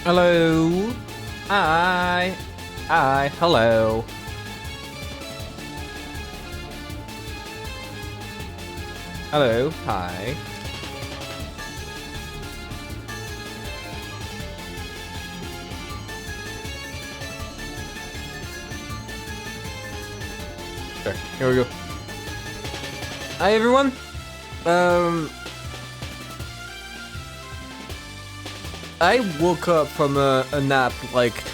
Hello. Hi. Hi. Hello. Hello. Hi. Okay, here we go. Hi everyone. I woke up from a nap like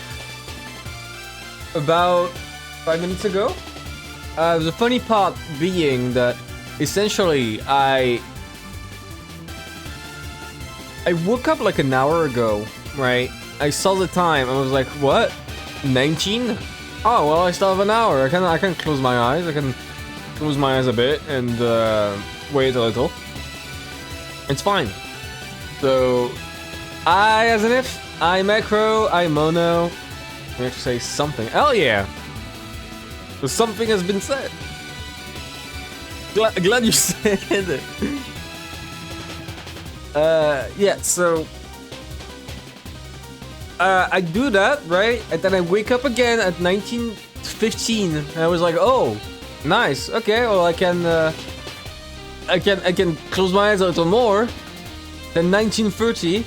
about 5 minutes ago. The funny part being that essentially I woke up like an hour ago, right? I saw the time and I was like, what? 19? Oh well, I still have an hour. I can close my eyes. I can close my eyes a bit and wait a little. It's fine. So I as an if, I macro, I mono. Let me actually say something. Hell yeah! So something has been said. Glad you said it. Yeah, so I do that, right? And then I wake up again at 19:15 and I was like, oh, nice. Okay, well I can close my eyes a little more. Then 19:30.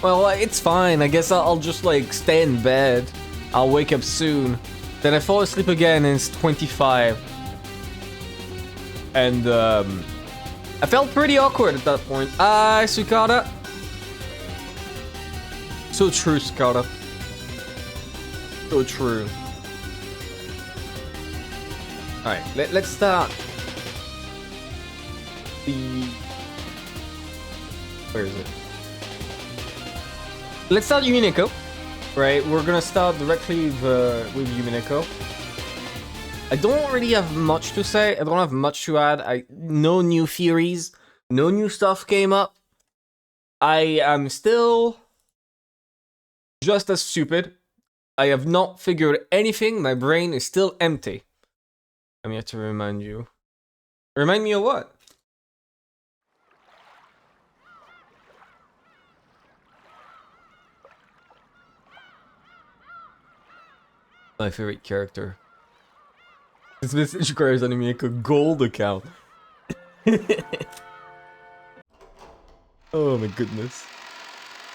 Well, it's fine. I guess I'll just like stay in bed. I'll wake up soon. Then I fall asleep again and it's 25. And I felt pretty awkward at that point. Sukada. So true, Sukada. So true. Alright, let's start. Where is it? Let's start Umineko, right? We're gonna start directly with Umineko. I don't really have much to say. I don't have much to add. No new theories, no new stuff came up. I am still just as stupid. I have not figured anything. My brain is still empty. I'm here to remind you. Remind me of what? My favorite character. This message requires Umineko gold account. Oh my goodness.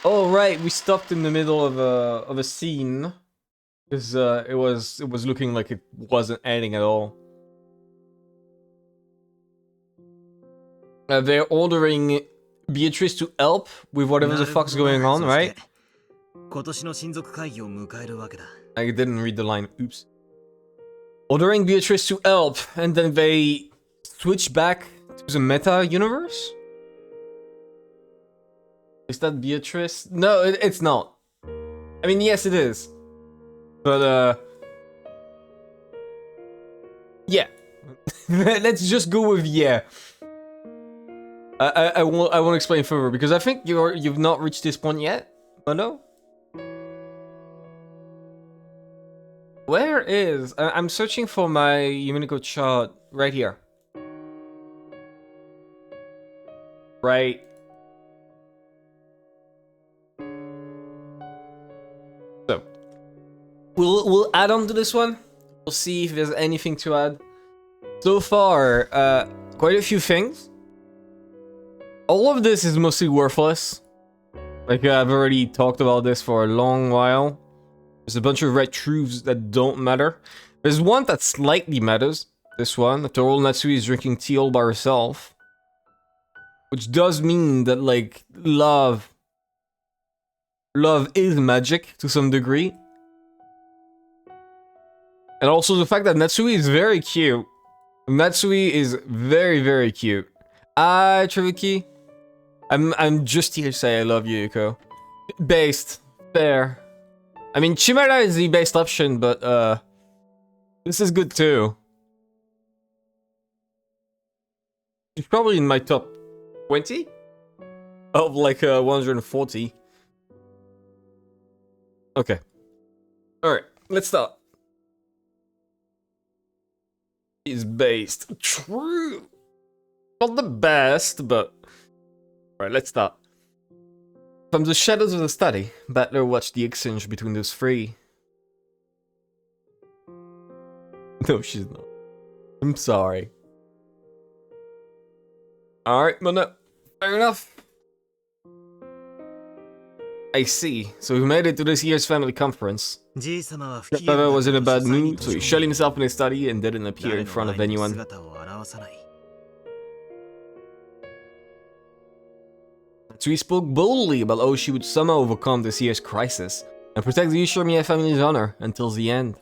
Oh right, we stopped in the middle of a scene because it was looking like it wasn't ending at all. They're ordering Beatrice to help with whatever the fuck's going on, right? I didn't read the line. Oops. Ordering Beatrice to help, and then they switch back to the meta universe? Is that Beatrice? No, it's not. I mean, yes, it is. But, yeah. Let's just go with yeah. I won't explain further, because I think you've not reached this point yet. Oh no? Where is... I'm searching for my Umineko chart right here. Right. So, we'll add on to this one. We'll see if there's anything to add. So far, quite a few things. All of this is mostly worthless. Like, I've already talked about this for a long while. There's a bunch of red truths that don't matter. There's one that slightly matters. This one. After all, Natsui is drinking tea all by herself. Which does mean that, like, love is magic to some degree. And also the fact that Natsui is very cute. Natsui is very, very cute. Trivicky. I'm just here to say I love you, Yuko. Based. Fair. I mean, Chimera is the best option, but, this is good too. She's probably in my top 20? Of like, 140. Okay. Alright, let's start. Is based. True. Not the best, but... Alright, let's start. From the shadows of the study, Battler watched the exchange between those three. No, she's not. I'm sorry. Alright, well, no. Fair enough. I see. So we made it to this year's family conference. Grandfather was in a bad mood, so he shut himself in his study and didn't appear in front of anyone. So he spoke boldly about how she would somehow overcome this year's crisis and protect the Ushirimiya family's honor until the end.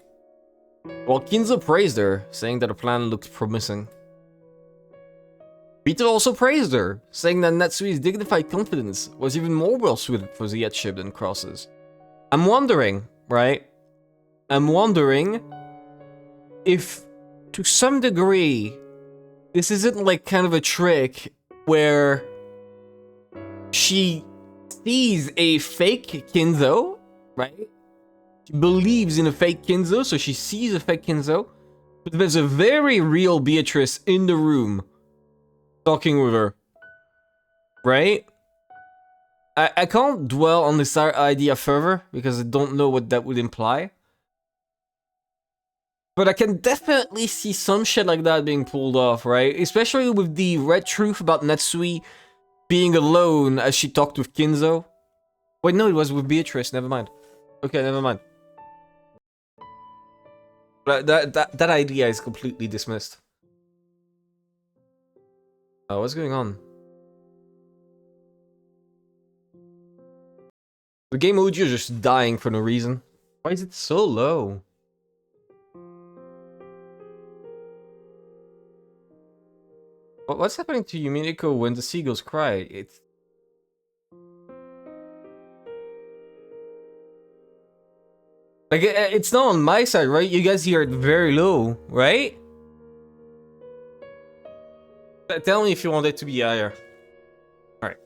While Kinzo praised her, saying that the plan looked promising. Peter also praised her, saying that Natsui's dignified confidence was even more well-suited for the headship than Cross's. I'm wondering, right? I'm wondering if, to some degree, this isn't like kind of a trick where she sees a fake Kinzo, right? She believes in a fake Kinzo, so she sees a fake Kinzo, but there's a very real Beatrice in the room talking with her, right? I can't dwell on this idea further because I don't know what that would imply. But I can definitely see some shit like that being pulled off, right? Especially with the red truth about Natsui being alone as she talked with Kinzo. Wait, no, it was with Beatrice, never mind. Okay, never mind. That idea is completely dismissed. Oh, what's going on? The game audio is just dying for no reason. Why is it so low? What's happening to Umineko when the seagulls cry? It's... like, it's not on my side, right? You guys hear it very low, right? Tell me if you want it to be higher. Alright.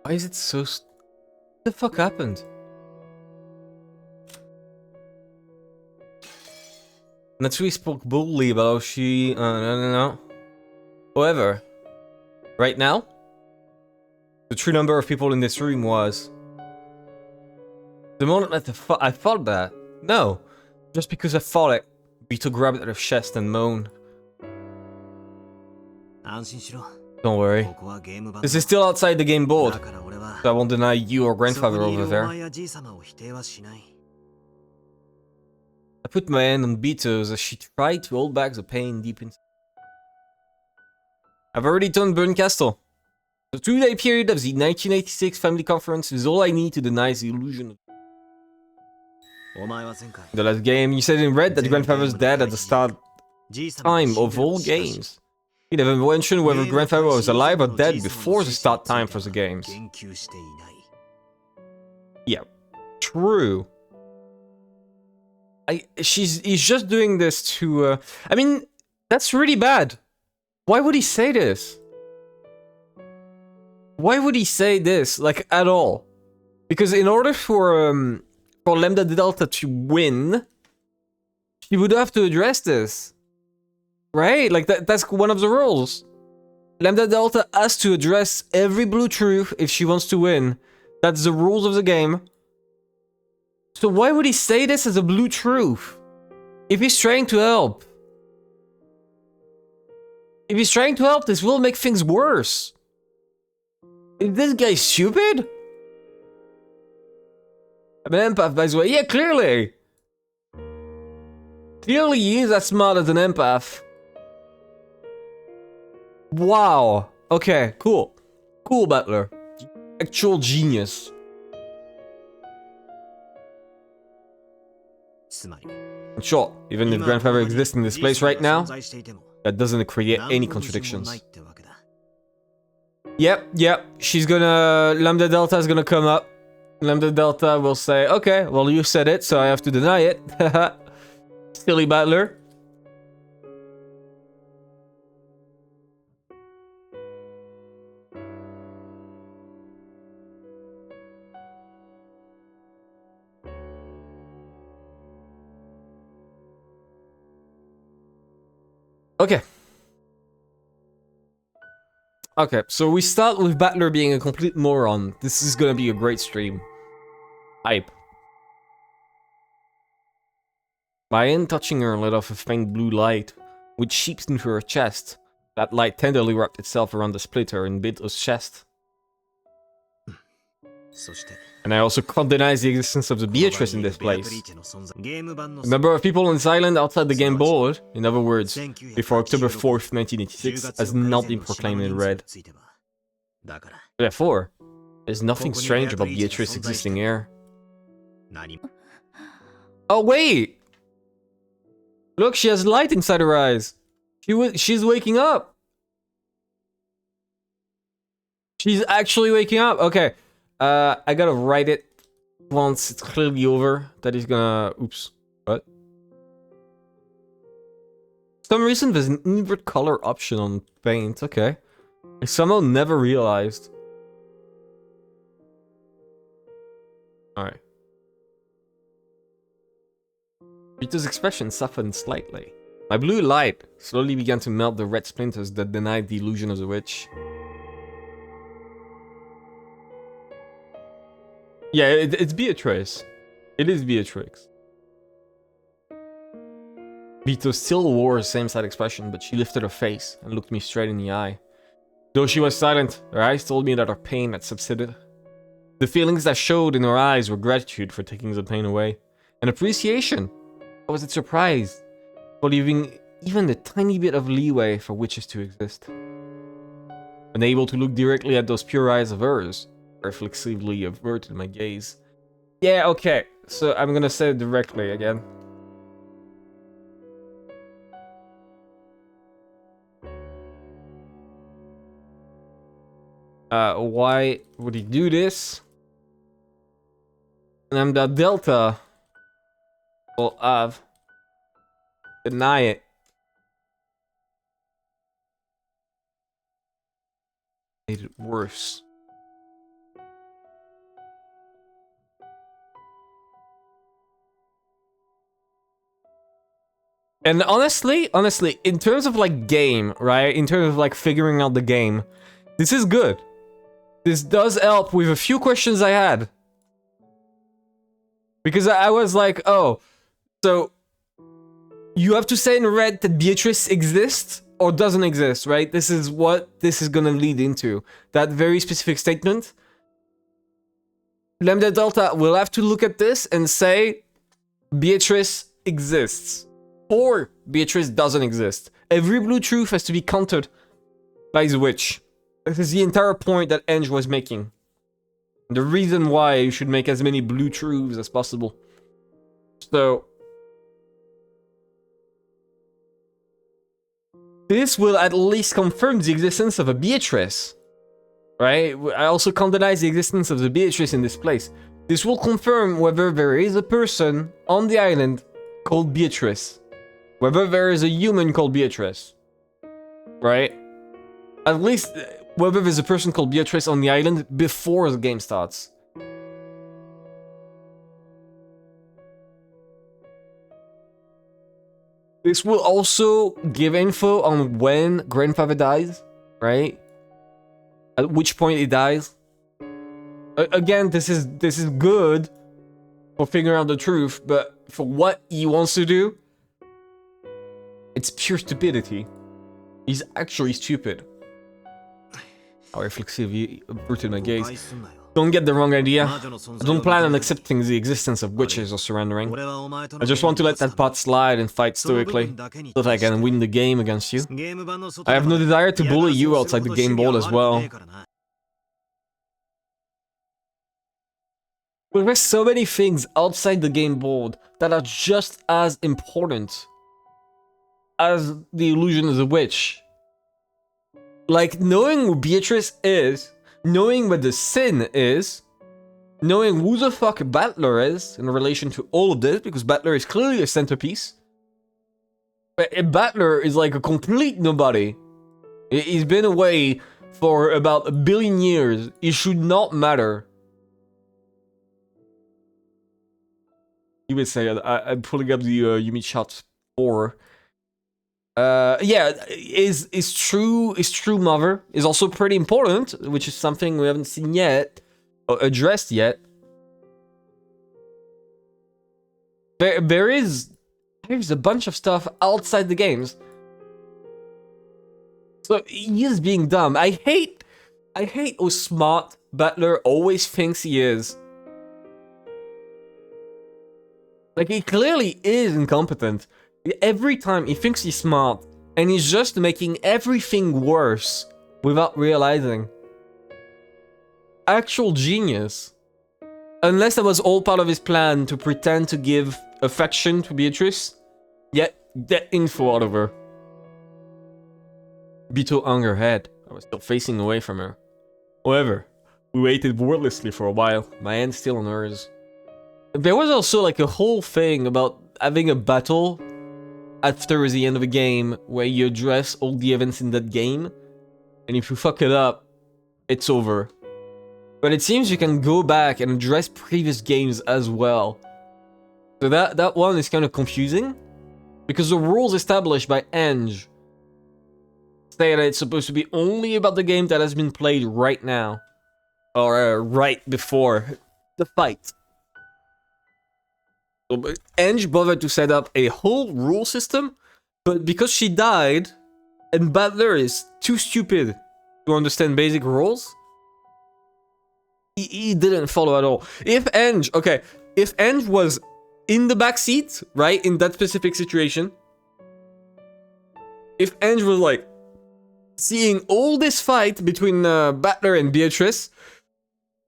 Why is it so... what the fuck happened? Natsui spoke boldly about how she... no. However, right now, the true number of people in this room was... the moment that I thought that... no. Just because I thought it, Vito grabbed at her chest and moaned. Don't worry. This is still outside the game board, so I won't deny you or grandfather over there. I put my hand on Vito's as she tried to hold back the pain deep inside. I've already done Burn Castle. The 2-day period of the 1986 family conference is all I need to deny the illusion. The last game, you said in red that grandfather's dead at the start time of all games. You never mentioned whether grandfather was alive or dead before the start time for the games. Yeah, true. He's just doing this to, I mean, that's really bad. Why would he say this? Why would he say this, like, at all? Because in order for Lambda Delta to win, she would have to address this. Right? Like, that's one of the rules. Lambda Delta has to address every blue truth if she wants to win. That's the rules of the game. So why would he say this as a blue truth? If he's trying to help. If he's trying to help, this will make things worse. Is this guy stupid? I'm an empath, by the way. Yeah, clearly. Clearly he is as smart as an empath. Wow. Okay, cool. Cool, Butler. Actual genius. In short, even if grandfather exists in this place right now, that doesn't create any contradictions. Yep. She's gonna... Lambda Delta is gonna come up. Lambda Delta will say, okay, well you said it, so I have to deny it. Silly Butler. Okay. Okay, so we start with Battler being a complete moron. This is gonna be a great stream. Hype. My hand touching her lit off a faint blue light, which seeped into her chest. That light tenderly wrapped itself around the splitter in Bito's chest. And I also can't deny the existence of the Beatrice in this place. The number of people on this island outside the game board, in other words, before October 4th, 1986, has not been proclaimed in red. Therefore, there's nothing strange about Beatrice existing here. Oh wait! Look, she has light inside her eyes. She's waking up. She's actually waking up. Okay. I gotta write it once it's clearly over. That he's gonna... Oops. What? For some reason, there's an invert color option on paint. Okay. I somehow never realized. Alright. Rita's expression softened slightly. My blue light slowly began to melt the red splinters that denied the illusion of the witch. Yeah, it's Beatrice. It is Beatrix. Vito still wore the same sad expression, but she lifted her face and looked me straight in the eye. Though she was silent, her eyes told me that her pain had subsided. The feelings that showed in her eyes were gratitude for taking the pain away, and appreciation. I was surprised for leaving even the tiny bit of leeway for witches to exist. Unable to look directly at those pure eyes of hers, I reflexively averted my gaze. Yeah, okay, so I'm gonna say it directly again. Why would he do this? Lambda Delta will have deny it. Made it worse. And honestly, in terms of like game, right? In terms of like figuring out the game, this is good. This does help with a few questions I had. Because I was like, oh, so you have to say in red that Beatrice exists or doesn't exist, right? This is what this is gonna lead into. That very specific statement. Lambda Delta will have to look at this and say Beatrice exists. Or Beatrice doesn't exist. Every blue truth has to be countered by the witch. This is the entire point that End.S was making. The reason why you should make as many blue truths as possible. So this will at least confirm the existence of a Beatrice. Right? I also can't deny the existence of the Beatrice in this place. This will confirm whether there is a person on the island called Beatrice. Whether there is a human called Beatrice. Right? At least whether there's a person called Beatrice on the island before the game starts. This will also give info on when grandfather dies, right? At which point he dies. Again, this is good for figuring out the truth, but for what he wants to do, it's pure stupidity. He's actually stupid. How reflexively averted my gaze. Don't get the wrong idea. I don't plan on accepting the existence of witches or surrendering. I just want to let that pot slide and fight stoically, so that I can win the game against you. I have no desire to bully you outside the game board as well. But there's so many things outside the game board that are just as important as the illusion of the witch. Like, knowing who Beatrice is, knowing what the sin is, knowing who the fuck Battler is in relation to all of this, because Battler is clearly a centerpiece. But Battler is like a complete nobody. He's been away for about 1 billion years. He should not matter. You would say, I'm pulling up the Yumi Shot 4. Yeah, is true mother is also pretty important, which is something we haven't seen yet or addressed yet. There's a bunch of stuff outside the games. So he is being dumb. I hate how smart Butler always thinks he is. Like, he clearly is incompetent. Every time he thinks he's smart, and he's just making everything worse without realizing. Actual genius. Unless that was all part of his plan to pretend to give affection to Beatrice, yet get info out of her. Beetle hung her head. I was still facing away from her. However, we waited wordlessly for a while, my hand still on hers. There was also like a whole thing about having a battle after the end of a game where you address all the events in that game, and if you fuck it up, it's over. But it seems you can go back and address previous games as well. So that one is kind of confusing, because the rules established by End.S say that it's supposed to be only about the game that has been played right now, or right before the fight. So End.S bothered to set up a whole rule system, but because she died, and Butler is too stupid to understand basic rules, he didn't follow at all. If End.S was in the backseat, right, in that specific situation, if End.S was like seeing all this fight between Butler and Beatrice,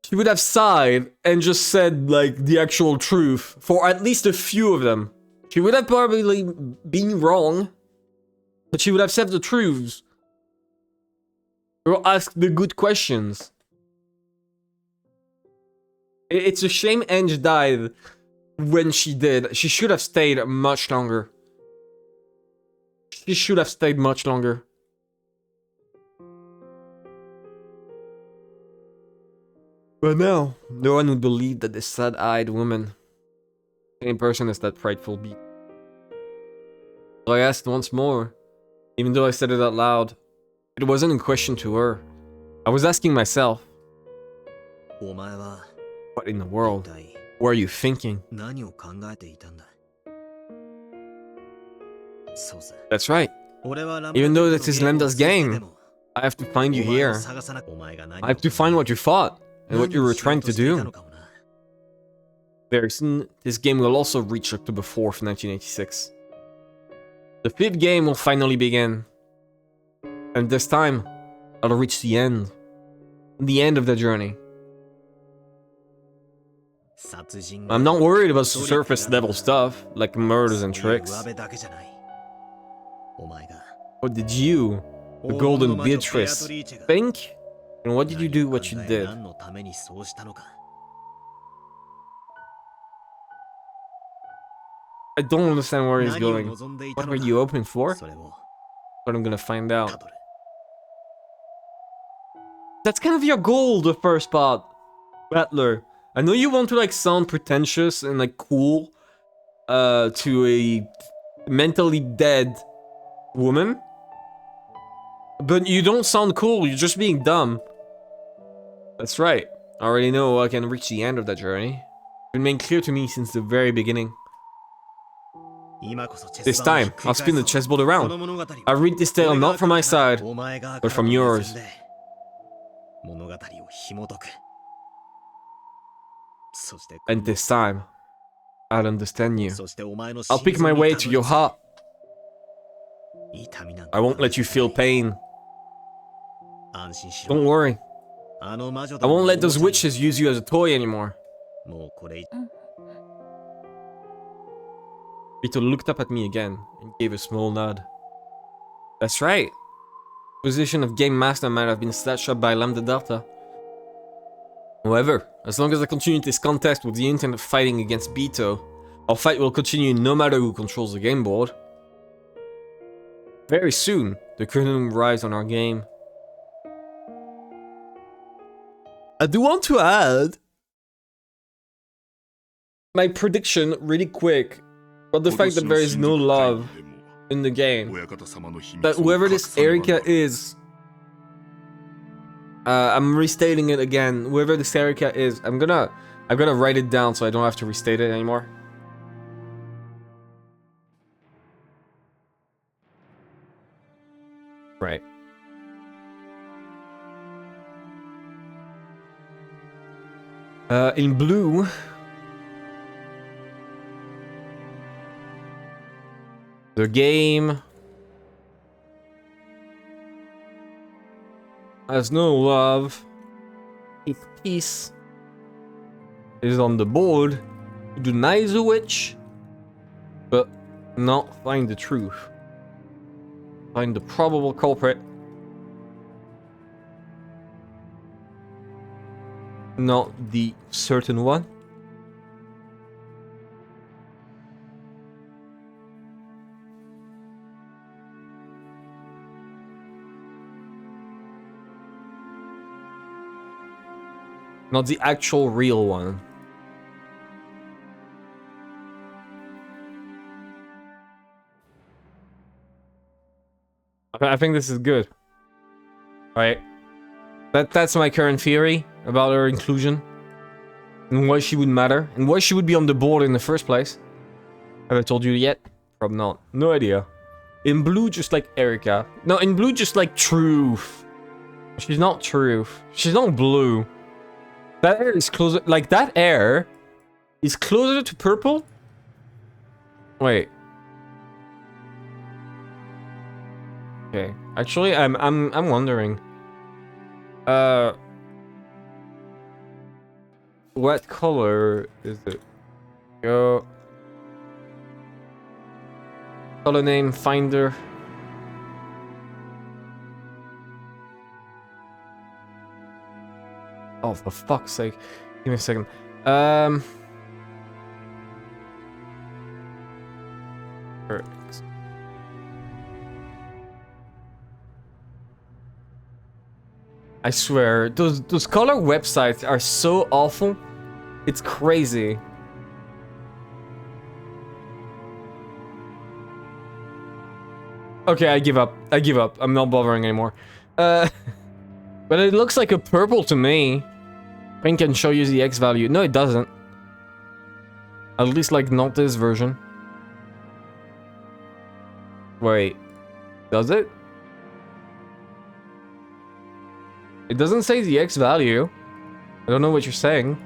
she would have sighed and just said, like, the actual truth for at least a few of them. She would have probably been wrong, but she would have said the truths. Or asked the good questions. It's a shame End.S died when she did. She should have stayed much longer. She should have stayed much longer. But now, no one would believe that this sad-eyed woman, same person as that frightful beast. So I asked once more, even though I said it out loud. It wasn't a question to her. I was asking myself, what in the world were you thinking? That's right. Even though this is End.S game, I have to find you here. I have to find what you thought and what you were trying to do. Very soon, this game will also reach October 4th, 1986. The 5th game will finally begin. And this time, I'll reach the end. The end of the journey. I'm not worried about surface level stuff, like murders and tricks. What did you, the Golden Beatrice, think? And what did you do what you did? I don't understand where he's going. What were you hoping for? But I'm gonna find out. That's kind of your goal, the first part, Butler. I know you want to like sound pretentious and like cool to a mentally dead woman, but you don't sound cool, you're just being dumb. That's right. I already know I can reach the end of that journey. It's been made clear to me since the very beginning. This time, I'll spin the chessboard around. I'll read this tale not from my side, but from yours. And this time, I'll understand you. I'll pick my way to your heart. I won't let you feel pain. Don't worry. I won't let those witches use you as a toy anymore. Vito looked up at me again and gave a small nod. That's right. The position of Game Master might have been snatched up by Lambda Delta. However, as long as I continue this contest with the intent of fighting against Beto, our fight will continue no matter who controls the game board. Very soon, the curtain will rise on our game. I do want to add my prediction really quick about the fact that there is no love in the game. But whoever this Erika is, I'm restating it again. Whoever this Erika is, I'm gonna write it down so I don't have to restate it anymore. Right. In blue, the game has no love. Its peace is on the board. Denies the witch, but not find the truth. Find the probable culprit. Not the certain one. Not the actual real one. I think this is good. Right? That's my current theory about her inclusion. And why she would matter. And why she would be on the board in the first place. Have I told you yet? Probably not. No idea. In blue, just like Erika. No, in blue, just like Truth. She's not Truth. She's not blue. That air is closer... Like, that air is closer to purple? Wait. Okay. Actually, I'm wondering. What color is it? Go. Color name finder. Oh, for fuck's sake. Give me a second. Perfect. I swear, those color websites are so awful. It's crazy. Okay, I give up. I give up. I'm not bothering anymore. But it looks like a purple to me. Pink can show you the X value. No, it doesn't. At least, like, not this version. Wait. Does it? It doesn't say the X value. I don't know what you're saying.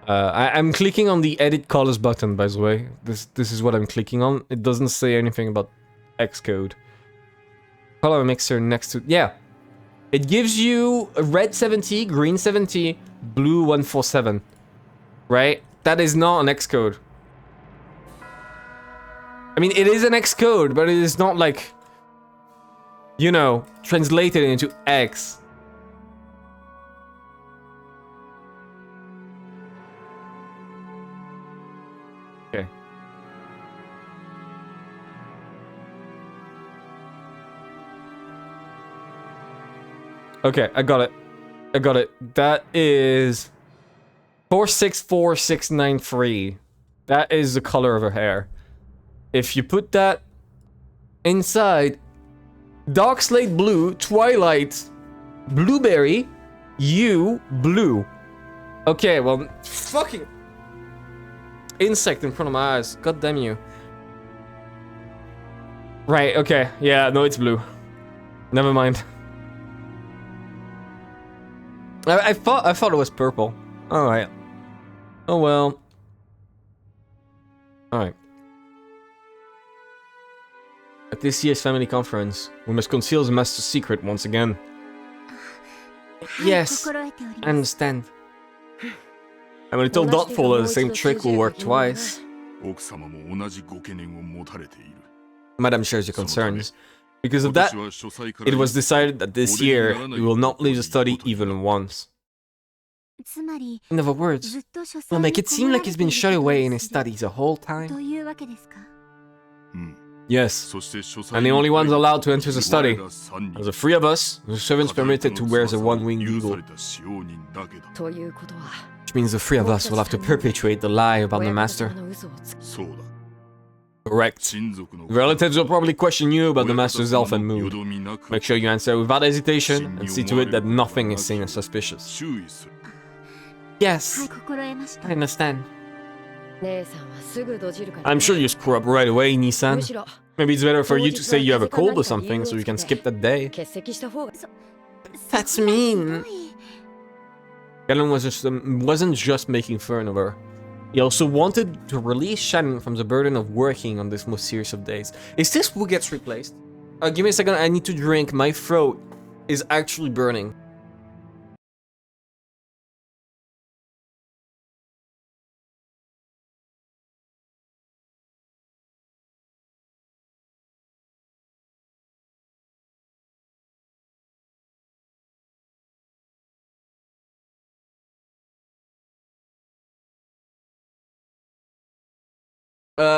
I'm clicking on the edit colors button, by the way. This is what I'm clicking on. It doesn't say anything about Xcode. Color mixer next to... Yeah. It gives you a red 70, green 70, blue 147. Right? That is not an Xcode. I mean, it is an Xcode, but it is not like... You know, translated into X. Okay. Okay, I got it. I got it. That is 464693. That is the color of her hair. If you put that inside dark slate blue, twilight, blueberry, you blue. Okay, well, fucking insect in front of my eyes. God damn you. Right, okay. Yeah, no, it's blue. Never mind. I thought it was purple. Alright. Oh well. Alright. At this year's family conference, we must conceal the master's secret once again. Yes, I understand. I'm a little doubtful that the same trick will work twice. Madam shares your concerns. Because of that, it was decided that this year we will not leave the study even once. In other words, we'll make it seem like he's been shut away in his studies the whole time. Yes, and the only ones allowed to enter the study are the three of us, the servants permitted to wear the one-winged eagle. Which means the three of us will have to perpetuate the lie about the master. Correct. The relatives will probably question you about the master's elfin mood. Make sure you answer without hesitation and see to it that nothing is seen as suspicious. Yes, I understand. I'm sure you screw up right away, Nissan. Maybe it's better for you to say you have a cold or something so you can skip that day. That's mean. Shannon wasn't just making fun of her. He also wanted to release Shannon from the burden of working on this most serious of days. Is this who gets replaced? Give me a second, I need to drink. My throat is actually burning.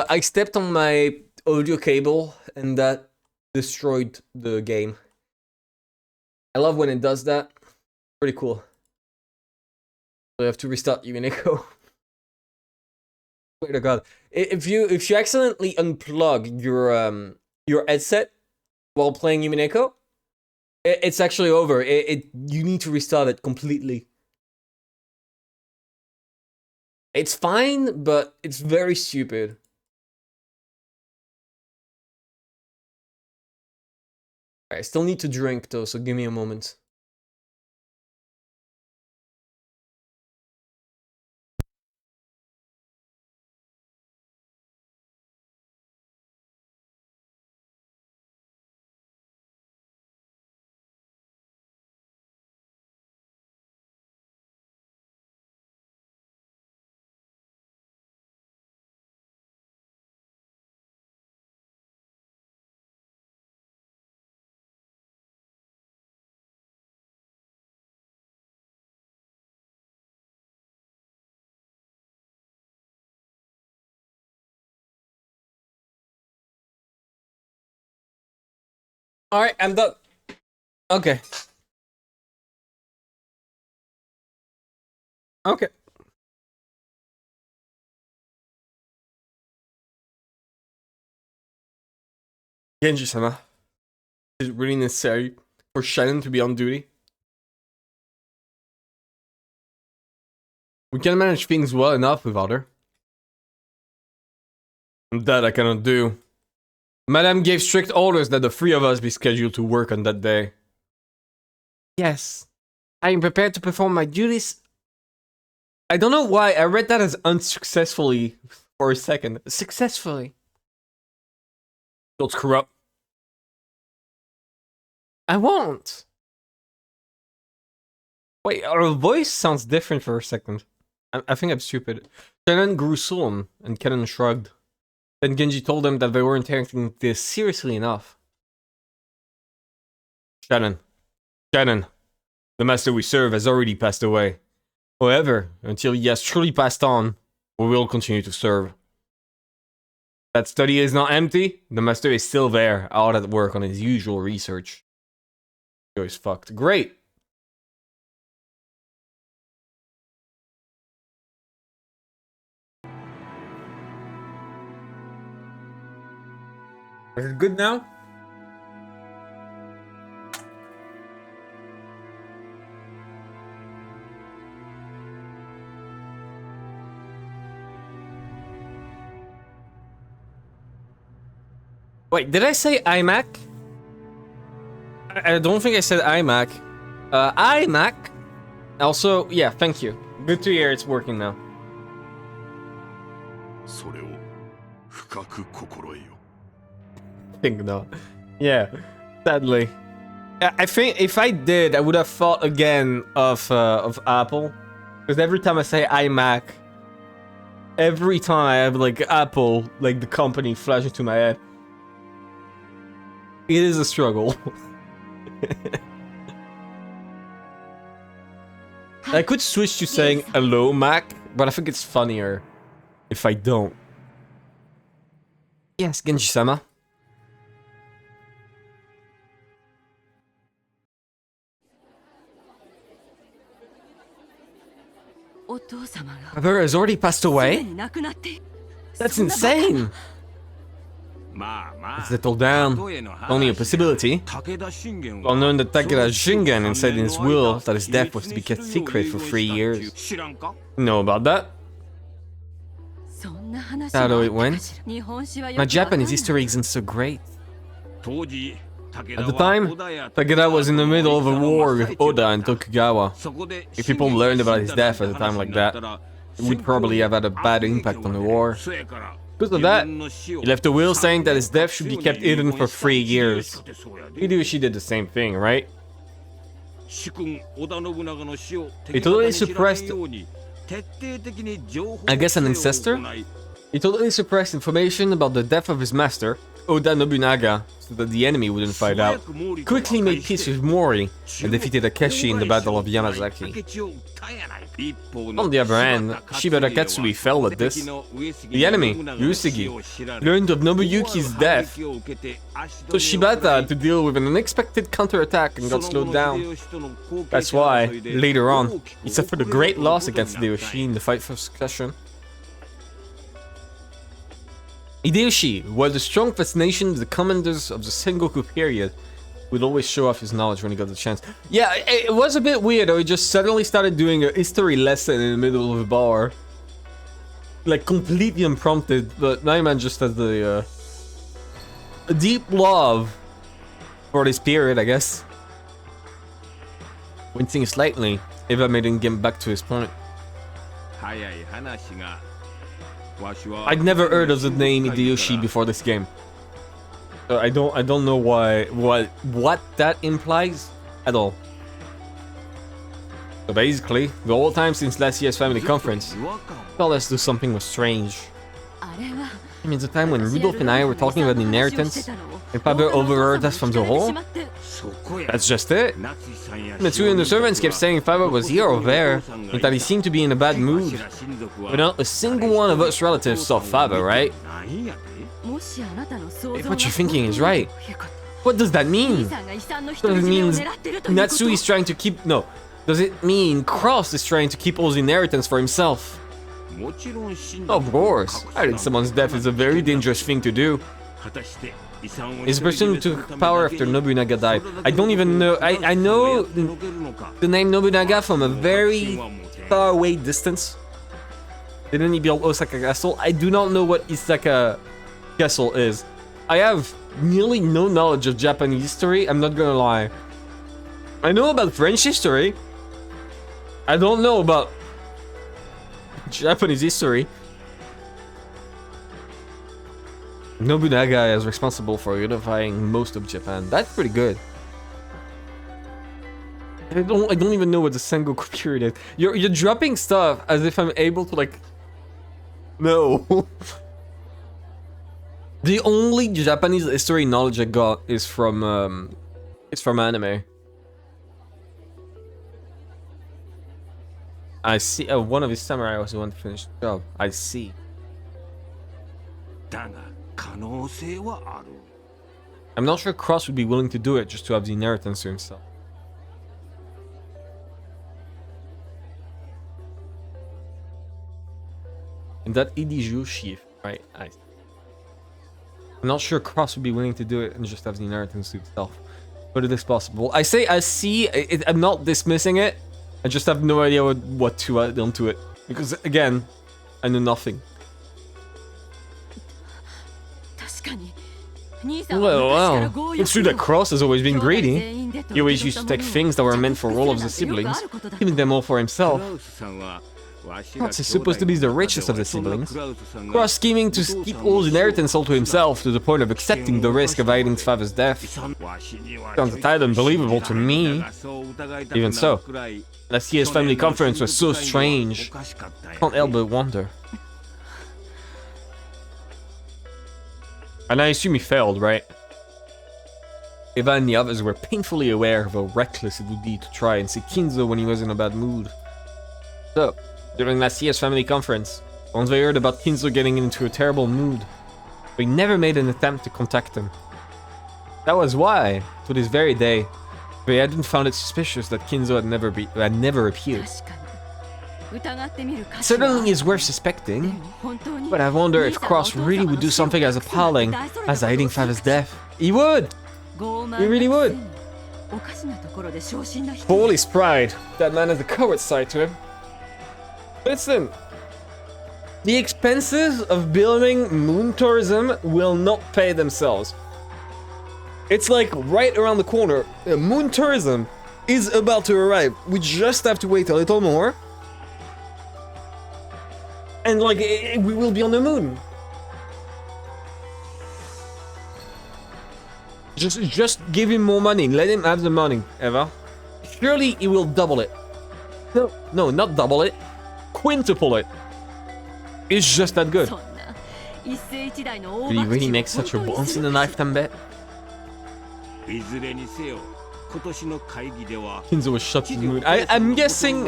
I stepped on my audio cable and that destroyed the game. I love when it does that. Pretty cool. So I have to restart Umineko. Swear to God. If you accidentally unplug your headset while playing Umineko, it's actually over. You need to restart it completely. It's fine, but it's very stupid. I still need to drink though, so give me a moment. Alright, I'm done. Okay. Okay. Genji-sama. Is it really necessary for Shannon to be on duty? We can manage things well enough without her. That I cannot do. Madame gave strict orders that the three of us be scheduled to work on that day. Yes. I am prepared to perform my duties. I don't know why I read that as unsuccessfully for a second. Successfully. Don't screw up. I won't. Wait, our voice sounds different for a second. I think I'm stupid. Shannon grew solemn, and Kennen shrugged. Then Genji told them that they weren't taking this seriously enough. Shannon. Shannon. The master we serve has already passed away. However, until he has truly passed on, we will continue to serve. That study is not empty. The master is still there, out at work on his usual research. Joy's fucked. Great. Is it good now? Wait, did I say iMac? I don't think I said iMac. iMac. Also, yeah, thank you. Good to hear it's working now. Think no. Yeah, sadly. I think if I did, I would have thought again of Apple, because every time I say iMac, every time I have like Apple, like the company, flash into my head. It is a struggle. I could switch to saying hello Mac, but I think it's funnier if I don't. Yes, Genji-sama. Father has already passed away? That's insane! Let's settle down. Only a possibility. Well known that Takeda Shingen said in his will that his death was to be kept secret for 3 years. Know about that? How it went? My Japanese history isn't so great. At the time, Takeda was in the middle of a war with Oda and Tokugawa. If people learned about his death at a time like that, it would probably have had a bad impact on the war. Because of that, he left a will saying that his death should be kept hidden for 3 years. Hideyoshi did the same thing, right? He totally suppressed... I guess an ancestor? He totally suppressed information about the death of his master, Oda Nobunaga, so that the enemy wouldn't find out. Quickly made peace with Mori and defeated Akechi in the Battle of Yamazaki. On the other hand, Shibata Katsui fell at this. The enemy, Usugi, learned of Nobuyuki's death, so Shibata had to deal with an unexpected counterattack and got slowed down. That's why, later on, he suffered a great loss against Hideyoshi in the fight for succession. Hideyoshi, who had a strong fascination with the commanders of the Sengoku period, would always show off his knowledge when he got the chance. Yeah, it was a bit weird how he just suddenly started doing a history lesson in the middle of a bar. Like, completely unprompted, but my man just has a deep love for this period, I guess. Wincing slightly, Eva made him get back to his point. I'd never heard of the name Hideyoshi before this game. So I don't know what that implies at all. So basically, the whole time since last year's family conference, told us to do something was strange. It means the time when Rudolph and I were talking about inheritance, and Father overheard us from the hall? That's just it. Mitsui and the servants kept saying Father was here or there, and that he seemed to be in a bad mood. But not a single one of us relatives saw Father, right? If what you're thinking is right, what does that mean? Does it mean Natsui is trying to keep... No. Does it mean Cross is trying to keep all the inheritance for himself? Of course. Hiding someone's death is a very dangerous thing to do. Is the person who took power after Nobunaga died? I don't even know. I know the name Nobunaga from a very far away distance. Didn't he build Osaka Castle? I do not know what Osaka Castle is. I have nearly no knowledge of Japanese history, I'm not gonna lie. I know about French history. I don't know about Japanese history. Nobunaga is responsible for unifying most of Japan. That's pretty good. I don't even know what the Sengoku period is. You're dropping stuff as if I'm able to like... No. The only Japanese history knowledge I got is from anime. I see. One of his samurai was the one to finish the job. I see. I'm not sure Cross would be willing to do it just to have the inheritance to himself. And that Hideyoshi, right? I'm not sure Cross would be willing to do it and just have the inheritance to himself. But it is possible. I say I see. I'm not dismissing it. I just have no idea what to add onto it. Because, again, I know nothing. Well, it's true that Cross has always been greedy. He always used to take things that were meant for all of the siblings, giving them all for himself. Cross is supposed to be the richest of the siblings. Cross scheming to keep all the inheritance all to himself to the point of accepting the risk of hiding his father's death. Sounds a tad unbelievable to me. Even so, last year's family conference was so strange. Can't help but wonder. And I assume he failed, right? Eva and the others were painfully aware of how reckless it would be to try and see Kinzo when he was in a bad mood. So, during last year's family conference, once they heard about Kinzo getting into a terrible mood, they never made an attempt to contact him. That was why, to this very day, they hadn't found it suspicious that Kinzo had never appeared. Certainly is worth suspecting, but I wonder if Cross really would do something as appalling as hiding Father's death. He would! He really would! For all his pride, that man has a coward side to him. Listen, the expenses of building moon tourism will not pay themselves. It's like right around the corner. Moon tourism is about to arrive. We just have to wait a little more. And like, we will be on the moon. Just give him more money. Let him have the money, Eva. Surely he will double it. No, not double it. Quintuple it. It's just that good. Did he really make such a once-in-a-lifetime bet? Kinzo was shot to the moon. I'm guessing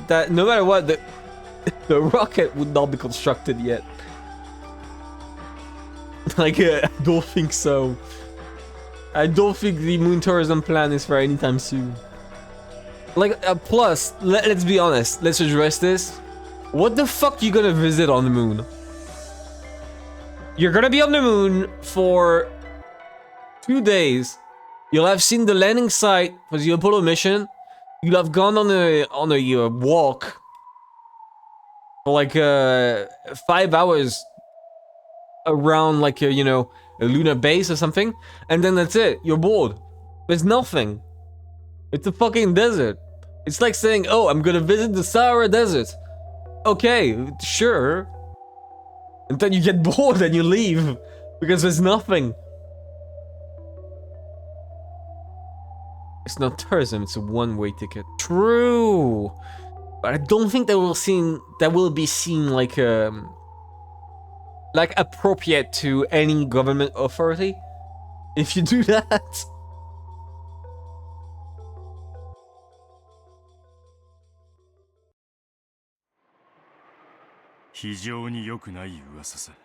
that no matter what, the rocket would not be constructed yet. Like, I don't think so. I don't think the moon tourism plan is for any time soon. Like, plus, let's be honest. Let's address this. What the fuck you gonna visit on the moon? You're gonna be on the moon for 2 days. You'll have seen the landing site for the Apollo mission. You'll have gone on a walk for like 5 hours around like a, a lunar base or something, and then that's it. You're bored. There's nothing. It's a fucking desert. It's like saying, oh, I'm gonna visit the Sahara Desert. Okay, sure. And then you get bored and you leave because there's nothing. It's not tourism, it's a one-way ticket. True. But I don't think that will be seen like appropriate to any government authority if you do that.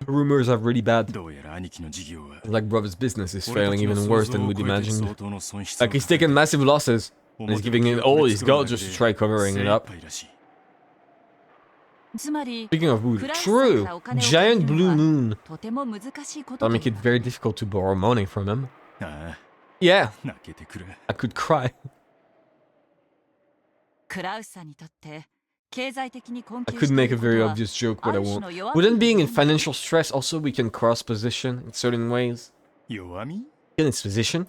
Rumors are really bad. Like brother's business is failing even worse than we'd imagined. Like he's taking massive losses and he's giving it all he's got just to try covering it up. Speaking of voodoo, true! Giant blue moon. That'll make it very difficult to borrow money from him. Yeah, I could cry. I could make a very obvious joke, but I won't. Wouldn't being in financial stress also weaken Cross' position in certain ways? In its position?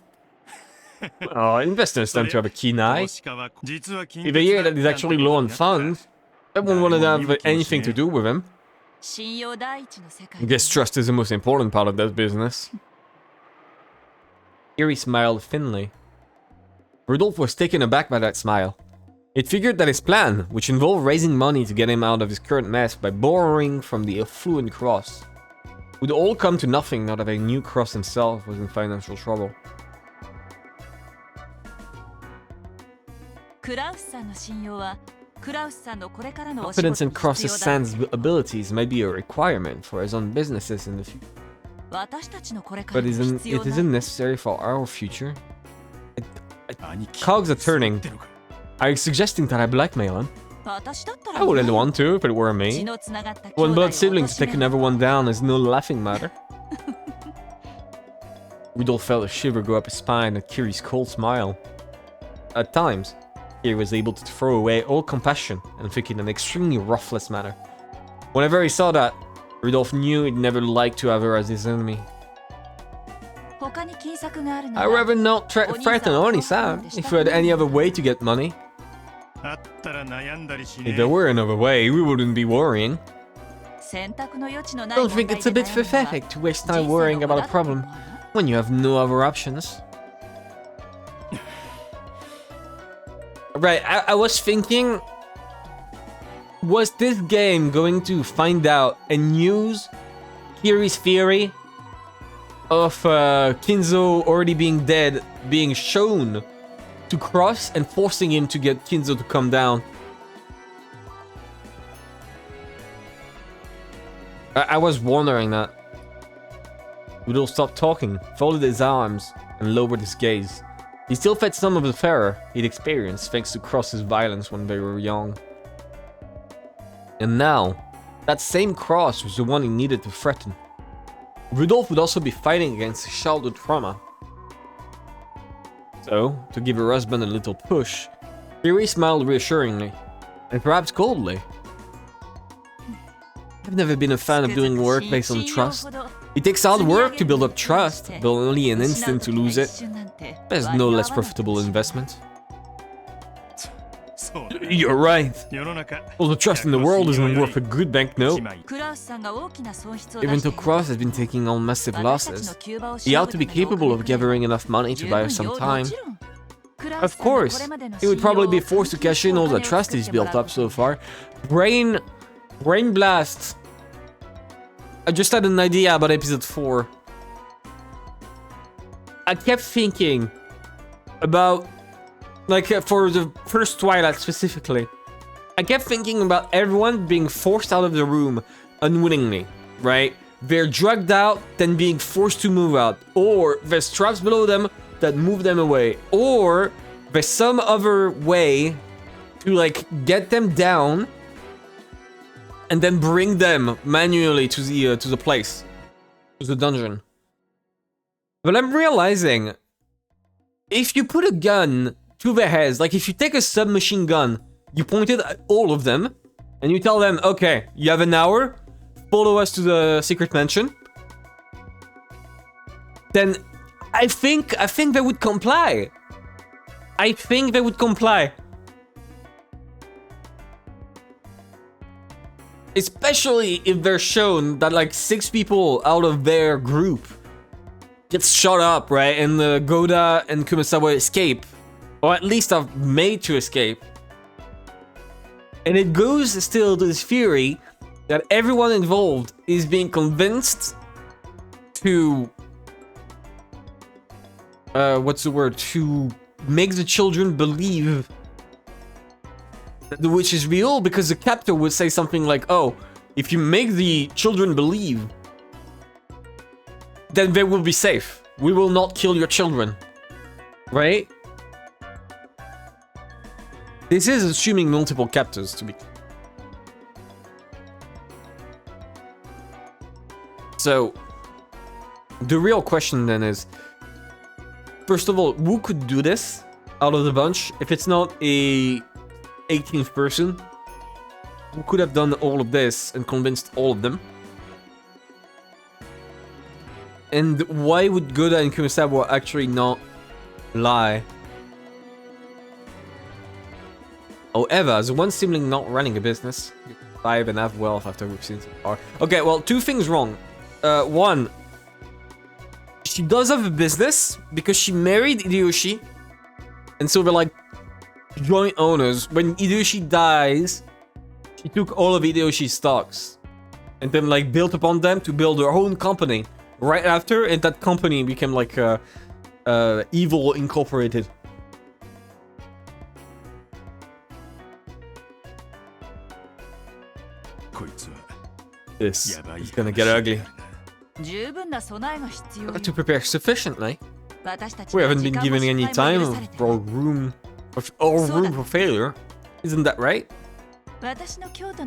Oh, investors tend to have a keen eye. If they hear that he's actually low on funds, they won't want to have anything to do with him. I guess trust is the most important part of that business. Here he smiled thinly. Rudolph was taken aback by that smile. It figured that his plan, which involved raising money to get him out of his current mess by borrowing from the affluent Cross, would all come to nothing now that a new Cross himself was in financial trouble. Confidence in Cross's Sans abilities might be a requirement for his own businesses in the future. But it isn't necessary for our future. Cogs are turning. Are you suggesting that I blackmail him? I wouldn't want to if it were me. One blood sibling to take another one down is no laughing matter. Rudolph felt a shiver go up his spine at Kiri's cold smile. At times, Kiri was able to throw away all compassion and think in an extremely ruthless manner. Whenever he saw that, Rudolph knew he'd never like to have her as his enemy. I'd rather not threaten Oni-san if we had any other way to get money. If there were another way, we wouldn't be worrying. Don't think it's a bit pathetic to waste time worrying about a problem when you have no other options? Right, I was thinking, was this game going to find out and use Kiri's theory of Kinzo already being dead being shown to Cross and forcing him to get Kinzo to come down? I was wondering that. Rudolph stopped talking, folded his arms, and lowered his gaze. He still fed some of the terror he'd experienced thanks to Cross's violence when they were young. And now, that same Cross was the one he needed to threaten. Rudolph would also be fighting against his childhood trauma. So, to give her husband a little push, Fury smiled reassuringly, and perhaps coldly. I've never been a fan of doing work based on trust. It takes hard work to build up trust, but only an instant to lose it. There's no less profitable investment. You're right. All the trust in the world isn't worth a good banknote. Even though Cross has been taking on massive losses, he ought to be capable of gathering enough money to buy us some time. Of course, he would probably be forced to cash in all the trust he's built up so far. Brain blast. I just had an idea about episode 4. I kept thinking about, like, for the first Twilight specifically, I kept thinking about everyone being forced out of the room unwittingly, right? They're drugged out, then being forced to move out. Or there's traps below them that move them away. Or there's some other way to, like, get them down and then bring them manually to the place, to the dungeon. But I'm realizing, if you put a gun to their heads, like if you take a submachine gun, you point it at all of them, and you tell them, okay, you have an hour, follow us to the secret mansion, then I think they would comply. I think they would comply. Especially if they're shown that like 6 people out of their group gets shot up, right? And Goda and Kumasawa escape. Or at least are made to escape. And it goes still to this theory that everyone involved is being convinced to... what's the word? To make the children believe that the witch is real, because the captor would say something like, oh, if you make the children believe, then they will be safe. We will not kill your children. Right? This is assuming multiple captors to be... So, the real question then is, first of all, who could do this out of the bunch? If it's not a 18th person, who could have done all of this and convinced all of them? And why would Goda and Kumasawa actually not lie? However, as one sibling not running a business, 5 and have wealth after we've seen so far. Okay, well, 2 things wrong. One, she does have a business because she married Hideyoshi, and so they're like joint owners. When Hideyoshi dies, she took all of Hideyoshi's stocks and then like built upon them to build her own company right after, and that company became like Evil Incorporated. This is gonna get ugly. To prepare sufficiently. We haven't been given any time or room for failure. Isn't that right?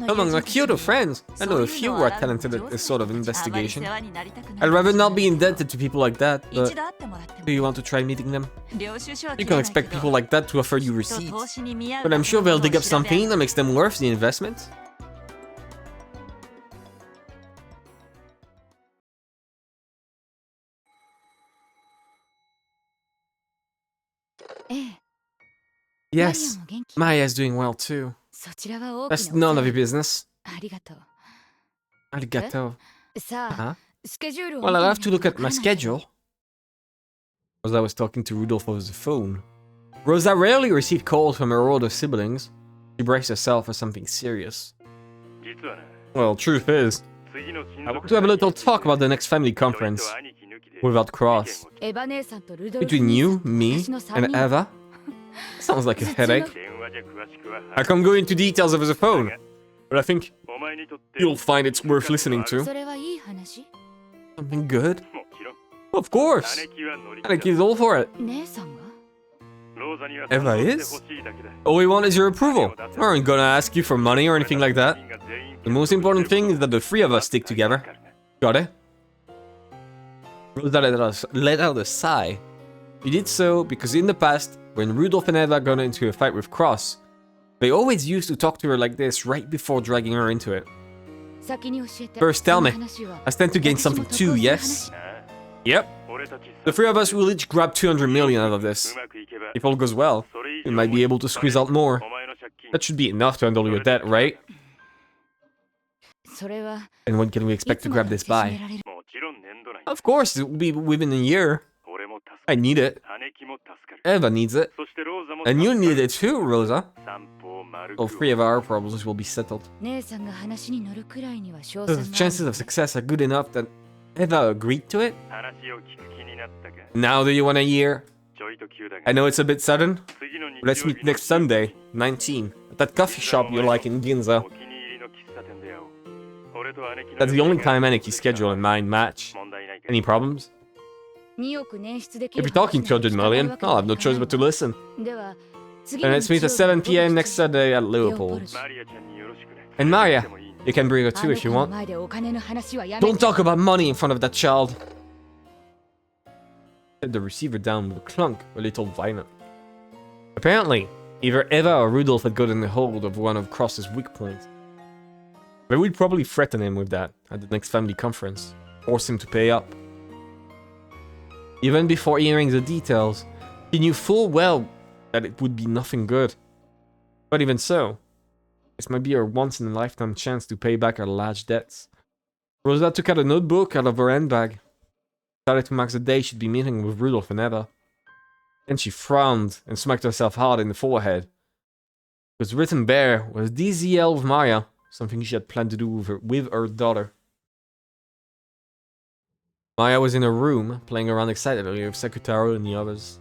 Among my Kyoto friends, I know a few who are talented at this sort of investigation. I'd rather not be indebted to people like that, but do you want to try meeting them? You can expect people like that to offer you receipts, but I'm sure they'll dig up something that makes them worth the investment. Yes, Maya's doing well too. That's none of your business. Arigato. Huh? Well, I'll have to look at my schedule. Rosa was talking to Rudolph over the phone. Rosa rarely received calls from her older siblings. She braced herself for something serious. Well, truth is, I want to have a little talk about the next family conference. Without Cross. Between you, me, and Eva? Sounds like a headache. I can't go into details over the phone, but I think you'll find it's worth listening to. Something good? Of course! Aneki's all for it. Eva is? All we want is your approval. We aren't gonna ask you for money or anything like that. The most important thing is that the three of us stick together. Got it? Rosa let out a sigh. He did so because in the past, when Rudolph and Eva got into a fight with Cross, they always used to talk to her like this right before dragging her into it. First, tell me. I stand to gain something too, yes? Yep. The three of us will each grab 200 million out of this. If all goes well, we might be able to squeeze out more. That should be enough to handle your debt, right? And when can we expect to grab this by? Of course, it will be within a year. I need it. Eva needs it. And you need it too, Rosa. All three of our problems will be settled. The chances of success are good enough that Eva agreed to it? Now do you want a year? I know it's a bit sudden, but let's meet next Sunday, 19, at that coffee shop you like in Ginza. That's the only time Aniki's schedule and mine match. Any problems? If you're talking 200 million, I'll have no choice but to listen. And let's meet at 7 PM next Sunday at Leopold's. And Maria, you can bring her too if you want. Don't talk about money in front of that child. Set the receiver down with a clunk, a little violent. Apparently, either Eva or Rudolph had gotten a hold of one of Cross's weak points. They would probably threaten him with that at the next family conference, force him to pay up. Even before hearing the details, he knew full well that it would be nothing good. But even so, this might be her once-in-a-lifetime chance to pay back her large debts. Rosa took out a notebook out of her handbag, started to mark the day she'd be meeting with Rudolph and Eva. Then she frowned and smacked herself hard in the forehead. It was written there was DZL with Maria, something she had planned to do with her daughter. Maya was in her room, playing around excitedly with Sekutaro and the others.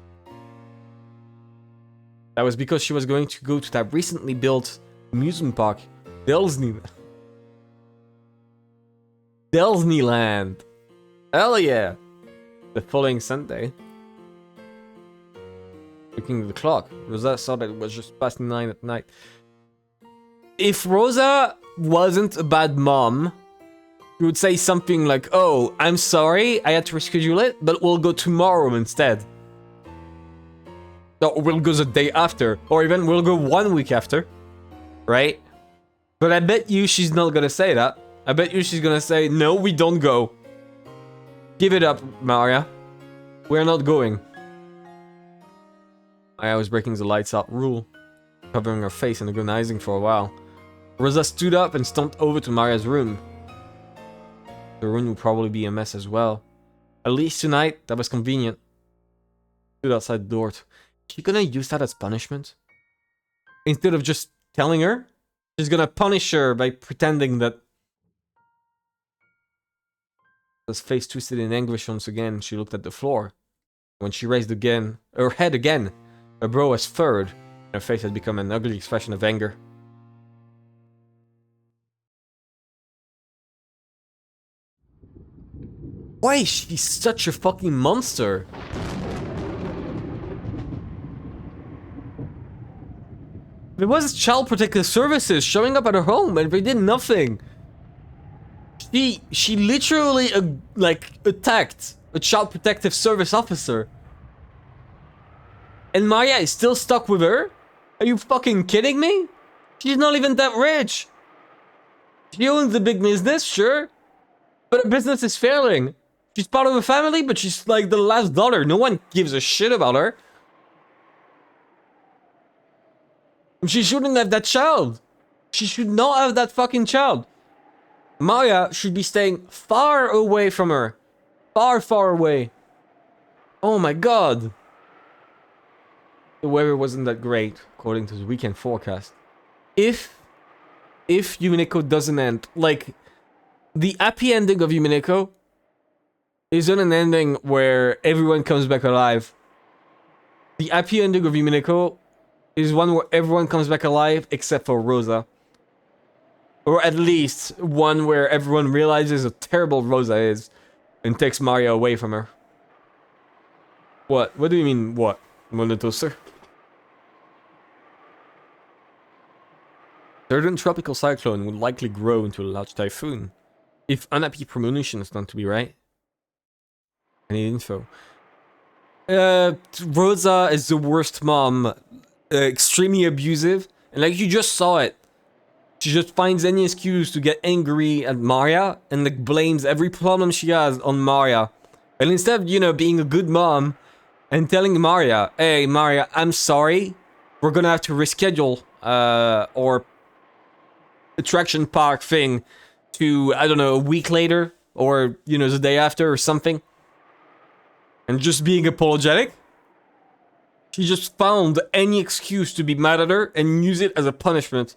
That was because she was going to go to that recently built amusement park, Disneyland. Hell yeah! The following Sunday. Looking at the clock, Rosa saw that it was just past 9 at night. If Rosa wasn't a bad mom, she would say something like, "Oh, I'm sorry, I had to reschedule it, but we'll go tomorrow instead." Or we'll go the day after, or even we'll go 1 week after, right? But I bet you she's not gonna say that. I bet you she's gonna say, "No, we don't go. Give it up, Maria. We're not going." Maria was breaking the lights out rule, covering her face and agonizing for a while. Rosa stood up and stomped over to Maria's room. The room would probably be a mess as well. At least tonight, that was convenient. Stood outside the door. Is she gonna use that as punishment? Instead of just telling her, she's gonna punish her by pretending that... His face twisted in anguish once again. She looked at the floor. When she raised her head again, her brow was furrowed, and her face had become an ugly expression of anger. Why is she such a fucking monster? There was Child Protective Services showing up at her home and they did nothing. She literally attacked a Child Protective Service officer. And Maria is still stuck with her? Are you fucking kidding me? She's not even that rich. She owns a big business, sure. But her business is failing. She's part of a family, but she's like the last daughter. No one gives a shit about her. She shouldn't have that child. She should not have that fucking child. Maria should be staying far away from her. Far, far away. Oh my god. The weather wasn't that great, according to the weekend forecast. If Umineko doesn't end, like, the happy ending of Umineko isn't an ending where everyone comes back alive. The happy ending of Umineko is one where everyone comes back alive except for Rosa. Or at least one where everyone realizes how terrible Rosa is and takes Maria away from her. What? What do you mean, what? Monotoaster? Certain tropical cyclone would likely grow into a large typhoon, if unhappy premonition is done to be right. Any info? Rosa is the worst mom. Extremely abusive. And like you just saw it. She just finds any excuse to get angry at Maria and like blames every problem she has on Maria. And instead of, you know, being a good mom and telling Maria, hey Maria, I'm sorry. We're gonna have to reschedule or attraction park thing to, I don't know, a week later or, you know, the day after or something. And just being apologetic. She just found any excuse to be mad at her and use it as a punishment.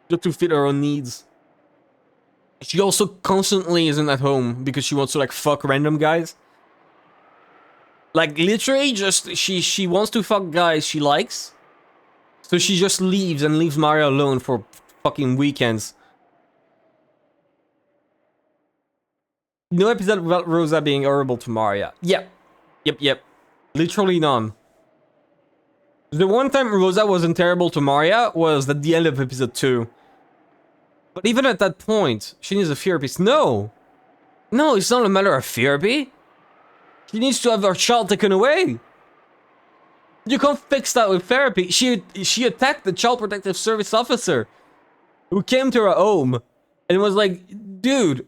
Just to fit her own needs. She also constantly isn't at home because she wants to like fuck random guys. Like literally just, she wants to fuck guys she likes. So she just leaves and leaves Maria alone for fucking weekends. No episode about Rosa being horrible to Maria. Yep. Yep. Literally none. The one time Rosa wasn't terrible to Maria was at the end of episode 2. But even at that point, she needs a therapist. No! No, it's not a matter of therapy. She needs to have her child taken away. You can't fix that with therapy. She attacked the Child Protective Service officer who came to her home and was like, dude,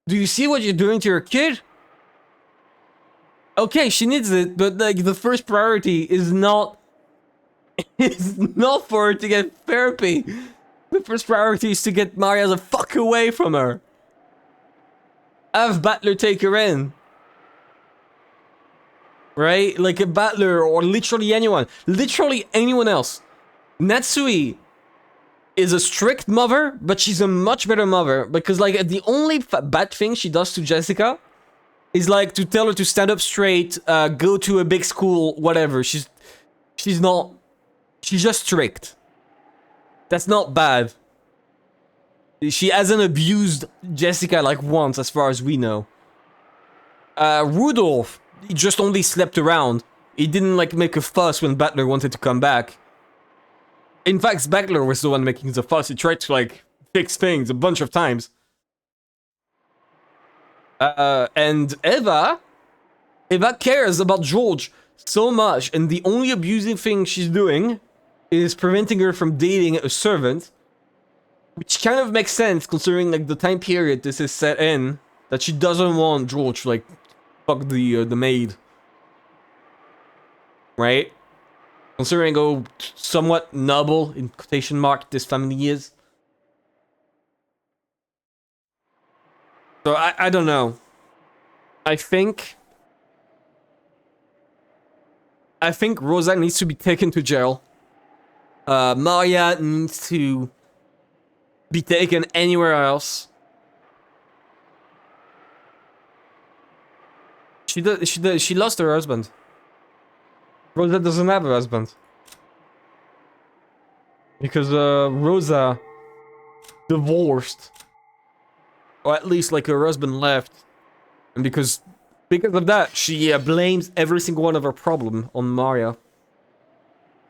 do you see what you're doing to your kid? Okay, she needs it, but like the first priority is not it's not for her to get therapy. The first priority is to get Maria the fuck away from her. Have Battler take her in. Right? Like a Battler or literally anyone. Literally anyone else. Natsui is a strict mother, but she's a much better mother. Because like the only bad thing she does to Jessica is like to tell her to stand up straight, go to a big school, whatever. She's not... She's just strict. That's not bad. She hasn't abused Jessica like once, as far as we know. Rudolph, he just only slept around. He didn't like make a fuss when Battler wanted to come back. In fact, Battler was the one making the fuss. He tried to like fix things a bunch of times. And Eva cares about George so much, and the only abusive thing she's doing is preventing her from dating a servant, which kind of makes sense considering like the time period this is set in, that she doesn't want George to like fuck the maid, right? Considering how somewhat noble in quotation mark this family is. So I don't know. I think Rosa needs to be taken to jail. Maria needs to be taken anywhere else. She lost her husband. Rosa doesn't have a husband. Because Rosa divorced. Or at least like her husband left. And because of that, she blames every single one of her problem on Maria.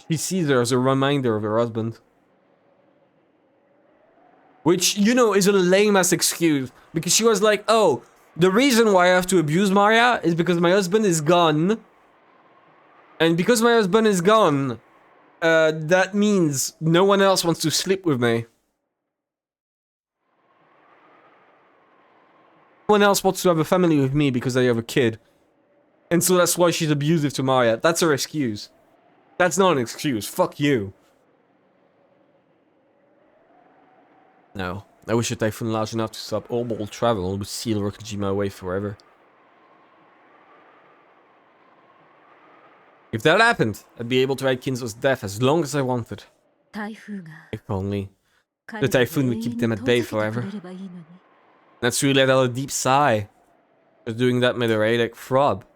She sees her as a reminder of her husband. Which, you know, is a lame-ass excuse. Because she was like, oh, the reason why I have to abuse Maria is because my husband is gone. And because my husband is gone, that means no one else wants to sleep with me. No one else wants to have a family with me because I have a kid. And so that's why she's abusive to Maria. That's her excuse. That's not an excuse. Fuck you. No. I wish a typhoon large enough to stop all bold travel would seal Rokujima away forever. If that happened, I'd be able to ride Kinzo's death as long as I wanted. If only. The typhoon would keep them at bay forever. Natsui let out a deep sigh. Just doing that made her headache throb.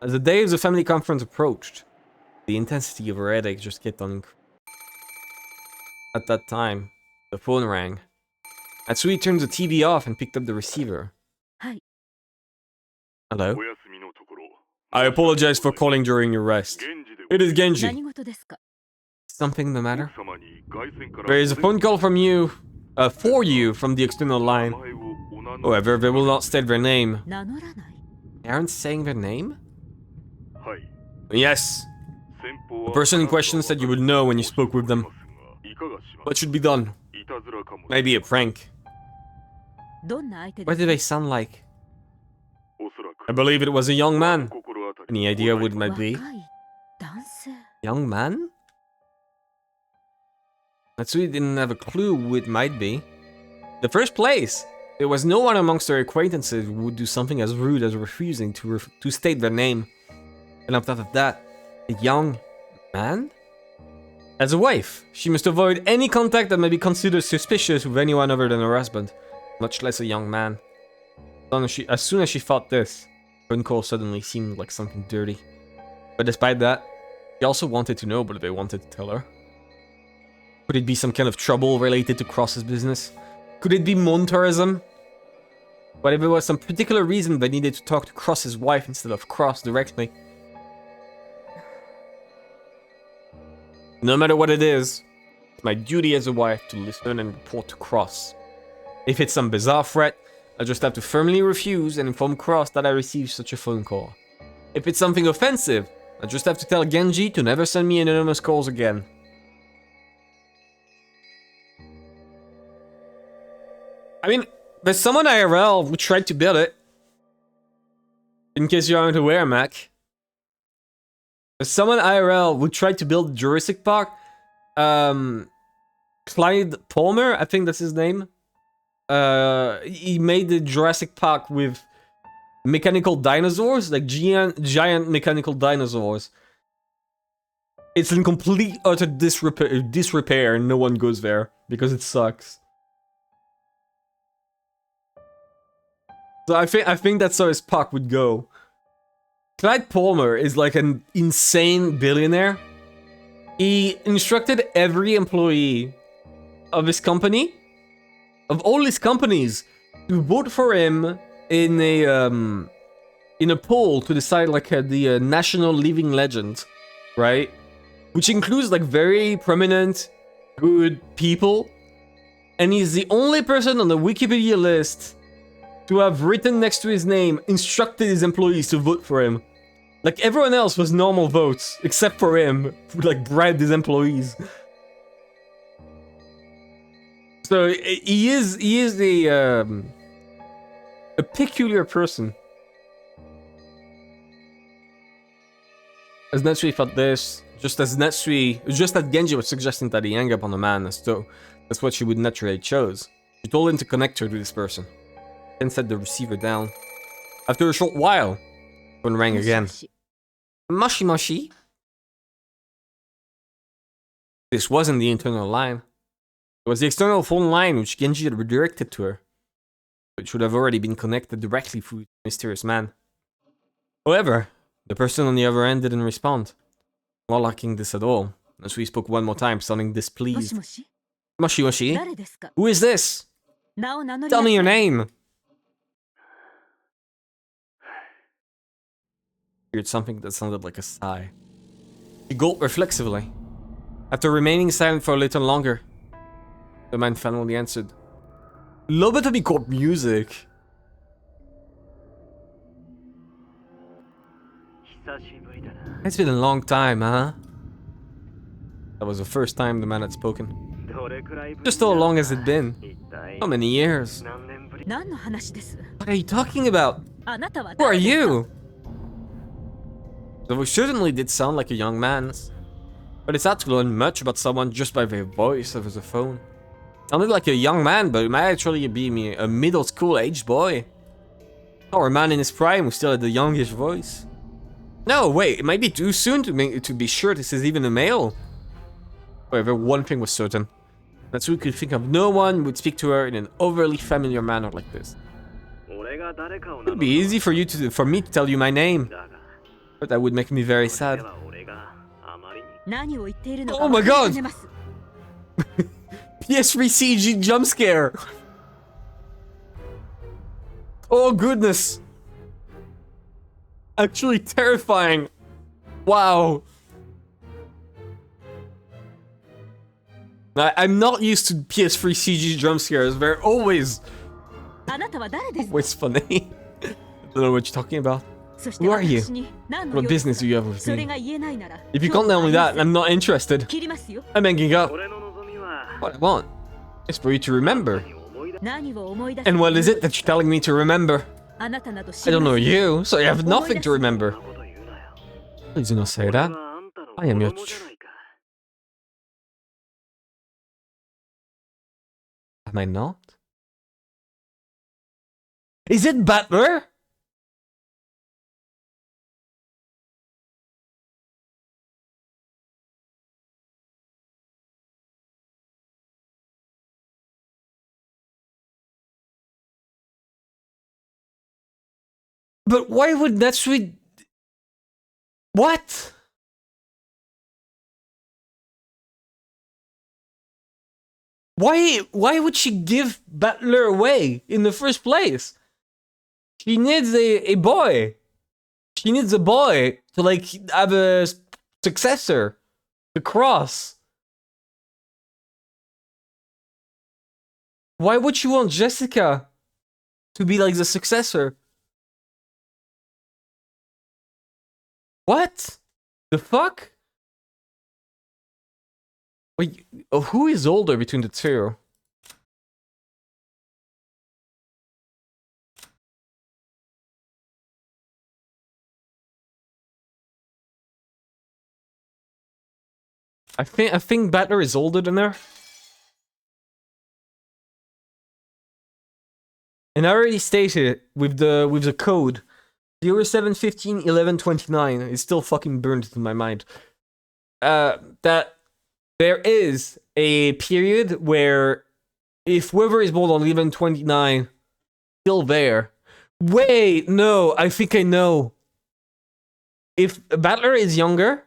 As the day of the family conference approached, the intensity of her headache just kept on increasing. At that time, the phone rang. Natsui turned the TV off and picked up the receiver. Hello? I apologize for calling during your rest. It is Genji. Something the matter? There is a phone call from you, for you from the external line. However, they will not state their name. They aren't saying their name? Yes. The person in question said you would know when you spoke with them. What should be done? Maybe a prank. What do they sound like? I believe it was a young man. Any idea what it might be? Young man? Matsui didn't have a clue who it might be. In the first place, there was no one amongst her acquaintances who would do something as rude as refusing to state their name. And on top of that, a young man? As a wife, she must avoid any contact that may be considered suspicious with anyone other than her husband, much less a young man. As soon as she thought this, phone call suddenly seemed like something dirty. But despite that, she also wanted to know what they wanted to tell her. Could it be some kind of trouble related to Cross's business? Could it be moon tourism? But if there was some particular reason they needed to talk to Cross's wife instead of Cross directly. No matter what it is, it's my duty as a wife to listen and report to Cross. If it's some bizarre threat, I just have to firmly refuse and inform Cross that I received such a phone call. If it's something offensive, I just have to tell Genji to never send me anonymous calls again. I mean, there's someone IRL who tried to build it. In case you aren't aware, Mac. There's someone IRL who tried to build Jurassic Park. Clyde Palmer, I think that's his name. He made the Jurassic Park with mechanical dinosaurs, like giant mechanical dinosaurs. It's in complete utter disrepair and no one goes there because it sucks. So I think that's how his park would go. Clyde Palmer is like an insane billionaire. He instructed every employee of his company, of all his companies, to vote for him in a poll to decide like the national living legend, right? Which includes like very prominent, good people, and he's the only person on the Wikipedia list to have written next to his name, instructed his employees to vote for him. Like everyone else was normal votes, except for him, who like bribed his employees. So he is a peculiar person. As Netsui thought this, just as Genji was suggesting that he hang up on the man, as though that's what she would naturally chose. She told him to connect her to this person. Then set the receiver down. After a short while, the phone rang again. Moshi moshi. This wasn't the internal line. It was the external phone line which Genji had redirected to her. It should have already been connected directly through the mysterious man. However, the person on the other end didn't respond. Not liking this at all, as we spoke one more time, sounding displeased. Moshi moshi? Who is this? Tell me your name! Heard something that sounded like a sigh. He gulped reflexively. After remaining silent for a little longer, the man finally answered. Lobotomi Corp music. It's been a long time, huh? That was the first time the man had spoken. Just how long has it been? How many years? What are you talking about? Who are you? The voice certainly did sound like a young man's, but it's hard to learn much about someone just by their voice over the phone. Sounded like a young man, but it might actually be a middle school aged boy. Or a man in his prime who still had a youngish voice. No, wait, it might be too soon to be sure this is even a male. However, one thing was certain. Natsui could think of no one who would speak to her in an overly familiar manner like this. It would be easy for me to tell you my name. But that would make me very sad. Oh my god! PS3 CG jump scare! Oh goodness! Actually terrifying! Wow! I'm not used to PS3 CG jump scares. They're always funny. I don't know what you're talking about. Who are you? What business do you have with me? If you can't tell me that, I'm not interested. I'm hanging up. What I want is for you to remember. And what is it that you're telling me to remember? I don't know you, so I have nothing to remember. Please do not say that. I am your... Am I not? Is it Butler? But why would Natsui... What? Why would she give Butler away in the first place? She needs a boy. She needs a boy to, like, have a successor to cross. Why would she want Jessica to be, like, the successor? What? The fuck? Wait, who is older between the two? I think Butler is older than her. And I already stated with the code 07151129. It's still fucking burned into my mind. That there is a period where if whoever is born on 1129 still there. Wait, no, I think I know. If Butler is younger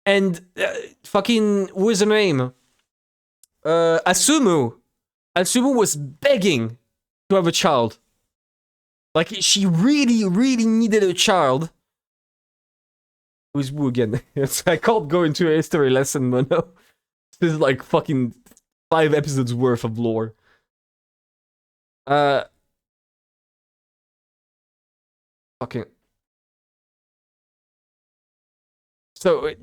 and fucking what is her name? Asumu was begging to have a child. Like, she really, really needed a child. Who's Wu again? I can't go into a history lesson, but no. This is like fucking 5 episodes worth of lore. Fucking. So,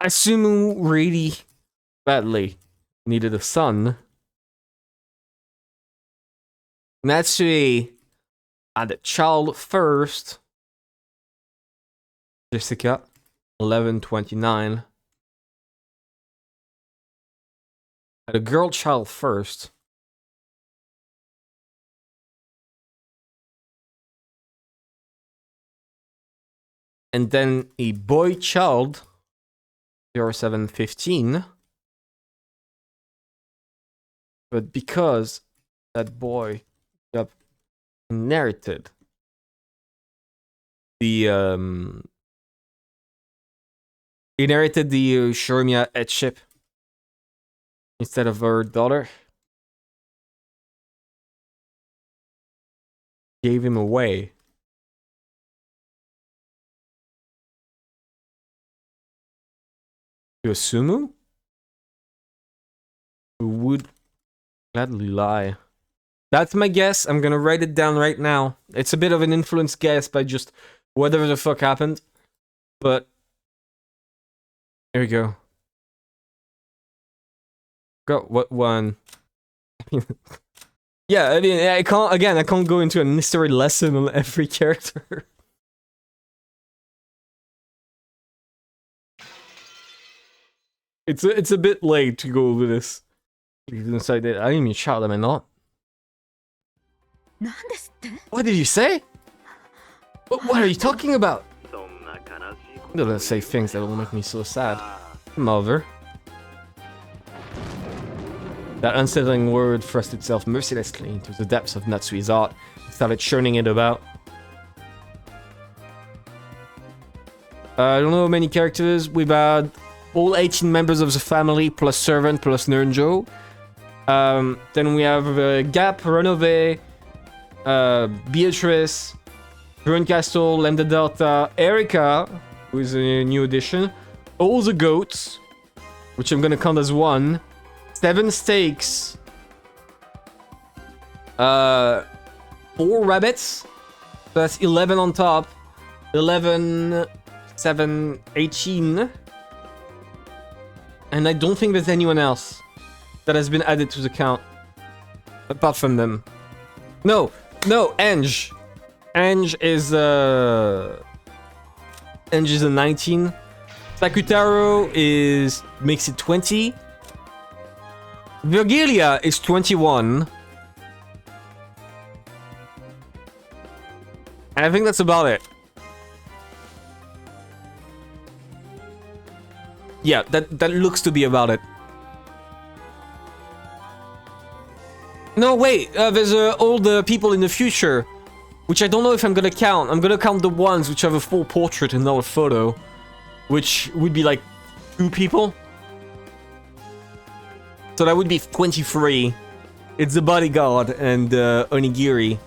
Asumu really badly needed a son. Natsui had a child first. Jessica, 1129. Had a girl child first. And then a boy child, 0715. But because that boy got inherited the Shiromya headship instead of her daughter, gave him away. To Asumu, who would gladly lie. That's my guess. I'm gonna write it down right now. It's a bit of an influenced guess by just whatever the fuck happened. But here we go. Got what one? Yeah, I mean, I can't go into a history lesson on every character. It's a bit late to go over this. Inside that, I am your child, am I not? What did you say? What are you talking about? Don't say things that will make me so sad. Mother. That unsettling word thrust itself mercilessly into the depths of Natsui's heart and started churning it about. I don't know how many characters. We've had all 18 members of the family, plus servant, plus Nernjo. Then we have Gap, Renove, Beatrice, Drone Castle, Lambda Delta, Erica, who is a new addition. All the goats, which I'm gonna count as 1. 7 steaks. 4 rabbits. So that's 11 on top. 11, 7, 18. And I don't think there's anyone else that has been added to the count. Apart from them. No, Ange. Ange is a 19. Sakutaro makes it 20. Virgilia is 21. And I think that's about it. Yeah, that looks to be about it. No, wait, there's all the people in the future, which I don't know if I'm gonna count. I'm gonna count the ones which have a full portrait and not a photo, which would be like 2 people. So that would be 23. It's the bodyguard and Onigiri.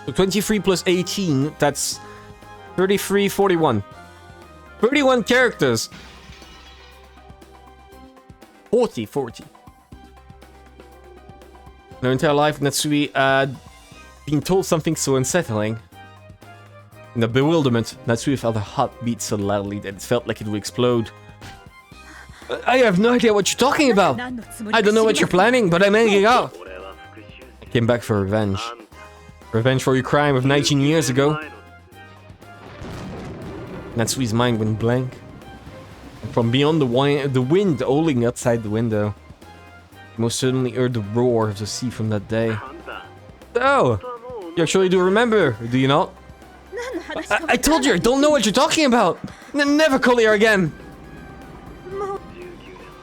So 23 plus 18, that's 33, 41. 31 characters. 40. In her entire life, Natsui had been told something so unsettling. In the bewilderment, Natsui felt her heart beat so loudly that it felt like it would explode. I have no idea what you're talking about. I don't know what you're planning, but I'm hanging out. I came back for revenge. Revenge for your crime of 19 years ago. Natsui's mind went blank. And from beyond the wind howling outside the window, he most certainly heard the roar of the sea from that day. Oh, you actually do remember, do you not? I told you I don't know what you're talking about. Never call her again.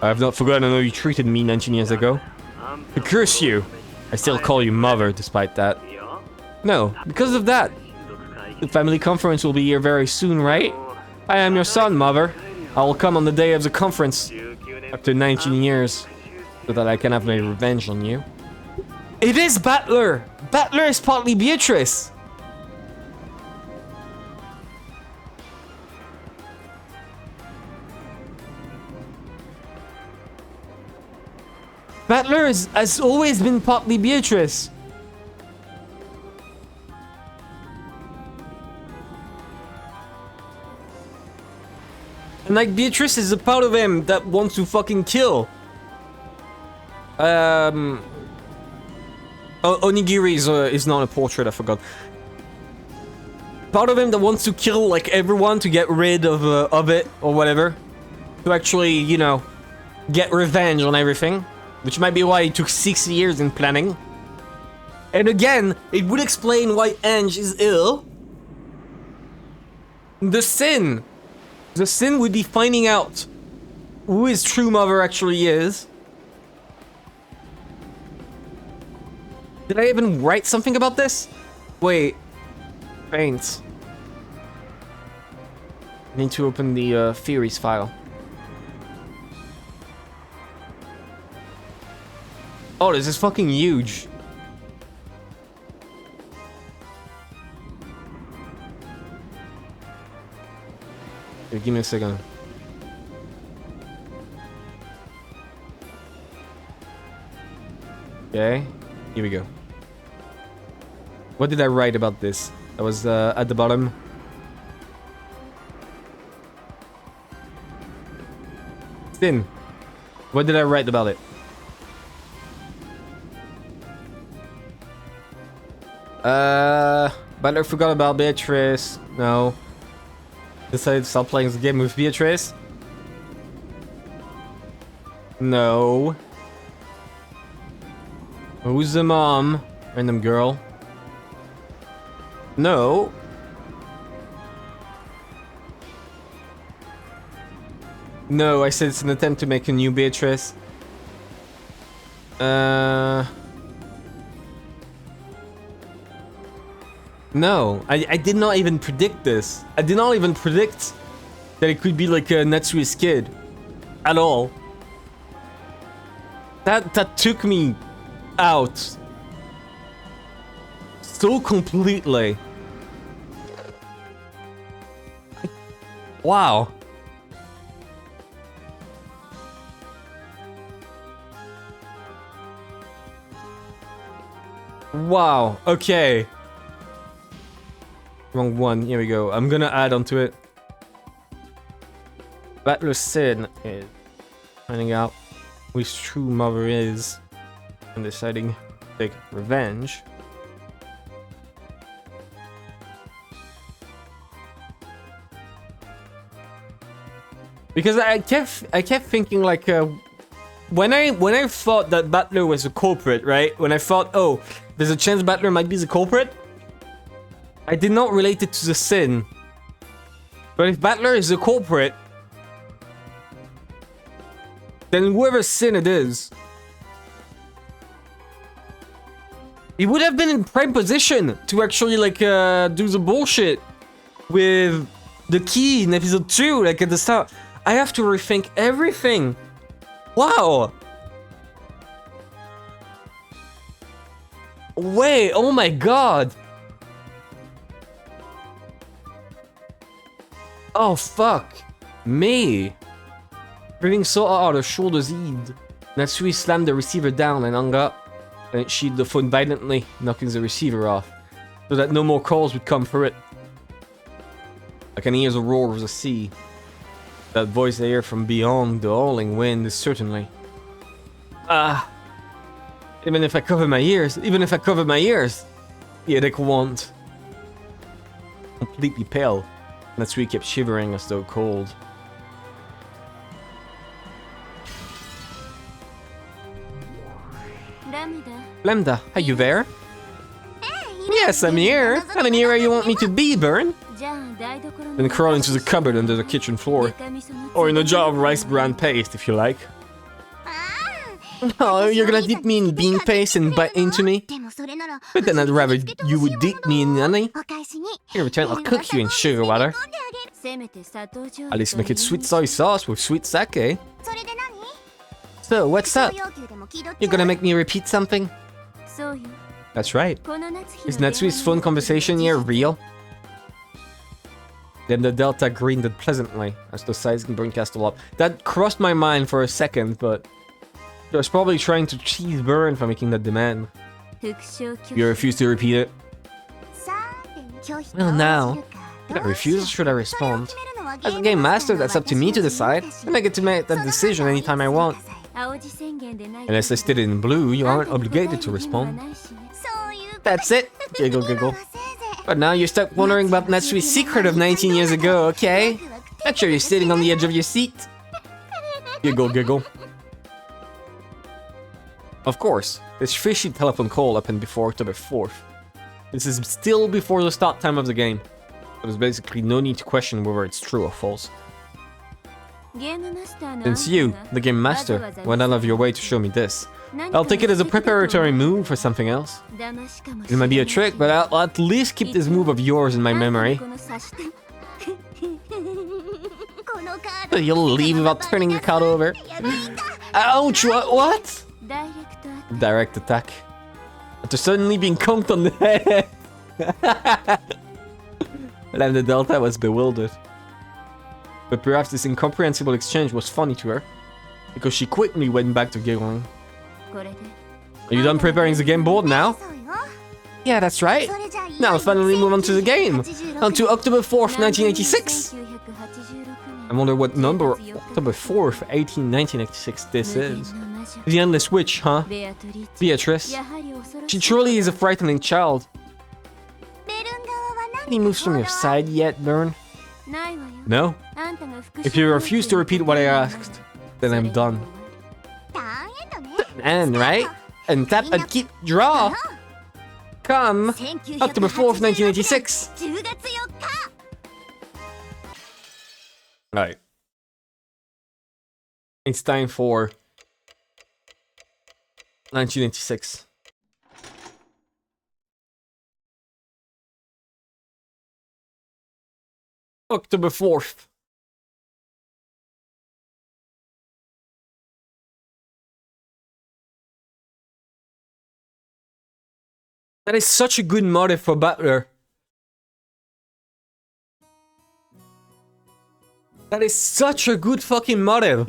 I have not forgotten how you treated me 19 years ago. I curse you. I still call you mother despite that. No, because of that. The family conference will be here very soon, right? I am your son, mother. I will come on the day of the conference. After 19 years. So that I can have my revenge on you. It is Battler! Battler is partly Beatrice! Battler has always been partly Beatrice. And like Beatrice is a part of him that wants to fucking kill. Onigiri is not a portrait, I forgot. Part of him that wants to kill like everyone to get rid of it or whatever. To actually, you know, get revenge on everything. Which might be why it took 6 years in planning. And again, it would explain why Ange is ill. The sin would be finding out who his true mother actually is. Did I even write something about this? Wait. Paint. I need to open the theories file. Oh, this is fucking huge. Here, give me a second. Okay, here we go. What did I write about this? That was at the bottom. Sin. What did I write about it? But I forgot about Beatrice. No. Decided to stop playing the game with Beatrice. No. Who's the mom? Random girl. No. No, I said it's an attempt to make a new Beatrice. No, I did not even predict this. I did not even predict that it could be like a Natsui's kid. At all. That took me out so completely. Wow. Wow, okay. Wrong one, here we go. I'm gonna add onto it. Battler's sin is finding out who his true mother is and deciding to take revenge. Because I kept thinking like when I thought that Battler was a culprit, right? When I thought, oh, there's a chance Battler might be the culprit, I did not relate it to the sin. But if Battler is the culprit, then whoever's sin it is, he would have been in prime position to actually like do the bullshit with the key in episode 2, like at the start. I have to rethink everything. Wow. Wait, oh my god. Oh fuck me. Breathing so hard, her shoulders heaved. Natsui slammed the receiver down and hung up. Then it sheathed the phone violently, knocking the receiver off, so that no more calls would come through it. I can hear the roar of the sea. That voice I hear from beyond the howling wind is certainly... even if I cover my ears, the headache won't. Completely pale, Natsui kept shivering as though cold. Lambda, are you there? Yes, I'm here. I'm here where you want me to be, Burn. Then crawl into the cupboard under the kitchen floor. Or in a jar of rice bran paste, if you like. Oh, you're gonna dip me in bean paste and bite into me? But then I'd rather you would dip me in honey. In return, I'll cook you in sugar water. At least make it sweet soy sauce with sweet sake. So, what's up? You're gonna make me repeat something? That's right. Is Natsui's phone conversation here real? Then the Delta grinned pleasantly as the sizing burn castle up. That crossed my mind for a second, but I was probably trying to cheese Burn for making that demand. You refuse to repeat it? Well, now, should I refuse or should I respond? As a game master, that's up to me to decide, and I get to make that decision anytime I want. Unless I stated in blue, you aren't obligated to respond. That's it! Giggle, giggle. But now you're stuck wondering about Natsui's secret of 19 years ago, okay? Not sure you're sitting on the edge of your seat. Giggle, giggle. Of course, this fishy telephone call happened before October 4th. This is still before the start time of the game. There's basically no need to question whether it's true or false. Since you, the game master, went out of your way to show me this, I'll take it as a preparatory move for something else. It might be a trick, but I'll at least keep this move of yours in my memory. You'll leave without turning your card over. Ouch, what? Direct attack. After suddenly being conked on the head. Lambda Delta was bewildered. But perhaps this incomprehensible exchange was funny to her, because she quickly went back to giggling. Are you done preparing the game board now? Yeah, that's right. Now let's finally move on to the game. On to October 4th, 1986. I wonder what number October 4th, 1986 this is. The Endless Witch, huh? Beatrice. She truly is a frightening child. Any moves from your side yet, Burn? No? If you refuse to repeat what I asked, then I'm done. And right? And tap and keep draw. Come, October 4th, 1986. Right. It's time for 1986. October 4th. That is such a good motive for Butler. That is such a good fucking motive.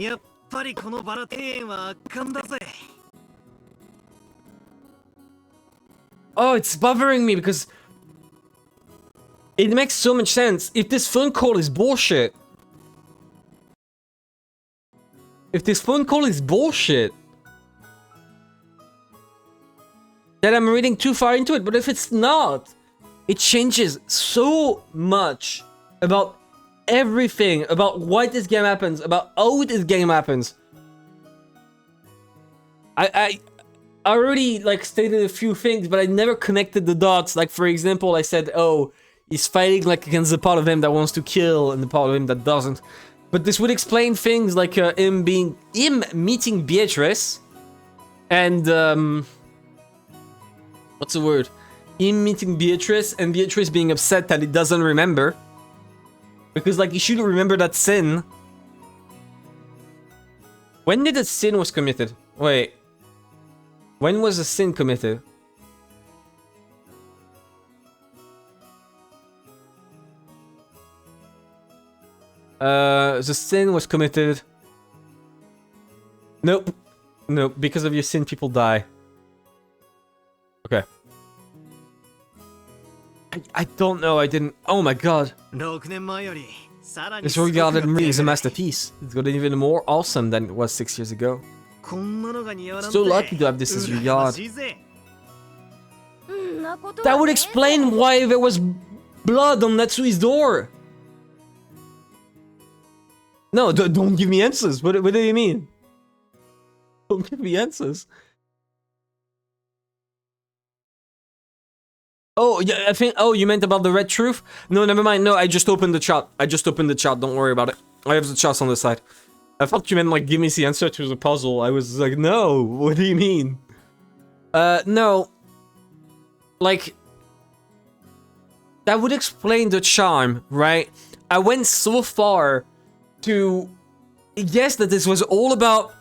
Oh, it's bothering me because it makes so much sense. If this phone call is bullshit. Then I'm reading too far into it. But if it's not, it changes so much about everything, about why this game happens, about how this game happens. I already like stated a few things, but I never connected the dots. Like for example, I said, oh, he's fighting like against the part of him that wants to kill and the part of him that doesn't. But this would explain things like him meeting Beatrice and what's the word? Him meeting Beatrice and Beatrice being upset that he doesn't remember. Because, like, he should remember that sin. When did the sin was committed? Wait. When was the sin committed? The sin was committed... Nope. Nope. Because of your sin, people die. Okay. I don't know, I didn't... Oh my god. This regarded me as a masterpiece. It's gotten even more awesome than it was 6 years ago. So lucky to have this as your yard. That would explain why there was blood on Natsui's door. No, don't give me answers. What do you mean? Don't give me answers. Oh, yeah, I think... Oh, you meant about the red truth? No, never mind. No, I just opened the chat. Don't worry about it. I have the charts on the side. I thought you meant, like, give me the answer to the puzzle. I was like, no. What do you mean? No. Like... That would explain the charm, right? I went so far to... Guess that this was all about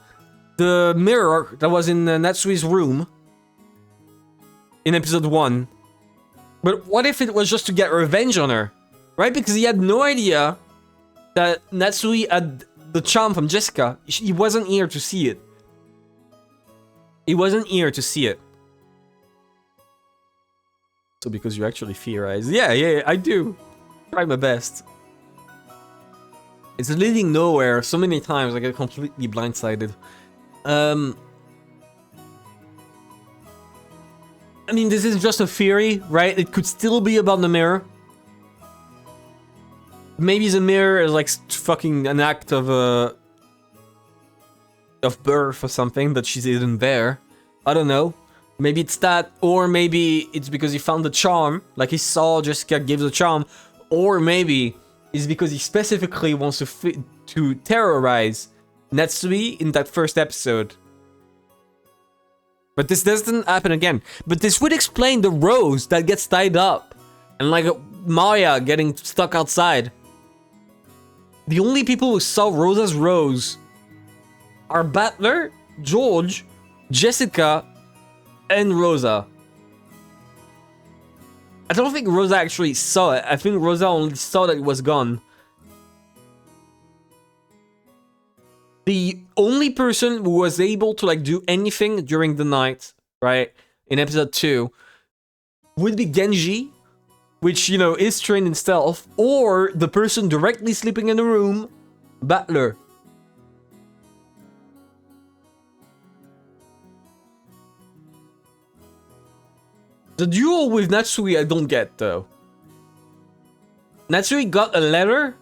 the mirror that was in Natsui's room. In episode 1. But what if it was just to get revenge on her? Right? Because he had no idea that Natsui had the charm from Jessica. He wasn't here to see it. So because you actually theorize. Yeah, I do. Try my best. It's leading nowhere. So many times I get completely blindsided. I mean, this is just a theory, right? It could still be about the mirror. Maybe the mirror is like fucking an act of birth or something, but she's hidden there. I don't know. Maybe it's that, or maybe it's because he found the charm, like he saw Jessica give the charm, or maybe it's because he specifically wants to terrorize Natsui in that first episode. But this doesn't happen again. But this would explain the rose that gets tied up. And like Maya getting stuck outside. The only people who saw Rosa's rose are Butler, George, Jessica, and Rosa. I don't think Rosa actually saw it. I think Rosa only saw that it was gone. The only person who was able to like do anything during the night, right, in episode 2, would be Genji, which, you know, is trained in stealth, or the person directly sleeping in the room, Butler. The duel with Natsui I don't get, though. Natsui got a letter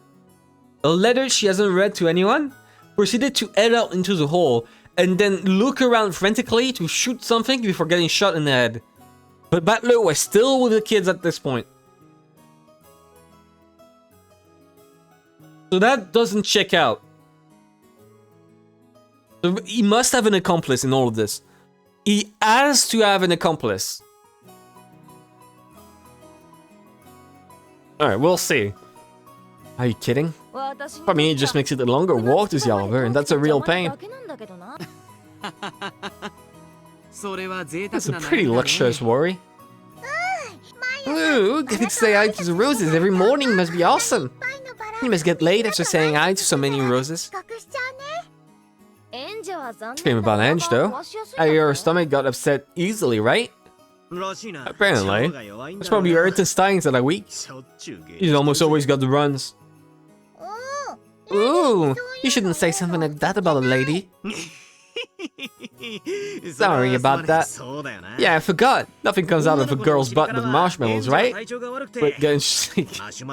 she hasn't read to anyone, proceeded to head out into the hall, and then look around frantically to shoot something before getting shot in the head. But Butler was still with the kids at this point. So that doesn't check out. So he must have an accomplice in all of this. He has to have an accomplice. Alright, we'll see. Are you kidding? For me, it just makes it a longer walk to Yalver, and that's a real pain. That's a pretty luxurious worry. Ooh, getting to say hi to the roses every morning must be awesome. You must get laid after saying hi to so many roses. Shame about End, though. Your stomach got upset easily, right? Apparently. It's probably your intestines that are weak. He's almost always got the runs. Ooh, you shouldn't say something like that about a lady. Sorry about that. Yeah, I forgot. Nothing comes out of a girl's butt but marshmallows, right? But getting sick. I'm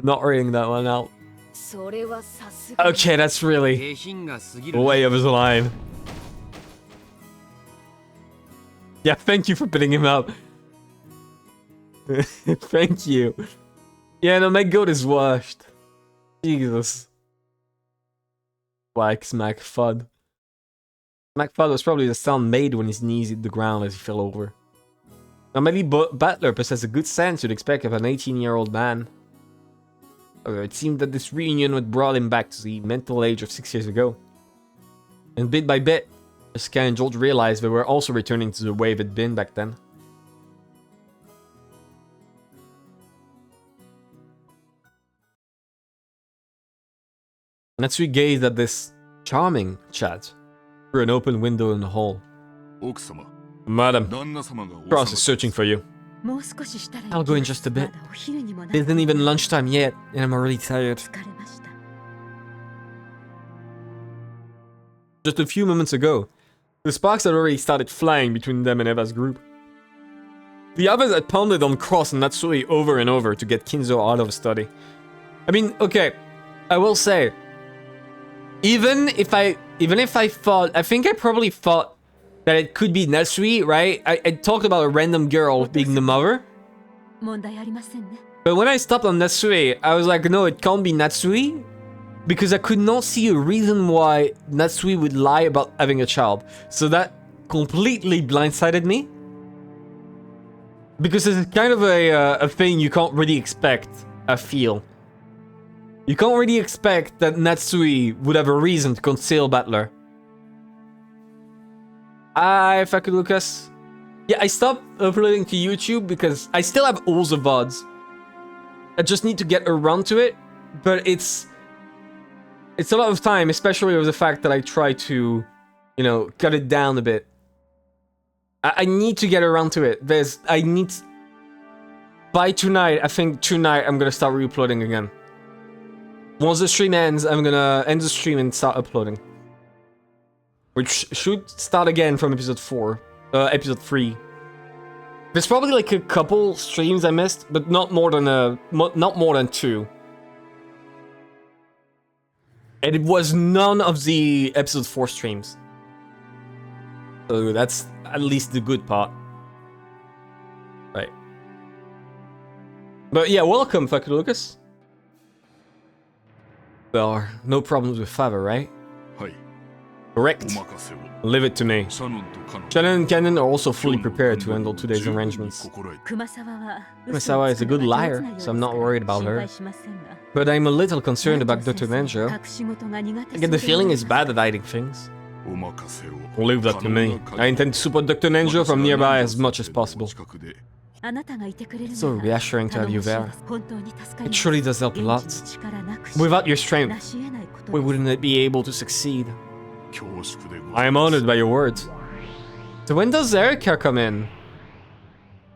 not reading that one out. Okay, that's really way over the line. Yeah, thank you for putting him up. Thank you. Yeah, no, my goat is washed. Jesus. Whack, smack, fud. Smack fud was probably the sound made when his knees hit the ground as he fell over. Now maybe Butler possessed a good sense you'd expect of an 18-year-old man. However, it seemed that this reunion would brought him back to the mental age of 6 years ago. And bit by bit, Sky and George realized they were also returning to the way they'd been back then. Natsui gazed at this charming chat through an open window in the hall. Madam, Cross is searching for you. I'll go in just a bit. It isn't even lunchtime yet, and I'm already tired. Just a few moments ago, the sparks had already started flying between them and Eva's group. The others had pounded on Cross and Natsui over and over to get Kinzo out of the study. I mean, okay, I will say, even if I thought, I think I probably thought that it could be Natsui, right? I talked about a random girl being the mother. But when I stopped on Natsui, I was like, no, it can't be Natsui. Because I could not see a reason why Natsui would lie about having a child. So that completely blindsided me. Because it's kind of a thing you can't really expect, I feel. You can't really expect that Natsui would have a reason to conceal Butler. If I could, Lucas. Yeah, I stopped uploading to YouTube because I still have all the VODs. I just need to get around to it, but it's a lot of time, especially with the fact that I try to, you know, cut it down a bit. I need to get around to it. By tonight, I think tonight I'm gonna start re-uploading again. Once the stream ends, I'm gonna end the stream and start uploading. Which should start again from episode 3. There's probably like a couple streams I missed, but not more than 2. And it was none of the episode 4 streams. So that's at least the good part. Right. But yeah, welcome, fucking Lucas. There are no problems with father, right? Correct. Leave it to me. Shannon and Cannon are also fully prepared to handle today's arrangements. Kumasawa is a good liar, so I'm not worried about her. But I'm a little concerned about Dr. Nenjo. I get the feeling he's bad at hiding things. Leave that to me. I intend to support Dr. Nenjo from nearby as much as possible. It's so reassuring to have you there. It truly does help a lot. Without your strength, we wouldn't be able to succeed. I am honored by your words. So when does Erica come in?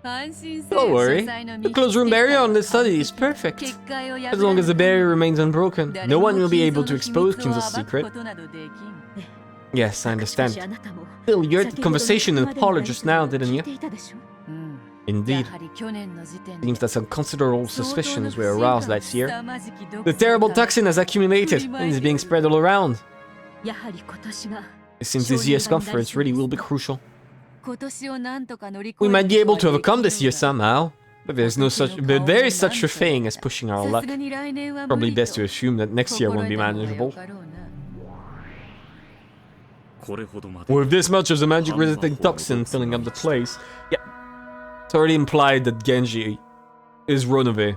Don't worry. The closed room barrier on this study is perfect. As long as the barrier remains unbroken, no one will be able to expose Kinzo's secret. Yes, I understand. Still, you had the conversation in the parlor just now, didn't you? Indeed. Seems that some considerable suspicions were aroused last year. The terrible toxin has accumulated and is being spread all around. It seems this year's conference really will be crucial. We might be able to overcome this year somehow, but there is such a thing as pushing our luck. Probably best to assume that next year won't be manageable. With this much of the magic-resistant toxin filling up the place, yeah, it's already implied that Genji is run away.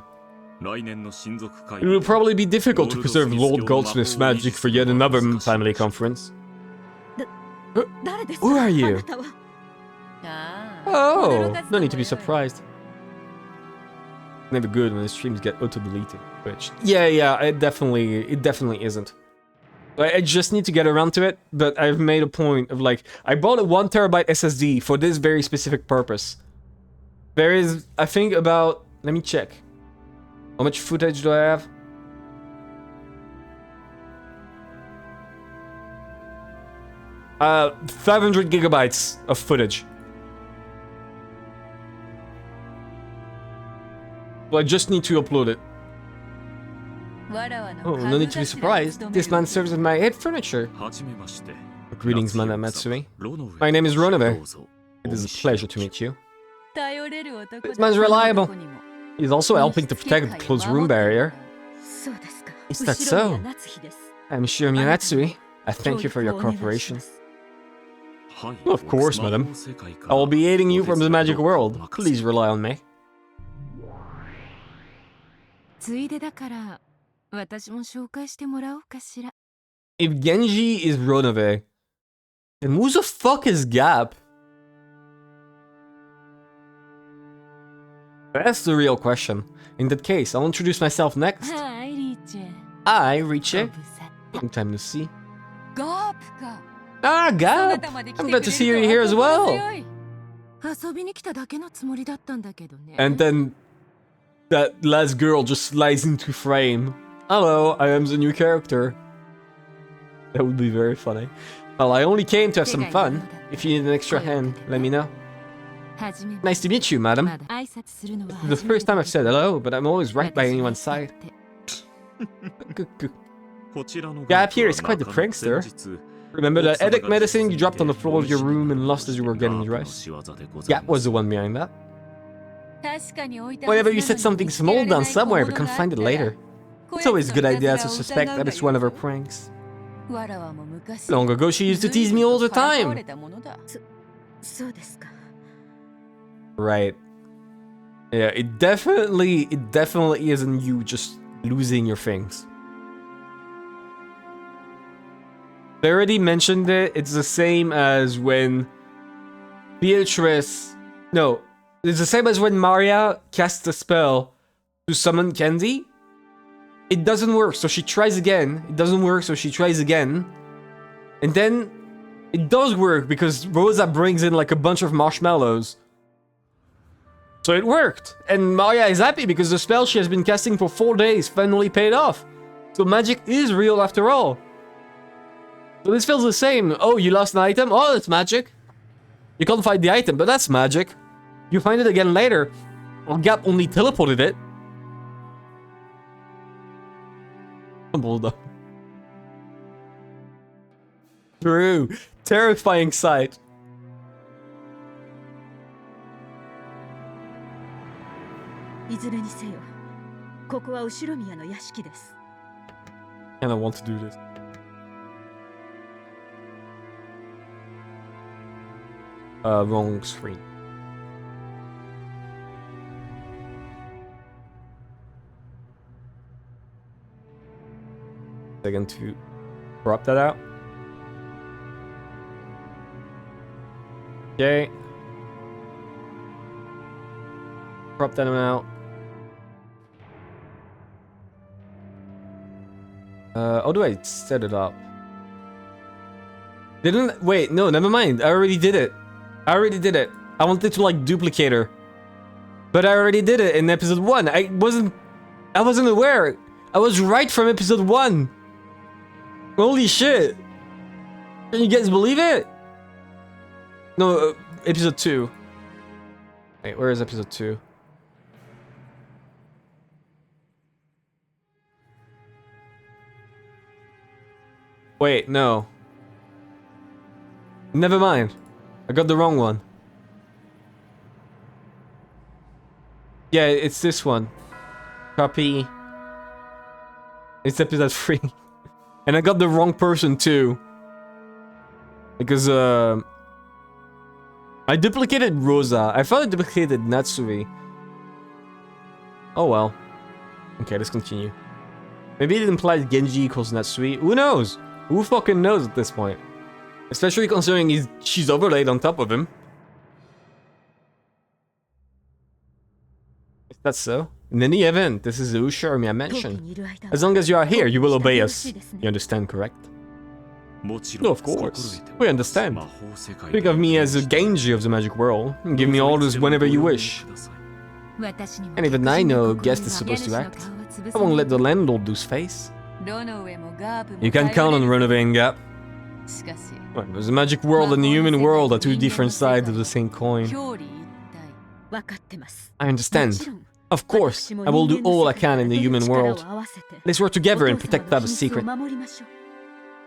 It will probably be difficult to preserve Lord Goldsmith's magic for yet another family conference. Who are you? Oh, no need to be surprised. Never good when the streams get auto-deleted. Which, yeah, it definitely isn't. I just need to get around to it, but I've made a point of like, I bought a 1 terabyte SSD for this very specific purpose. There is, I think about, let me check. How much footage do I have? Uh, 500 gigabytes of footage. Well, I just need to upload it. Oh, no need to be surprised. This man serves as my head furniture. Greetings, Madame Matsui. My name is Ronabe. It is a pleasure to meet you. This man's reliable. He's also helping to protect the closed room barrier. Is that so? I'm Shiromya Matsui. I thank you for your cooperation. Of course, madam. I will be aiding you from the magic world. Please rely on me. If Genji is Ronabe, then who the fuck is Gap? That's the real question. In that case, I'll introduce myself next. I, Riche. Long time to see. Ah, Gap! I'm glad to see you here as well! And then that last girl just slides into frame. Hello, I am the new character. That would be very funny. Well, I only came to have some fun. If you need an extra hand, let me know. Nice to meet you, madam. This is the first time I've said hello, but I'm always right by anyone's side. Gap here is quite the prankster. Remember that headache medicine you dropped on the floor of your room and lost as you were getting dressed? Gap was the one behind that. Whenever you set something small down somewhere, we can find it later. It's always a good idea to suspect that it's one of her pranks. Long ago, she used to tease me all the time. Right. Yeah, it definitely isn't you just losing your things. They already mentioned it. It's the same as when Beatrice... No. It's the same as when Maria casts a spell to summon Candy. It doesn't work, so she tries again. It doesn't work, so she tries again. And then it does work because Rosa brings in like a bunch of marshmallows. So it worked. And Maria is happy because the spell she has been casting for 4 days finally paid off. So magic is real after all. So this feels the same. Oh, you lost an item? Oh, that's magic. You can't find the item, but that's magic. You find it again later. Well, Gap only teleported it. Bulldog. True. Terrifying sight. And I want to do this. Wrong screen. Second to crop that out. Okay. Crop that out. How do I set it up? Didn't wait, no, never mind. I already did it. I wanted to like duplicate her. But I already did it in episode 1. I wasn't aware. I was right from episode 1. Holy shit. Can you guys believe it? No, episode 2. Wait, where is episode 2? Wait, no. Never mind. I got the wrong one. Yeah, it's this one. Copy. It's episode 3. And I got the wrong person too. Because, I duplicated Rosa. I thought I duplicated Natsui. Oh well. Okay, let's continue. Maybe it implies Genji equals Natsui. Who knows? Who fucking knows at this point? Especially considering she's overlaid on top of him. That's so. In any event, this is the Usharmi I mentioned. As long as you are here, you will obey us. You understand, correct? No, of course. We understand. Think of me as a Genji of the magic world, and give me orders whenever you wish. And even I know guest is supposed to act. I won't let the landlord lose face. You can count on Runaway and Gap. Well, the magic world and the human world are two different sides of the same coin. I understand. Of course, I will do all I can in the human world. Let's work together and protect Baba's secret.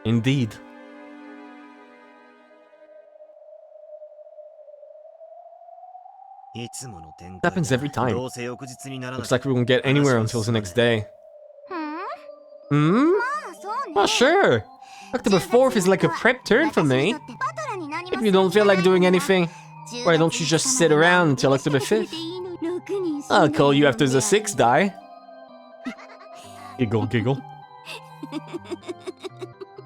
Indeed. It happens every time. Looks like we won't get anywhere until the next day. Hmm? Oh, sure. October 4th is like a prep turn for me. If you don't feel like doing anything, why don't you just sit around until October 5th? I'll call you after the 6th die. Giggle, giggle.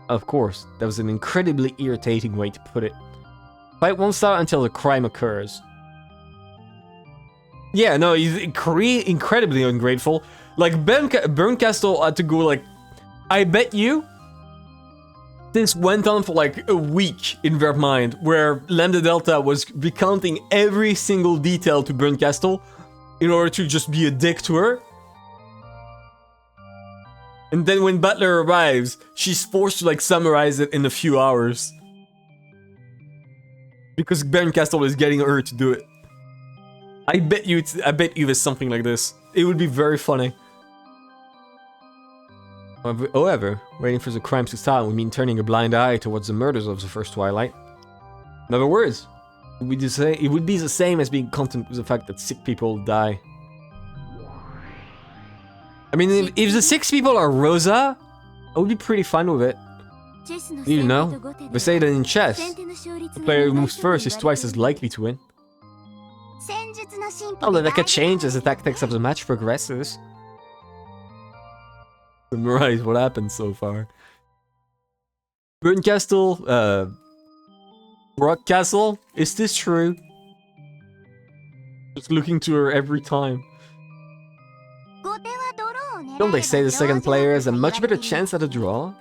Of course, that was an incredibly irritating way to put it. Fight won't start until the crime occurs. Yeah, no, he's incredibly ungrateful. Like, Burncastle had to go, like... I bet you... This went on for, like, a week in their mind, where Lambda Delta was recounting every single detail to Burncastle in order to just be a dick to her. And then when Butler arrives, she's forced to, like, summarize it in a few hours. Because Burncastle is getting her to do it. I bet you there's something like this. It would be very funny. However, waiting for the crimes to start would mean turning a blind eye towards the murders of the first Twilight. In other words, it would be the same as being content with the fact that sick people die. I mean, if the 6 people are Rosa, I would be pretty fine with it. You know, they say that in chess, the player who moves first is twice as likely to win. Although that could change as the tactics of the match progresses. Summarize what happened so far. Burncastle, Brockcastle, is this true? Just looking to her every time. Don't they say the second player has a much better chance at a draw?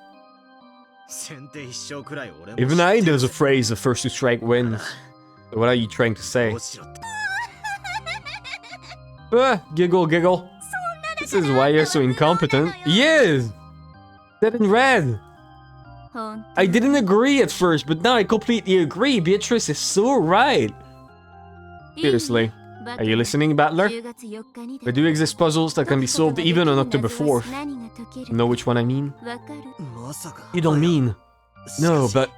Even I know the phrase the first to strike wins. So what are you trying to say? Giggle, giggle. This is why you're so incompetent. He is! Dead in red. I didn't agree at first, but now I completely agree. Beatrice is so right. Seriously. Are you listening, Battler? There do exist puzzles that can be solved even on October 4th. Know which one I mean? You don't mean... No, but...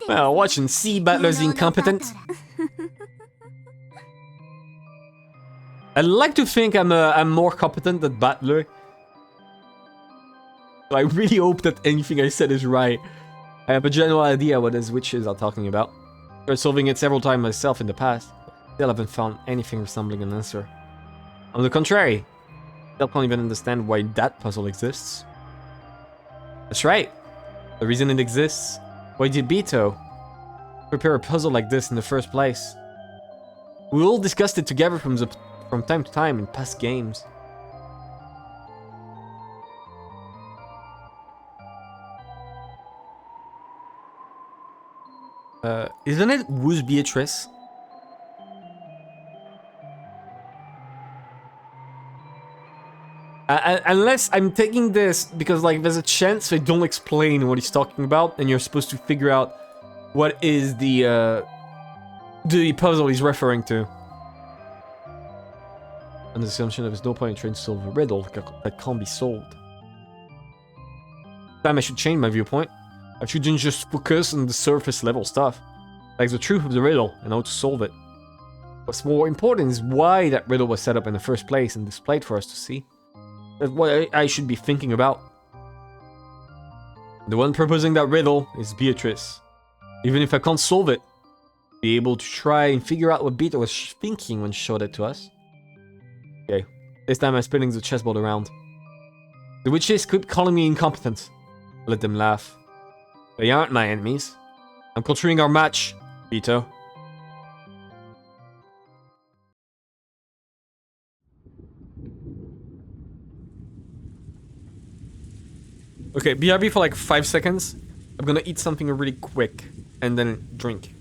Well, watch and see, Battler's incompetent. I like to think I'm more competent than Battler. So I really hope that anything I said is right. I have a general idea what these witches are talking about. I tried solving it several times myself in the past. Still haven't found anything resembling an answer. On the contrary, still can't even understand why that puzzle exists. That's right. The reason it exists. Why did Beto prepare a puzzle like this in the first place? We all discussed it together from time to time in past games. Isn't it who's Beatrice? Unless I'm taking this because, like, there's a chance they don't explain what he's talking about, and you're supposed to figure out what is the puzzle he's referring to. On the assumption that there's no point in trying to solve a riddle that can't be solved. Time I should change my viewpoint. I shouldn't just focus on the surface level stuff, like the truth of the riddle and how to solve it. What's more important is why that riddle was set up in the first place and displayed for us to see. That's what I should be thinking about. The one proposing that riddle is Beatrice. Even if I can't solve it, be able to try and figure out what Beatrice was thinking when she showed it to us. Okay, this time I'm spinning the chessboard around. The witches keep calling me incompetent. Let them laugh. They aren't my enemies. I'm controlling our match, Beto. Okay, BRB for like 5 seconds. I'm gonna eat something really quick and then drink.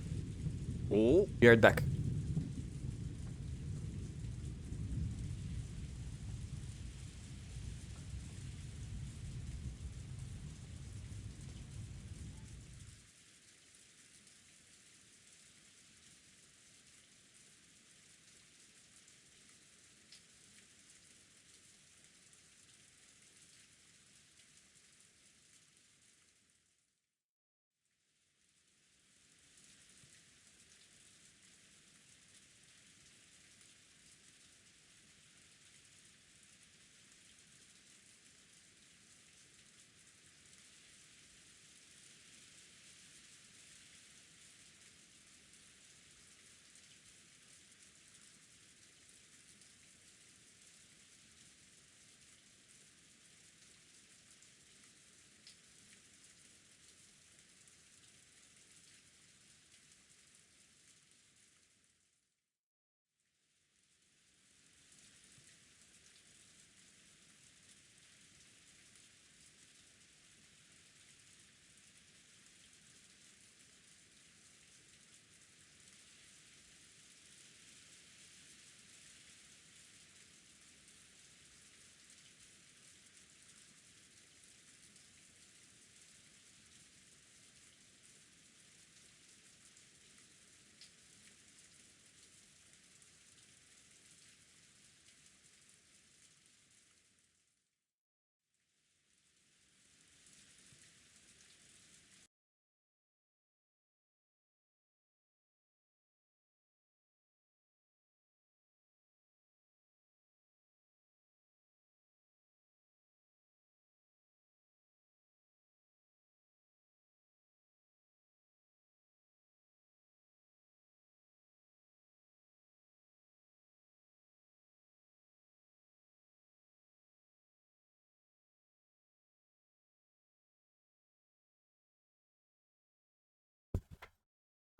Oh. Be right back.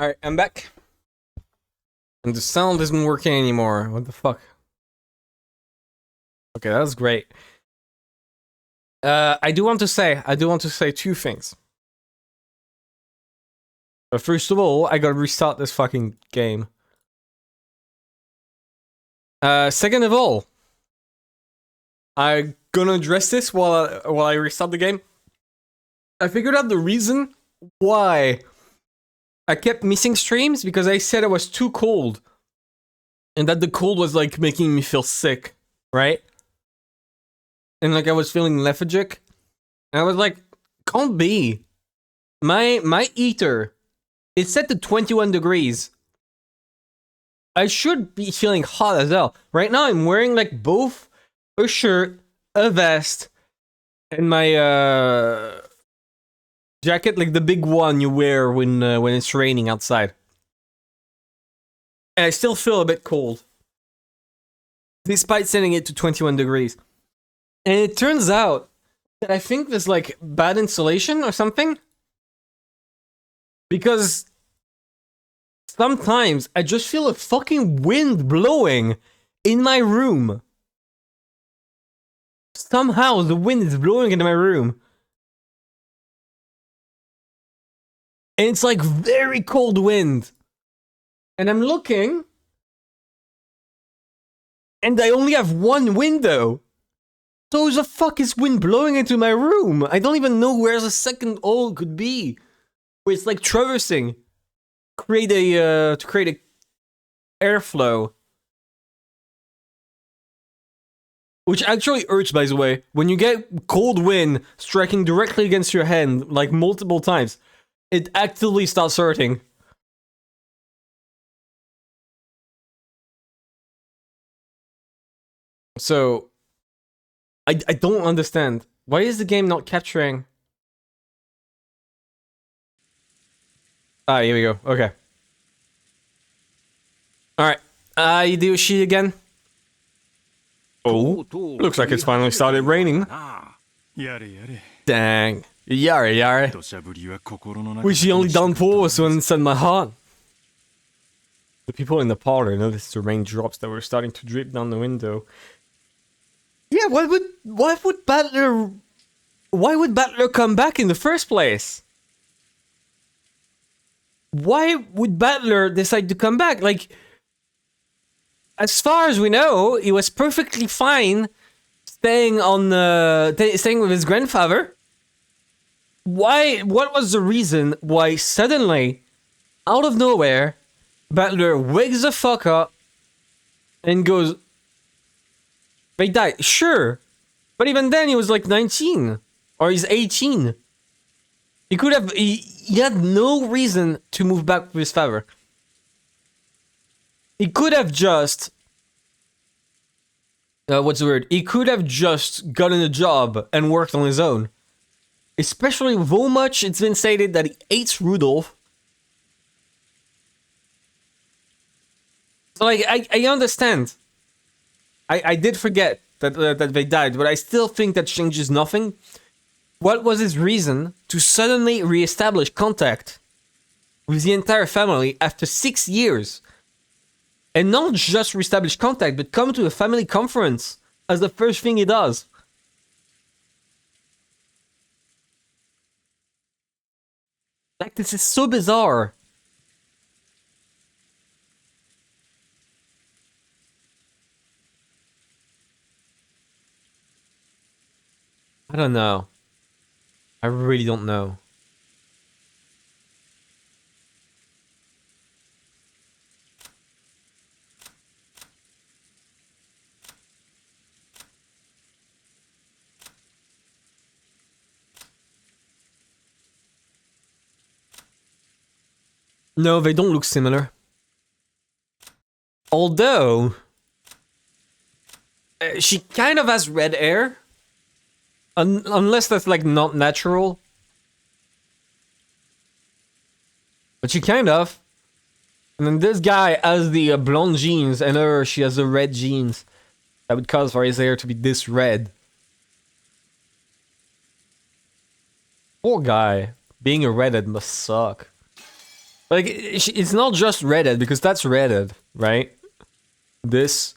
Alright, I'm back. And the sound isn't working anymore. What the fuck? Okay, that was great. I do want to say two things. But first of all, I gotta restart this fucking game. Second of all, I'm gonna address this while I restart the game. I figured out the reason why I kept missing streams because I said I was too cold. And that the cold was like making me feel sick, right? And like I was feeling lethargic. And I was like, can't be. My heater is set to 21 degrees. I should be feeling hot as hell. Right now I'm wearing like both a shirt, a vest, and my jacket, like the big one you wear when it's raining outside. And I still feel a bit cold. Despite setting it to 21 degrees. And it turns out that I think there's like bad insulation or something. Because sometimes I just feel a fucking wind blowing in my room. Somehow the wind is blowing into my room. And it's like very cold wind. And I'm looking. And I only have one window. So the fuck is wind blowing into my room? I don't even know where the second hole could be. Where it's like traversing. To create a airflow. Which actually hurts, by the way. When you get cold wind striking directly against your hand, like multiple times, it actively starts hurting. So, I don't understand. Why is the game not capturing? Ah, here we go. Okay. Alright. Hideyoshi again. Oh, looks like it's finally started raining. Dang. Yare yare. Wish the only downpour was when it's in my heart. The people in the parlor noticed the raindrops that were starting to drip down the window. Yeah, why would Battler Why would Battler come back in the first place? Why would Battler decide to come back? Like, as far as we know, he was perfectly fine staying on staying with his grandfather. Why? What was the reason why suddenly, out of nowhere, Battler wakes the fuck up and goes, "They died." Sure, but even then he was like 19 or he's 18. He could have. He had no reason to move back with his father. He could have just. What's the word? He could have just gotten a job and worked on his own. Especially with how much it's been stated that he hates Rudolph. So, like, I understand. I did forget that they died, but I still think that changes nothing. What was his reason to suddenly re-establish contact with the entire family after 6 years? And not just re-establish contact, but come to a family conference as the first thing he does. Like, this is so bizarre. I don't know. I really don't know. No, they don't look similar. Although, she kind of has red hair. Unless that's like not natural. But she kind of. And then this guy has the blonde jeans and her, she has the red jeans. That would cause for his hair to be this red. Poor guy. Being a redhead must suck. Like, it's not just redhead, because that's redhead, right? This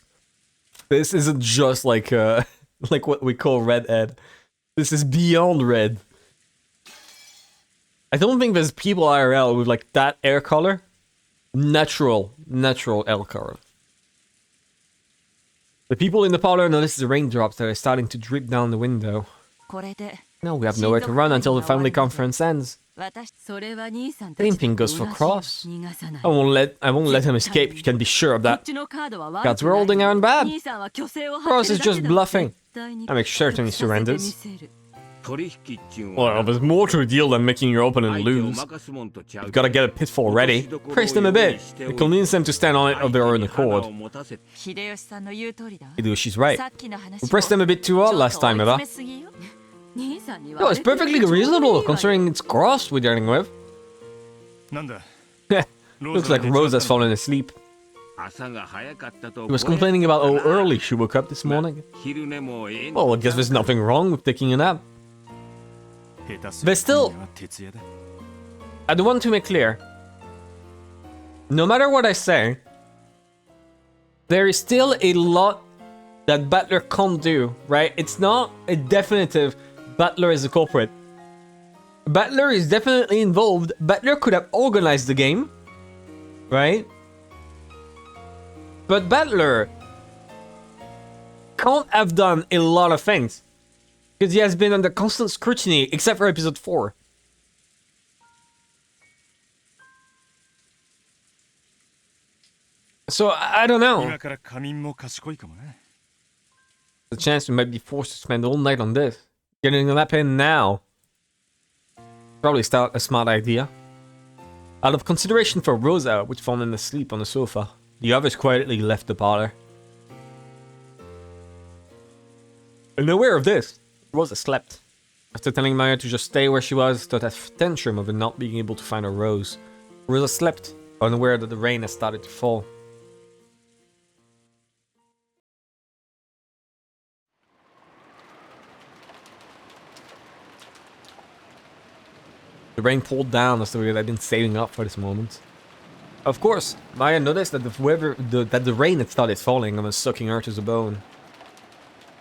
isn't just like like what we call redhead. This is beyond red. I don't think there's people IRL with like that hair color. Natural hair color. The people in the parlor notice the raindrops that are starting to drip down the window. No, we have nowhere to run until the family conference ends. Same thing goes for Cross. I won't let him escape, you can be sure of that. Gods, we're holding our own bad. Cross is just bluffing. I make certain he surrenders. Well, there's more to a deal than making your opponent lose. You've gotta get a pitfall ready. Press them a bit. And convince them to stand on it of their own accord. Hideyoshi's right. We pressed them a bit too hard last time, Eva. No, it's perfectly reasonable, considering it's Cross we're dealing with. Looks like Rosa's fallen asleep. She was complaining about how early she woke up this morning. Well, I guess there's nothing wrong with taking a nap. But still, I do want to make clear, no matter what I say, there is still a lot that Battler can't do, right? It's not a definitive Battler is a culprit. Battler is definitely involved. Battler could have organized the game, right? But Battler can't have done a lot of things. Because he has been under constant scrutiny, except for episode 4. So, I don't know. The chance we might be forced to spend all night on this. Getting a nap in now. Probably a smart idea. Out of consideration for Rosa, which fallen asleep on the sofa, the others quietly left the parlor. And aware of this, Rosa slept. After telling Maya to just stay where she was, to that tantrum of not being able to find her rose, Rosa slept, unaware that the rain had started to fall. The rain poured down as though we had been saving up for this moment. Of course, Maya noticed that the rain had started falling and was sucking her to the bone.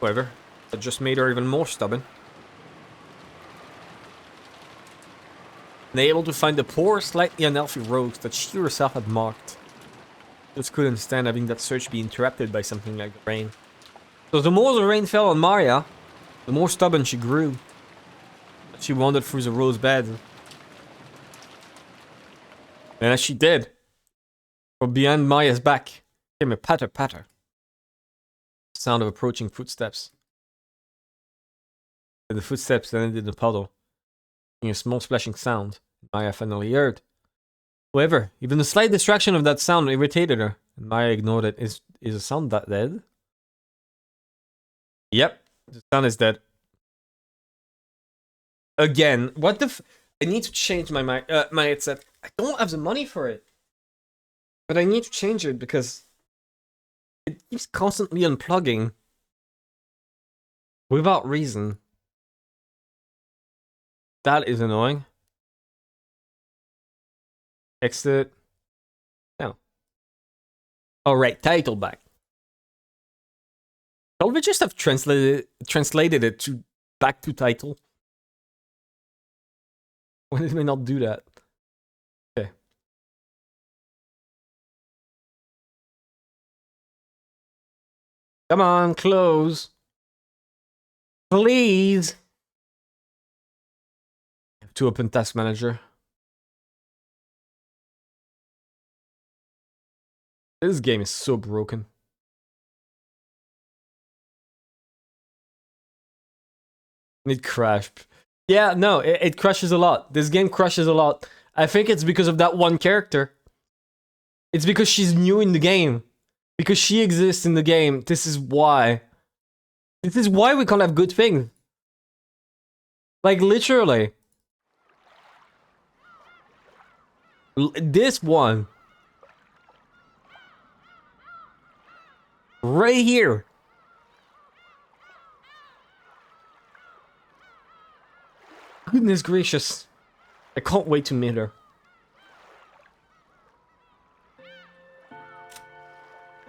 However, it just made her even more stubborn. Unable to find the poor, slightly unhealthy rogues that she herself had marked. Just couldn't stand having that search be interrupted by something like the rain. So the more the rain fell on Maria, the more stubborn she grew. She wandered through the rose bed. And as she did, from behind Maria's back came a patter-patter. Sound of approaching footsteps. And the footsteps landed in the puddle, making a small splashing sound Maya finally heard. However, even the slight distraction of that sound irritated her, and Maya ignored it. Is the sound that dead? Yep, the sound is dead. Again, what the I need to change my my headset. I don't have the money for it. But I need to change it because it keeps constantly unplugging. Without reason. That is annoying. Exit. No. Alright, title back. Shall we just have translated it to back to title? Why did we not do that? Okay. Come on, close. Please. To open task manager. This game is so broken. It crashed. Yeah, no, it crashes a lot. This game crashes a lot. I think it's because of that one character. It's because she's new in the game. Because she exists in the game. This is why. This is why we can't have good things. Like, literally. This one. Right here. Goodness gracious. I can't wait to meet her.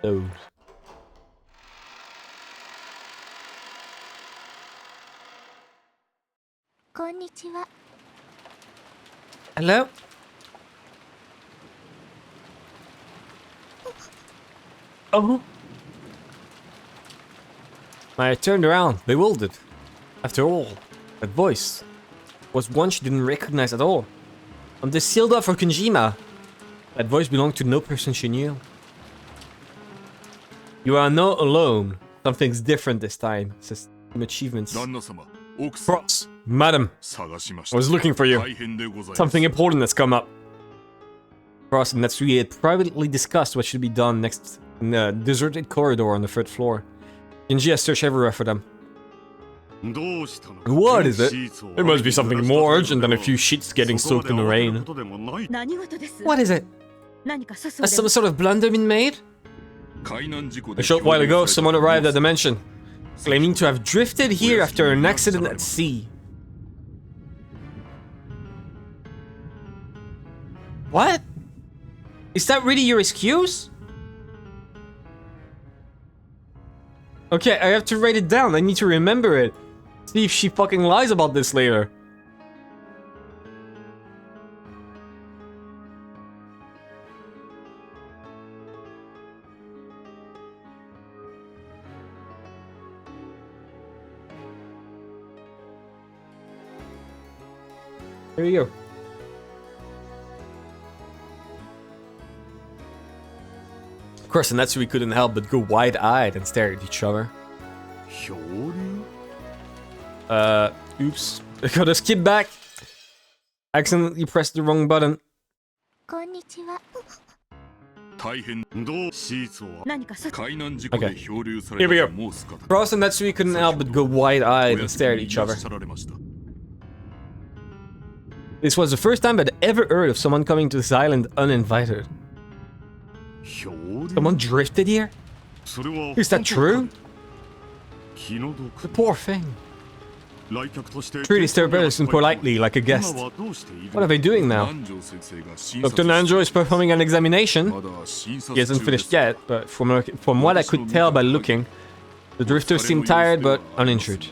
Those. Konnichiwa. Hello? Oh. I turned around, bewildered. After all, that voice was one she didn't recognize at all. On the sealed off for Konjima, that voice belonged to no person she knew. You are not alone. Something's different this time, says Team Achievements. Cross, madam, I was looking for you. Something important has come up. Cross and Natsui had privately discussed what should be done next in the deserted corridor on the third floor. Genji has searched everywhere for them. What is it? It must be something more urgent than a few sheets getting soaked in the rain. What is it? Has some sort of blunder been made? A short while ago, someone arrived at the mansion, claiming to have drifted here after an accident at sea. What? Is that really your excuse? Okay, I have to write it down. I need to remember it. See if she fucking lies about this later. Here you go. Of course, and that's why we couldn't help but go wide-eyed and stare at each other. Oops. I gotta skip back. Accidentally pressed the wrong button. Konnichiwa. Okay. Here we go. Cross and Natsui couldn't help but go wide-eyed and stare at each other. This was the first time I'd ever heard of someone coming to this island uninvited. Someone drifted here? Is that true? The poor thing. Treat his therapist politely, like a guest. What are they doing now? Dr. Nanjo is performing an examination. He hasn't finished yet, but from what I could tell by looking, the drifter seemed tired but uninjured.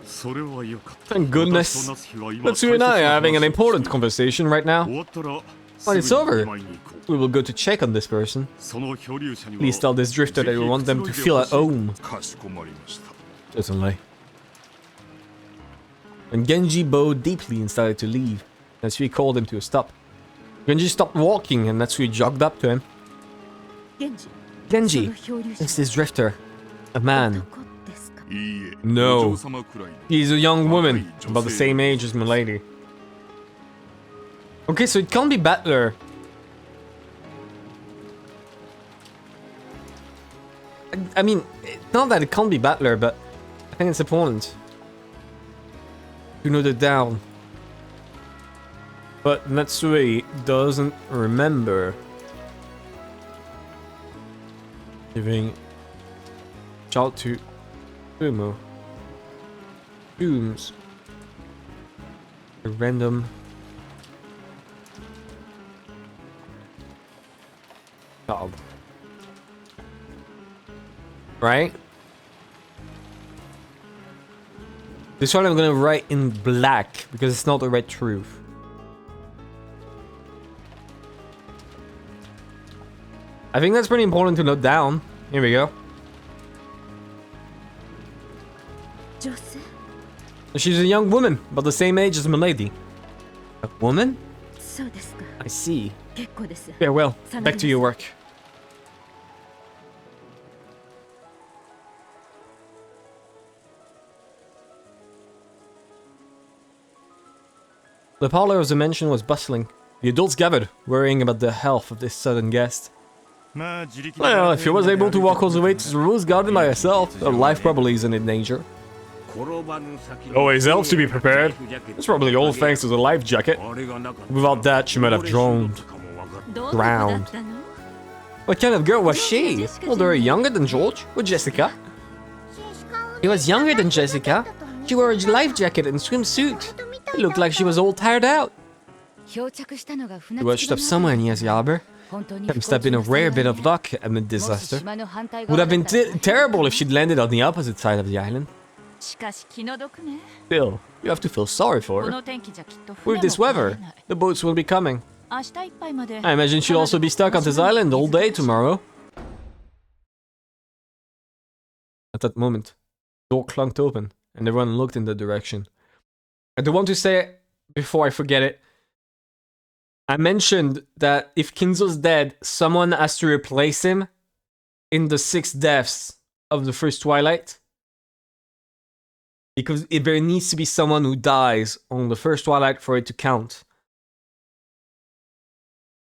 Thank goodness. Natsu and I are having an important conversation right now. When it's over, we will go to check on this person. Please tell this drifter that we want them to feel at home. Certainly. And Genji bowed deeply and started to leave. Natsui called him to a stop. Genji stopped walking and Natsui jogged up to him. Genji, is this drifter a man? No. He's a young woman, about the same age as Milady. Okay, so it can't be Battler. I mean, not that it can't be Battler, but I think it's important to note it down. But Natsui doesn't remember giving shout to Umo. Dooms. A random child. Right? This one I'm gonna write in black because it's not the red truth. I think that's pretty important to note down. Here we go. She's a young woman, about the same age as Milady. A woman? I see. Farewell. Back to your work. The parlor of the mansion was bustling. The adults gathered, worrying about the health of this sudden guest. Well, if she was able to walk all the way to the rose garden by herself, her life probably isn't in danger. Always helps to be prepared. It's probably all thanks to the life jacket. Without that, she might have drowned. What kind of girl was she? Older or younger than George? Or Jessica? She was younger than Jessica. She wore a life jacket and swimsuit. It looked like she was all tired out. She washed up somewhere near the harbor. Must have been a rare bit of luck amid disaster. Would have been terrible if she'd landed on the opposite side of the island. Still, you have to feel sorry for her. With this weather, the boats will be coming. I imagine she'll also be stuck on this island all day tomorrow. At that moment, the door clunked open, and everyone looked in that direction. I do want to say, before I forget it, I mentioned that if Kinzo's dead, someone has to replace him in the 6 deaths of the first Twilight. Because there needs to be someone who dies on the first Twilight for it to count.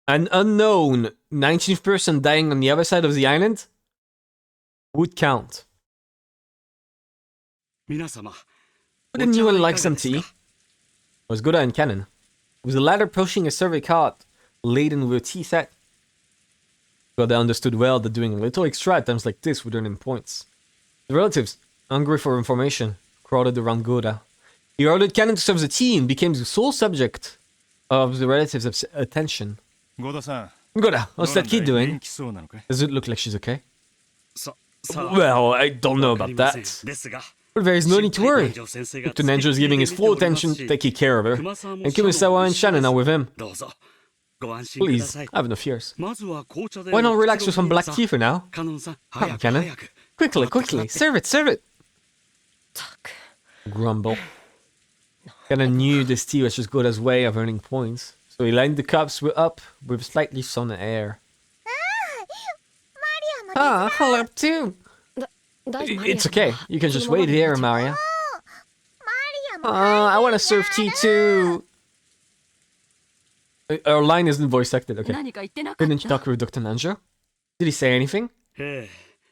An unknown 19th person dying on the other side of the island would count. Wouldn't anyone like some tea? It was Goda and Cannon. With the latter pushing a survey cart laden with a tea set. Goda understood well that doing a little extra at times like this would earn him points. The relatives, hungry for information, crowded around Goda. He ordered Cannon to serve the tea and became the sole subject of the relatives' attention. Goda, what's that kid doing? Does it look like she's okay? Well, I don't know about that. But there is no need to worry. Dr. Nanjo is giving his full attention to taking care of her, and Kumisawa and Shannon are with him. Please, I have no fears. Why not relax with some black tea for now? Come on, Cannon. Quickly, serve it! Grumble. Cannon knew this tea was just Goda's way of earning points, so he lined the cups up with slightly sunny air. I'll help too. It's okay. You can just wait here, Maria. I want to serve tea too. Our line isn't voice acted, okay. Didn't you talk with Dr. Nanjo? Did he say anything?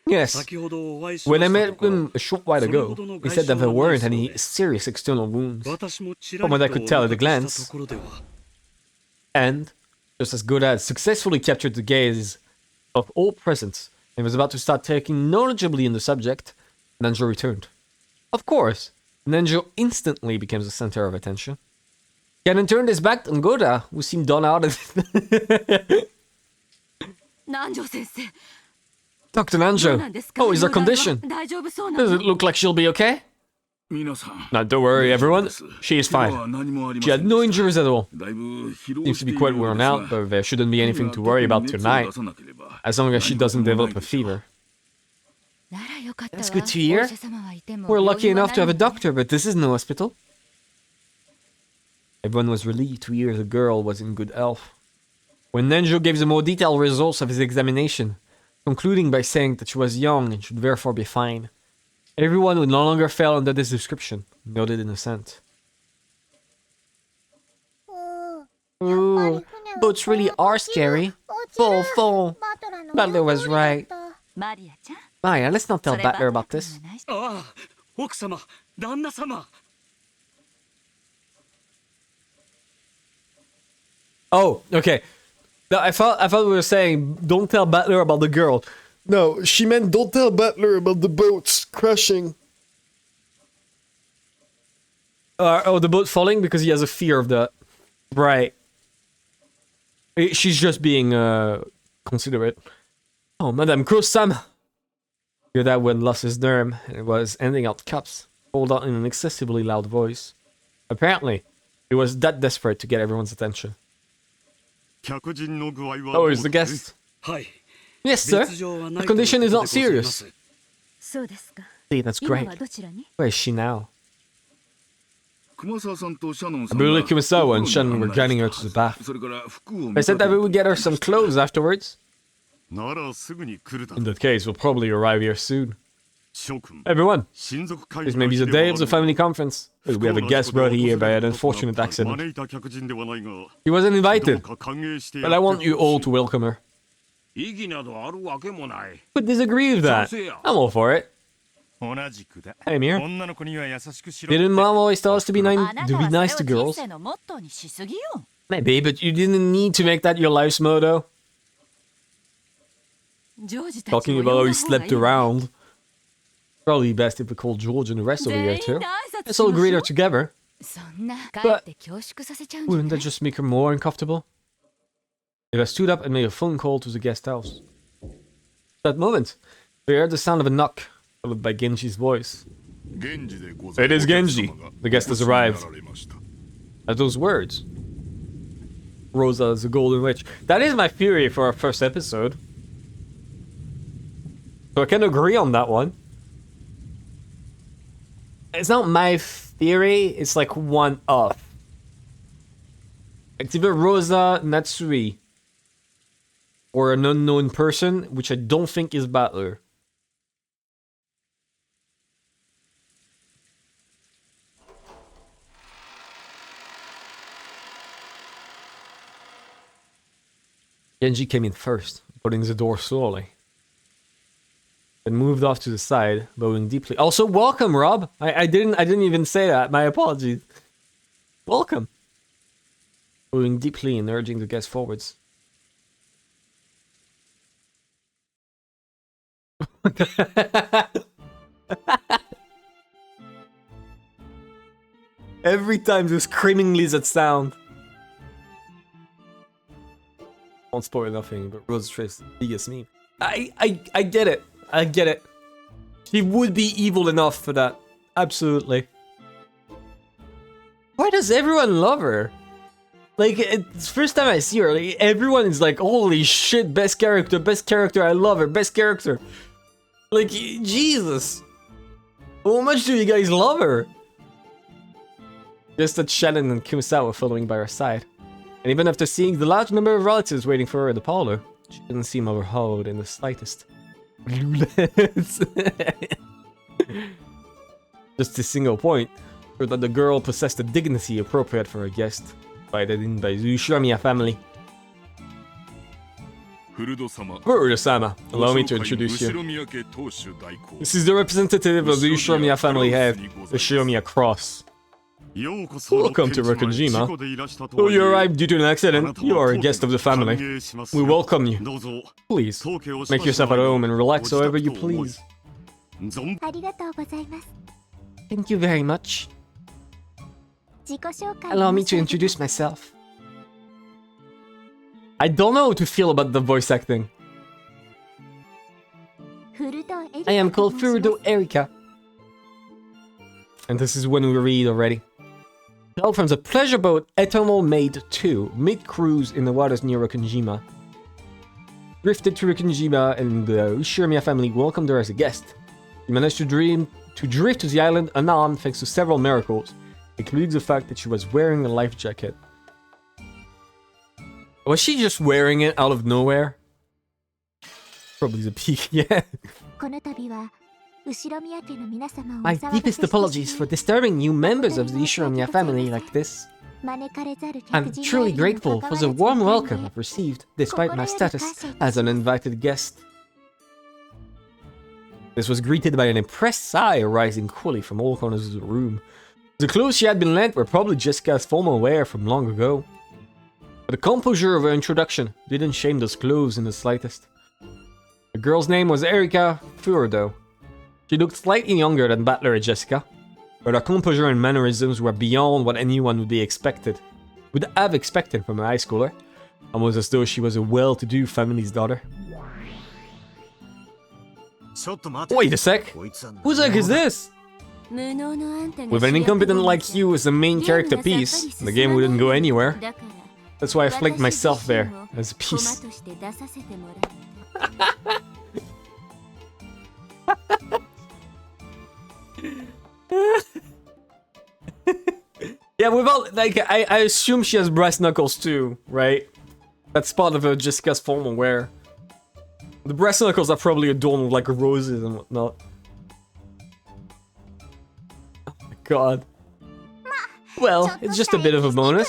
Yes. When I met him a short while ago, he said that there weren't any serious external wounds. From what I could tell at a glance. And, just as Goda had successfully captured the gaze of all present, and was about to start talking knowledgeably in the subject, Nanjo returned. Of course, Nanjo instantly became the center of attention. Cannon turned his back on Goda, who seemed done out of it. Dr. Nanjo, how is her condition? Does it look like she'll be okay? Now, don't worry, everyone. She is fine. She had no injuries at all. Seems to be quite worn out, but there shouldn't be anything to worry about tonight, as long as she doesn't develop a fever. That's good to hear. We're lucky enough to have a doctor, but this is no hospital. Everyone was relieved to hear the girl was in good health. When Nenjo gave the more detailed results of his examination, concluding by saying that she was young and should therefore be fine, everyone who no longer fell under this description nodded in assent. Ooh, boats really are scary. Full. Butler was right. Maya, let's not tell Butler about this. Oh, okay. No, I thought we were saying don't tell Butler about the girl. No, she meant don't tell Butler about the boats crashing. Oh, the boat falling because he has a fear of that. Right. She's just being considerate. Oh, Madame Kurosama. Your dad went lost his nerve and was handing out cups, called out in an excessively loud voice. Apparently, he was that desperate to get everyone's attention. Oh, is the guest? Yes, sir. Her condition is not serious. See, that's great. Where is she now? I believe Kumasawa and Shannon were guiding her to the bath. They said that we would get her some clothes afterwards. In that case, we'll probably arrive here soon. Everyone, this may be the day of the family conference. We have a guest brought here by an unfortunate accident. He wasn't invited, but I want you all to welcome her. But disagree with that. I'm all for it. Hey, Mir. Didn't Mom always tell us to be nice to girls? Maybe, but you didn't need to make that your life's motto. Talking about how he slept around. Probably best if we call George and the rest over here too. Let's all greet her together. But wouldn't that just make her more uncomfortable? I stood up and made a phone call to the guest house. At that moment, we heard the sound of a knock, followed by Genji's voice. It is Genji. The guest has arrived. At those words, Rosa is a golden witch. That is my theory for our first episode. So I can agree on that one. It's not my theory, it's like one of. It's either Rosa, Natsui, or an unknown person, which I don't think is Butler. Genji came in first, opening the door slowly. Then moved off to the side, bowing deeply. Also, welcome, Rob. I didn't even say that. My apologies. Welcome. Bowing deeply and urging the guests forwards. Every time there's screaming lizard sound. Won't spoil nothing, but Rosa Trace, biggest meme. I get it. I get it. She would be evil enough for that. Absolutely. Why does everyone love her? Like, it's the first time I see her, like, everyone is like, holy shit, best character, I love her, best character. Like, Jesus. How much do you guys love her? Just that Shannon and Kumasawa were following by her side. And even after seeing the large number of relatives waiting for her in the parlor, she didn't seem overawed in the slightest. Just a single point, or that the girl possessed a dignity appropriate for a guest, invited in by the Ushiramiya family. Furudo-sama, allow me to introduce you. This is the representative of the Ushiramiya family head, the Ushiramiya Cross. Welcome to Rokujima. Though you arrived due to an accident, you are a guest of the family. We welcome you. Please, make yourself at home and relax however you please. Thank you very much. Allow me to introduce myself. I don't know how to feel about the voice acting. I am called Furudo Erika. And this is when we read already. Hailed from the pleasure boat Eternal Maid 2, mid-cruise in the waters near Rokkenjima. Drifted to Rokkenjima and the Ushirimiya family welcomed her as a guest. She managed to drift to the island unarmed thanks to several miracles, including the fact that she was wearing a life jacket. Was she just wearing it out of nowhere? Probably the peak, yeah. My deepest apologies for disturbing new members of the Ushirimiya family like this. I'm truly grateful for the warm welcome I've received, despite my status as an invited guest. This was greeted by an impressed sigh arising coolly from all corners of the room. The clothes she had been lent were probably Jessica's formal wear from long ago. But the composure of her introduction didn't shame those clothes in the slightest. The girl's name was Erika Furdo. She looked slightly younger than Butler and Jessica, but her composure and mannerisms were beyond what anyone would have expected from a high schooler, almost as though she was a well-to-do family's daughter. Wait a sec! Whose egg is this? With an incompetent like you as the main character piece, the game wouldn't go anywhere. That's why I flanked myself there, as a piece. Yeah, without, like, I assume she has brass knuckles too, right? That's part of her Jessica's formal wear. The brass knuckles are probably adorned with, like, roses and whatnot. Oh my god. Well, it's just a bit of a bonus.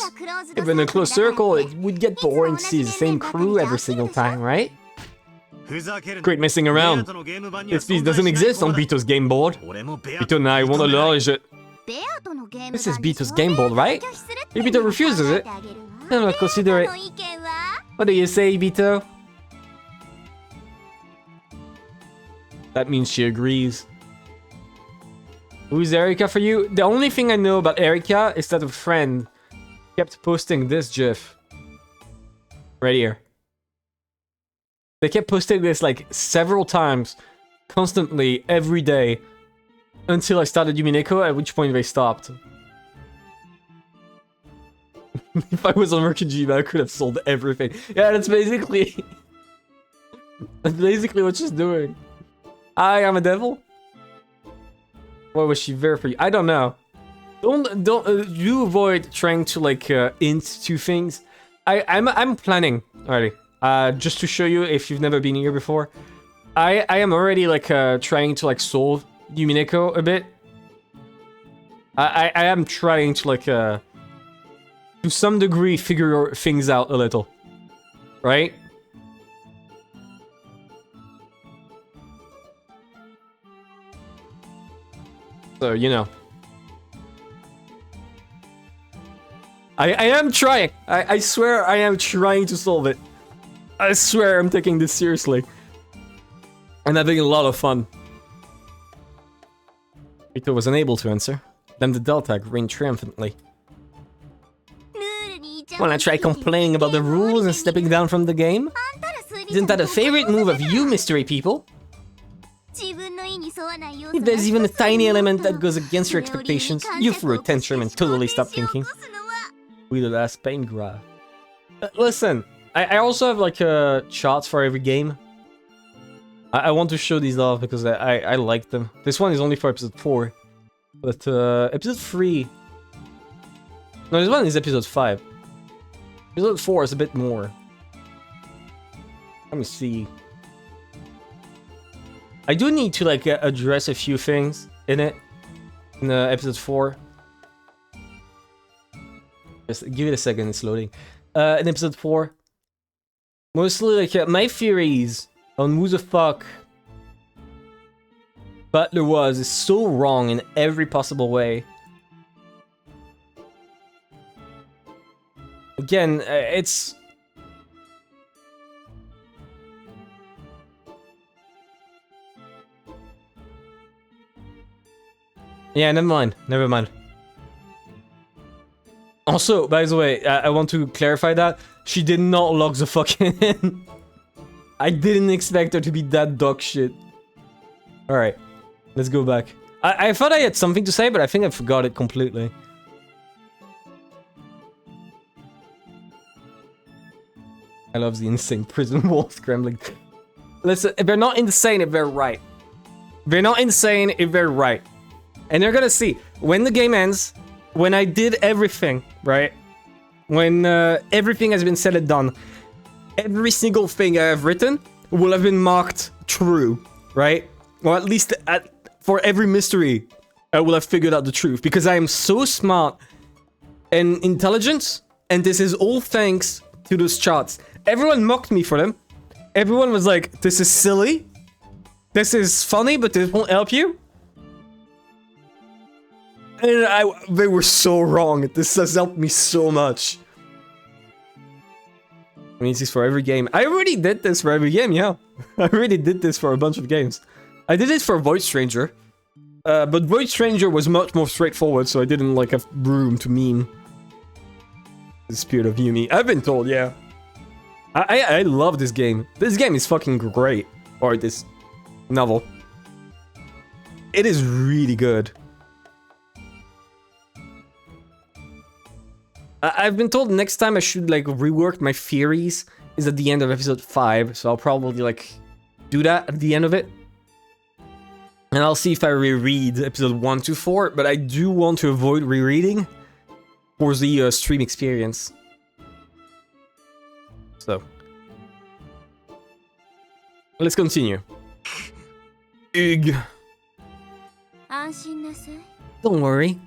If in a close circle, it would get boring to see the same crew every single time, right? Great messing around. This piece doesn't exist on Bito's game board. Bito and I won't acknowledge it. This is Bito's game board, right? If Bito refuses it, then I'll consider it. What do you say, Bito? That means she agrees. Who's Erika for you? The only thing I know about Erika is that a friend kept posting this gif. Right here. They kept posting this like several times, constantly, every day, until I started Umineko, at which point they stopped. If I was on Rokkenjima, I could have sold everything. Yeah, that's basically... that's basically what she's doing. I am a devil? What was she there for you? I don't know. Do avoid trying to like int to things. I'm planning already. Just to show you if you've never been here before. I am already like trying to like solve Umineko a bit. I am trying to like to some degree figure things out a little. Right? So, you know. I am trying. I swear I am trying to solve it. I swear I'm taking this seriously. I'm having a lot of fun. Rito was unable to answer. Then the Delta reigned triumphantly. Wanna try complaining about the rules and stepping down from the game? Isn't that a favorite move of you, mystery people? If there's even a tiny element that goes against your expectations, you threw a tantrum and totally stopped thinking. We the last paint graph. Listen, I also have like charts for every game. I want to show these off because I like them. This one is only for episode 4. But episode 3... No, this one is episode 5. Episode 4 is a bit more. Let me see. I do need to like address a few things in it. In episode 4. Just give it a second, it's loading. In episode 4. Mostly like my theories on who the fuck Butler was is so wrong in every possible way. Again, it's... Yeah, never mind. Never mind. Also, by the way, I want to clarify that. She did not log the fuck in. I didn't expect her to be that dog shit. Alright. Let's go back. I thought I had something to say, but I think I forgot it completely. I love the insane prison wall scrambling. Listen, if they're not insane, if they're right. They're not insane if they're right. And you're gonna see, when the game ends, when I did everything, right? When everything has been said and done, every single thing I have written will have been marked true, right? Or at least for every mystery, I will have figured out the truth. Because I am so smart and intelligent, and this is all thanks to those charts. Everyone mocked me for them. Everyone was like, this is silly. This is funny, but this won't help you. And they were so wrong. This has helped me so much. I mean, this is for every game. I already did this for every game, yeah. I already did this for a bunch of games. I did it for Void Stranger. But Void Stranger was much more straightforward, so I didn't like have room to meme the spirit of Yumi. I've been told, yeah. I love this game. This game is fucking great. Or this novel. It is really good. I've been told next time I should like rework my theories is at the end of episode 5, so I'll probably like do that at the end of it. And I'll see if I reread episode 1 to 4, but I do want to avoid rereading for the stream experience. So, let's continue. Ugh. Don't worry.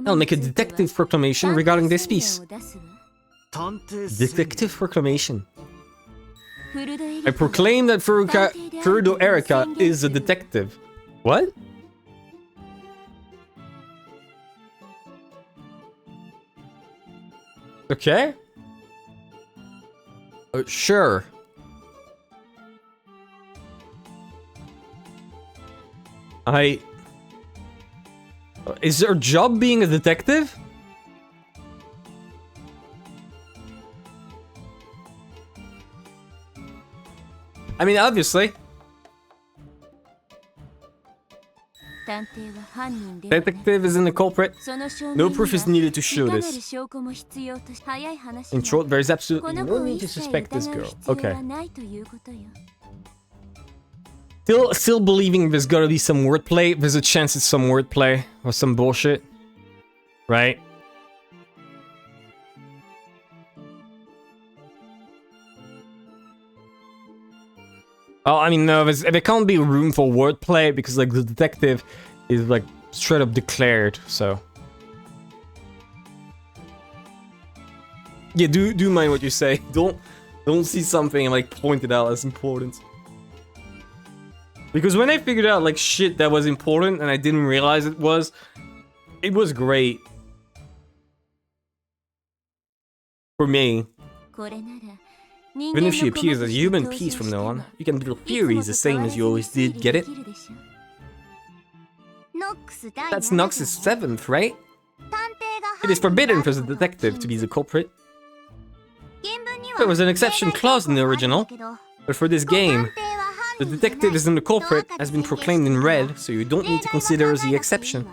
I'll make a detective proclamation regarding this piece. Detective proclamation. I proclaim that Furudo Erika is a detective. What? Okay. Sure. Is her job being a detective? I mean, obviously. Detective isn't the culprit. No proof is needed to show this. In short, there is absolutely no need to suspect this girl. Okay. Still believing there's gotta be some wordplay. There's a chance it's some wordplay or some bullshit. Right? Oh, I mean, no, there can't be room for wordplay because, like, the detective is, like, straight up declared, so. Yeah, do mind what you say. Don't see something and, like, point it out as important. Because when I figured out, like, shit that was important and I didn't realize it was great. For me. Even if she appears as a human piece from now on, you can build theories the same as you always did, get it? That's Nox's 7th, right? It is forbidden for the detective to be the culprit. There was an exception clause in the original, but for this game, the detective isn't the culprit has been proclaimed in red, so you don't need to consider the exception.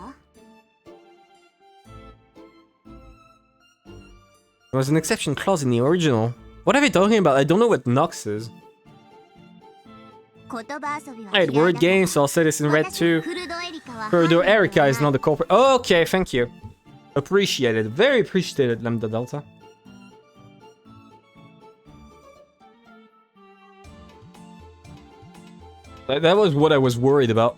There was an exception clause in the original. What are they talking about? I don't know what Nox is. Alright, word game, so I'll say this in red too. Furudo Erika is not the culprit. Oh, okay, thank you. Appreciated. Very appreciated, Lambda Delta. That was what I was worried about.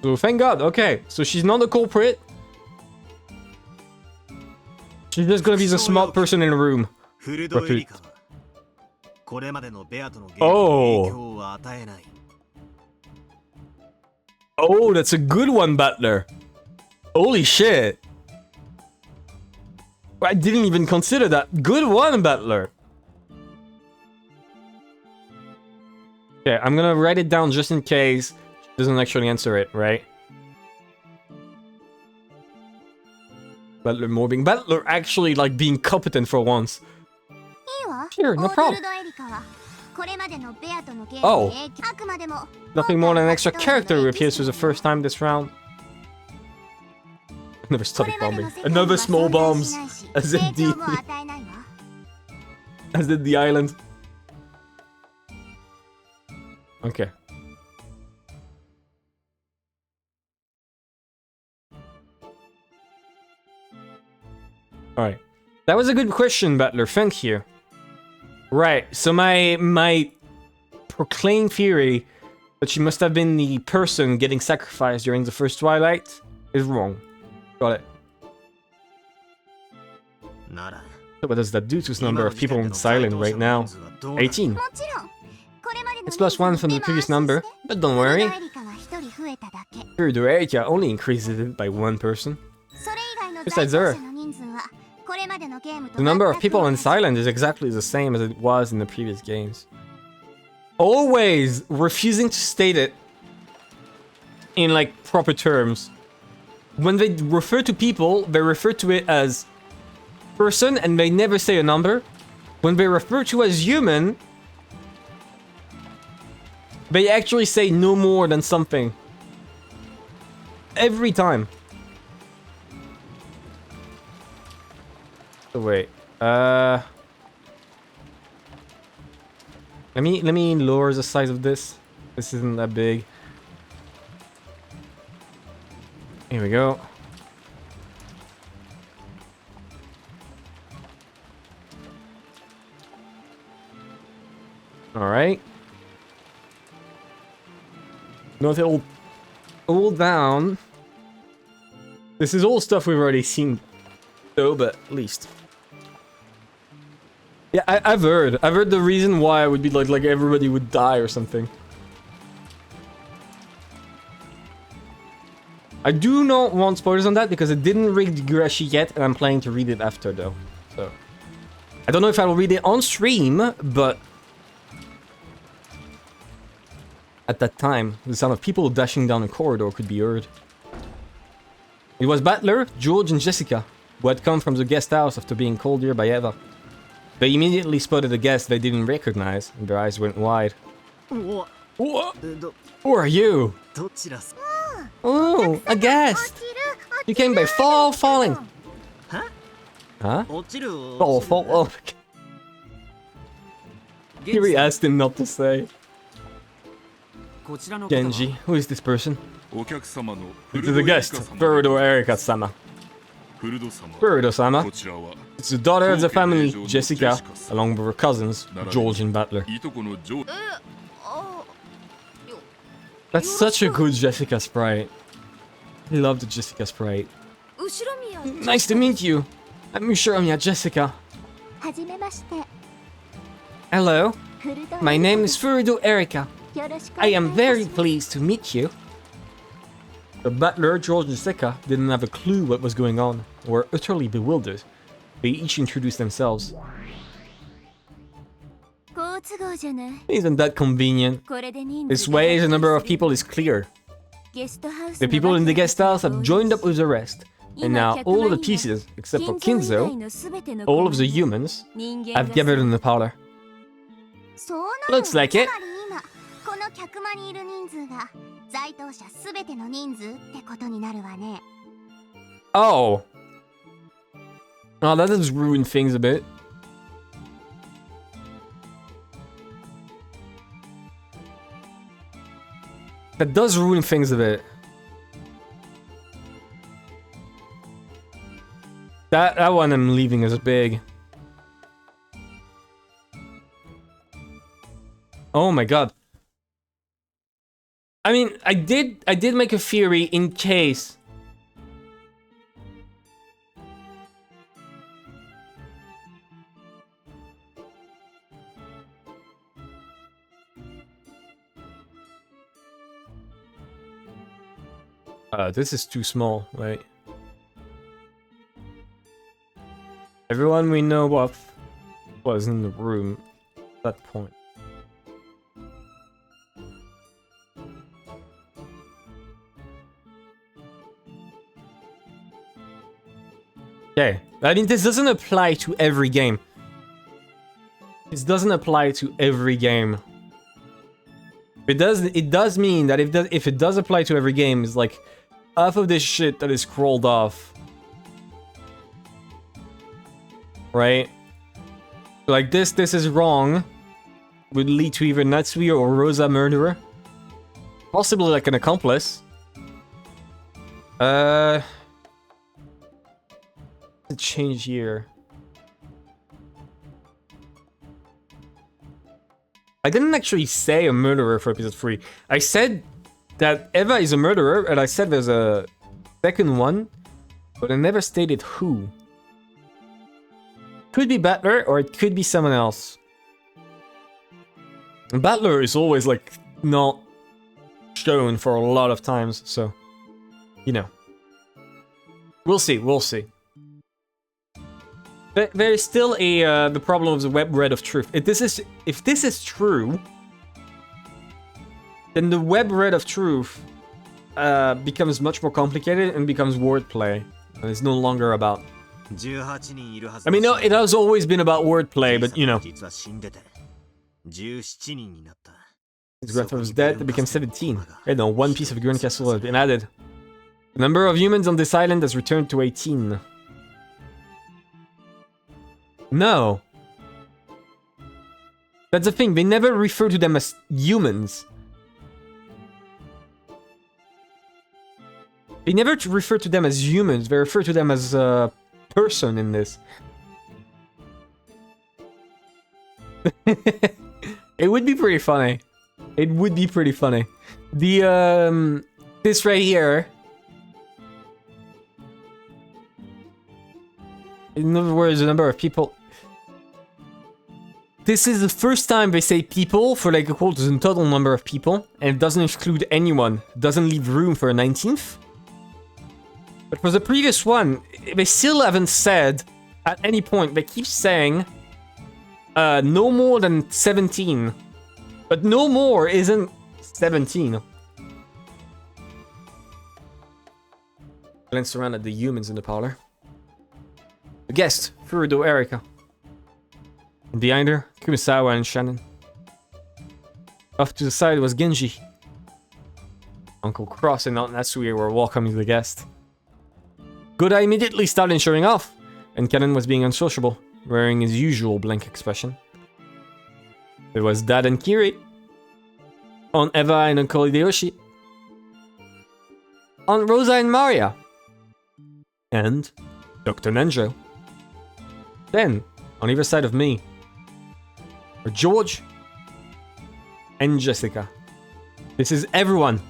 So thank God, okay. So she's not the culprit. She's just gonna be the smart person in the room. Oh. Oh, that's a good one, Butler. Holy shit. I didn't even consider that. Good one, Butler. Okay, I'm gonna write it down just in case she doesn't actually answer it, right? Butler mobbing. Butler actually, like, being competent for once. Sure, no problem. Oh! Nothing more than an extra character who appears for the first time this round. Another static bombing. Another small bombs! As in as in the island. Okay. Alright. That was a good question, Battler. Thank you. Right, so my proclaimed theory that she must have been the person getting sacrificed during the first Twilight is wrong. Got it. So what does that do to the number of people on silent right now? 18. It's +1 from the previous number, but don't worry. Furudo Erika only increases it by 1 person. Besides her, the number of people on silent is exactly the same as it was in the previous games. Always refusing to state it in like proper terms. When they refer to people, they refer to it as person and they never say a number. When they refer to as human, they actually say no more than something. Every time. So wait, let me lower the size of this. This isn't that big. Here we go. All right. Note it all down. This is all stuff we've already seen, though, but at least. Yeah, I've heard the reason why it would be like everybody would die or something. I do not want spoilers on that because I didn't read Gurashi yet and I'm planning to read it after though. So I don't know if I will read it on stream, but at that time, the sound of people dashing down a corridor could be heard. It was Battler, George and Jessica, who had come from the guest house after being called here by Eva. They immediately spotted a guest they didn't recognize, and their eyes went wide. What? Who are you? Oh, a guest! You came by falling! Huh? Fall. Oh, here he asked him not to say. Genji, who is this person? It is a guest, Furudo Erika-sama. Furudo-sama? It's the daughter of the family, Jessica, along with her cousins, George and Battler. That's such a good Jessica sprite. I love the Jessica sprite. Nice to meet you. I'm Ushiromiya Jessica. Hello. My name is Furudo Erika. I am very pleased to meet you. The Battler, George and Jessica didn't have a clue what was going on, were utterly bewildered. They each introduced themselves. Isn't that convenient? This way the number of people is clear. The people in the guest house have joined up with the rest, and now all of the pieces, except for Kinzo, all of the humans, have gathered in the parlor. Looks like it. Oh. Oh, that does ruin things a bit. That does ruin things a bit. That one I'm leaving as big. Oh my god. I mean, I did make a theory in case. This is too small, right? Everyone we know of was in the room at that point. Okay, I mean this doesn't apply to every game. This doesn't apply to every game. It does mean that if it does apply to every game, it's like half of this shit that is scrolled off. Right? Like this is wrong. Would lead to either Natsuya or Rosa murderer. Possibly like an accomplice. Change here. I didn't actually say a murderer for episode 3. I said that Eva is a murderer, and I said there's a second one, but I never stated who. Could be Battler, or it could be someone else. And Battler is always, like, not shown for a lot of times, so, you know. We'll see, we'll see. There is still the problem of the web red of truth. If this is true, then the web red of truth becomes much more complicated and becomes wordplay. And it's no longer about... I mean, no, it has always been about wordplay, but you know. His grandfather was dead, it became 17. And no, one piece of Grand Castle has been added. The number of humans on this island has returned to 18. No. That's the thing, they never refer to them as humans. They never refer to them as humans, they refer to them as a person in this. It would be pretty funny. It would be pretty funny. The, this right here. In other words, the number of people... This is the first time they say people for like equal to the total number of people, and it doesn't exclude anyone. It doesn't leave room for a 19th. But for the previous one, they still haven't said at any point. They keep saying no more than 17. But no more isn't 17. Glance around at the humans in the parlor. The guest, Furudo Erika. And behind her, Kumisawa and Shannon. Off to the side was Genji. Uncle Cross and Aunt Natsuya were welcoming the guest. Godai immediately started showing off, and Kennen was being unsociable, wearing his usual blank expression. There was Dad and Kiri. Aunt Eva and Uncle Hideyoshi. Aunt Rosa and Maria. And Dr. Nenjo. Then, on either side of me, are George and Jessica. This is everyone.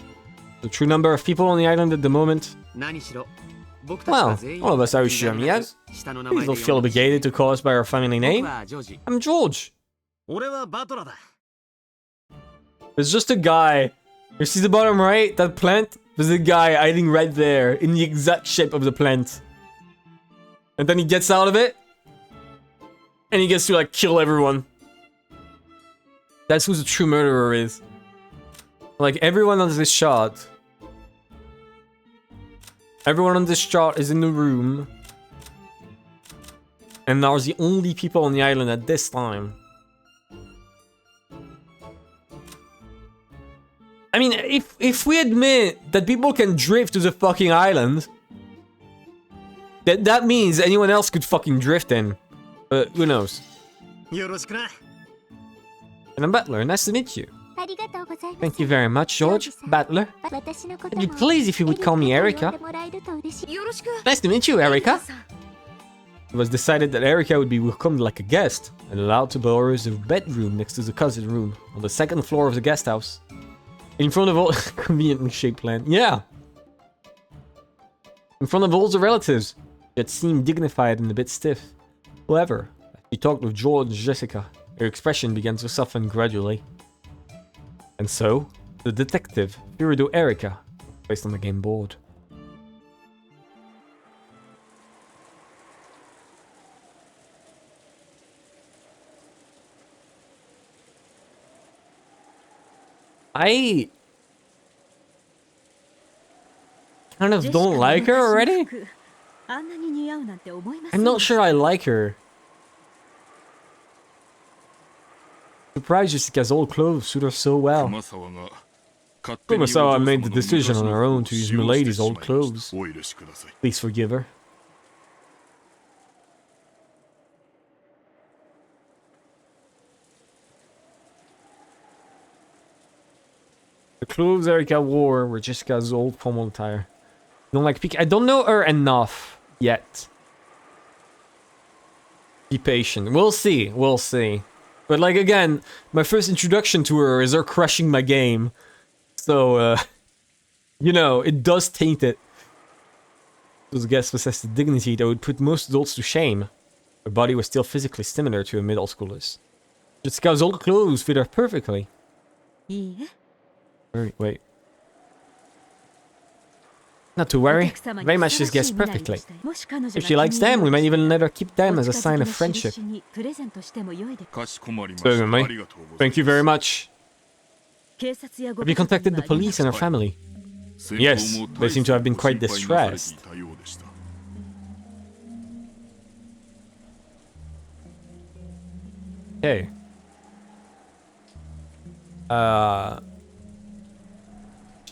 The true number of people on the island at the moment. Well, all of us are Shiromiyas. Please don't feel obligated to call us by our family name. I'm George. There's just a guy. You see the bottom right? That plant? There's a guy hiding right there in the exact shape of the plant. And then he gets out of it. And he gets to like kill everyone. That's who the true murderer is. Like everyone on this shot. Everyone on this shot is in the room. And are the only people on the island at this time. I mean, if we admit that people can drift to the fucking island, that means anyone else could fucking drift in. Who knows? And I'm Battler, nice to meet you. Thank you very much, George. Battler. I'd be pleased if you would call me Erika. Nice to meet you, Erika. It was decided that Erika would be welcomed like a guest and allowed to borrow the bedroom next to the cousin room on the second floor of the guest house. In front of all... conveniently shaped plan. Yeah! In front of all the relatives, that seemed dignified and a bit stiff. However, as she talked with George and Jessica, her expression began to soften gradually. And so, the detective, Furudo Erika, was placed on the game board. I kind of don't like her already. I'm not sure I like her. surprised Jessica's old clothes suit her so well. Kumasawa made the decision on her own to use Milady's old clothes. Please forgive her. The clothes Erika wore were Jessica's old formal attire. I don't know her enough yet. Be patient. We'll see. We'll see. But like again, my first introduction to her is her crushing my game. So, you know, it does taint it. Those guests possessed a dignity that would put most adults to shame. Her body was still physically similar to a middle schooler's. Jessica's old clothes fit her perfectly. Wait. Not to worry. Very much this guest perfectly. If she likes them, we might even let her keep them as a sign of friendship. Certainly. Thank you very much. Have you contacted the police and her family? Yes, they seem to have been quite distressed. Okay.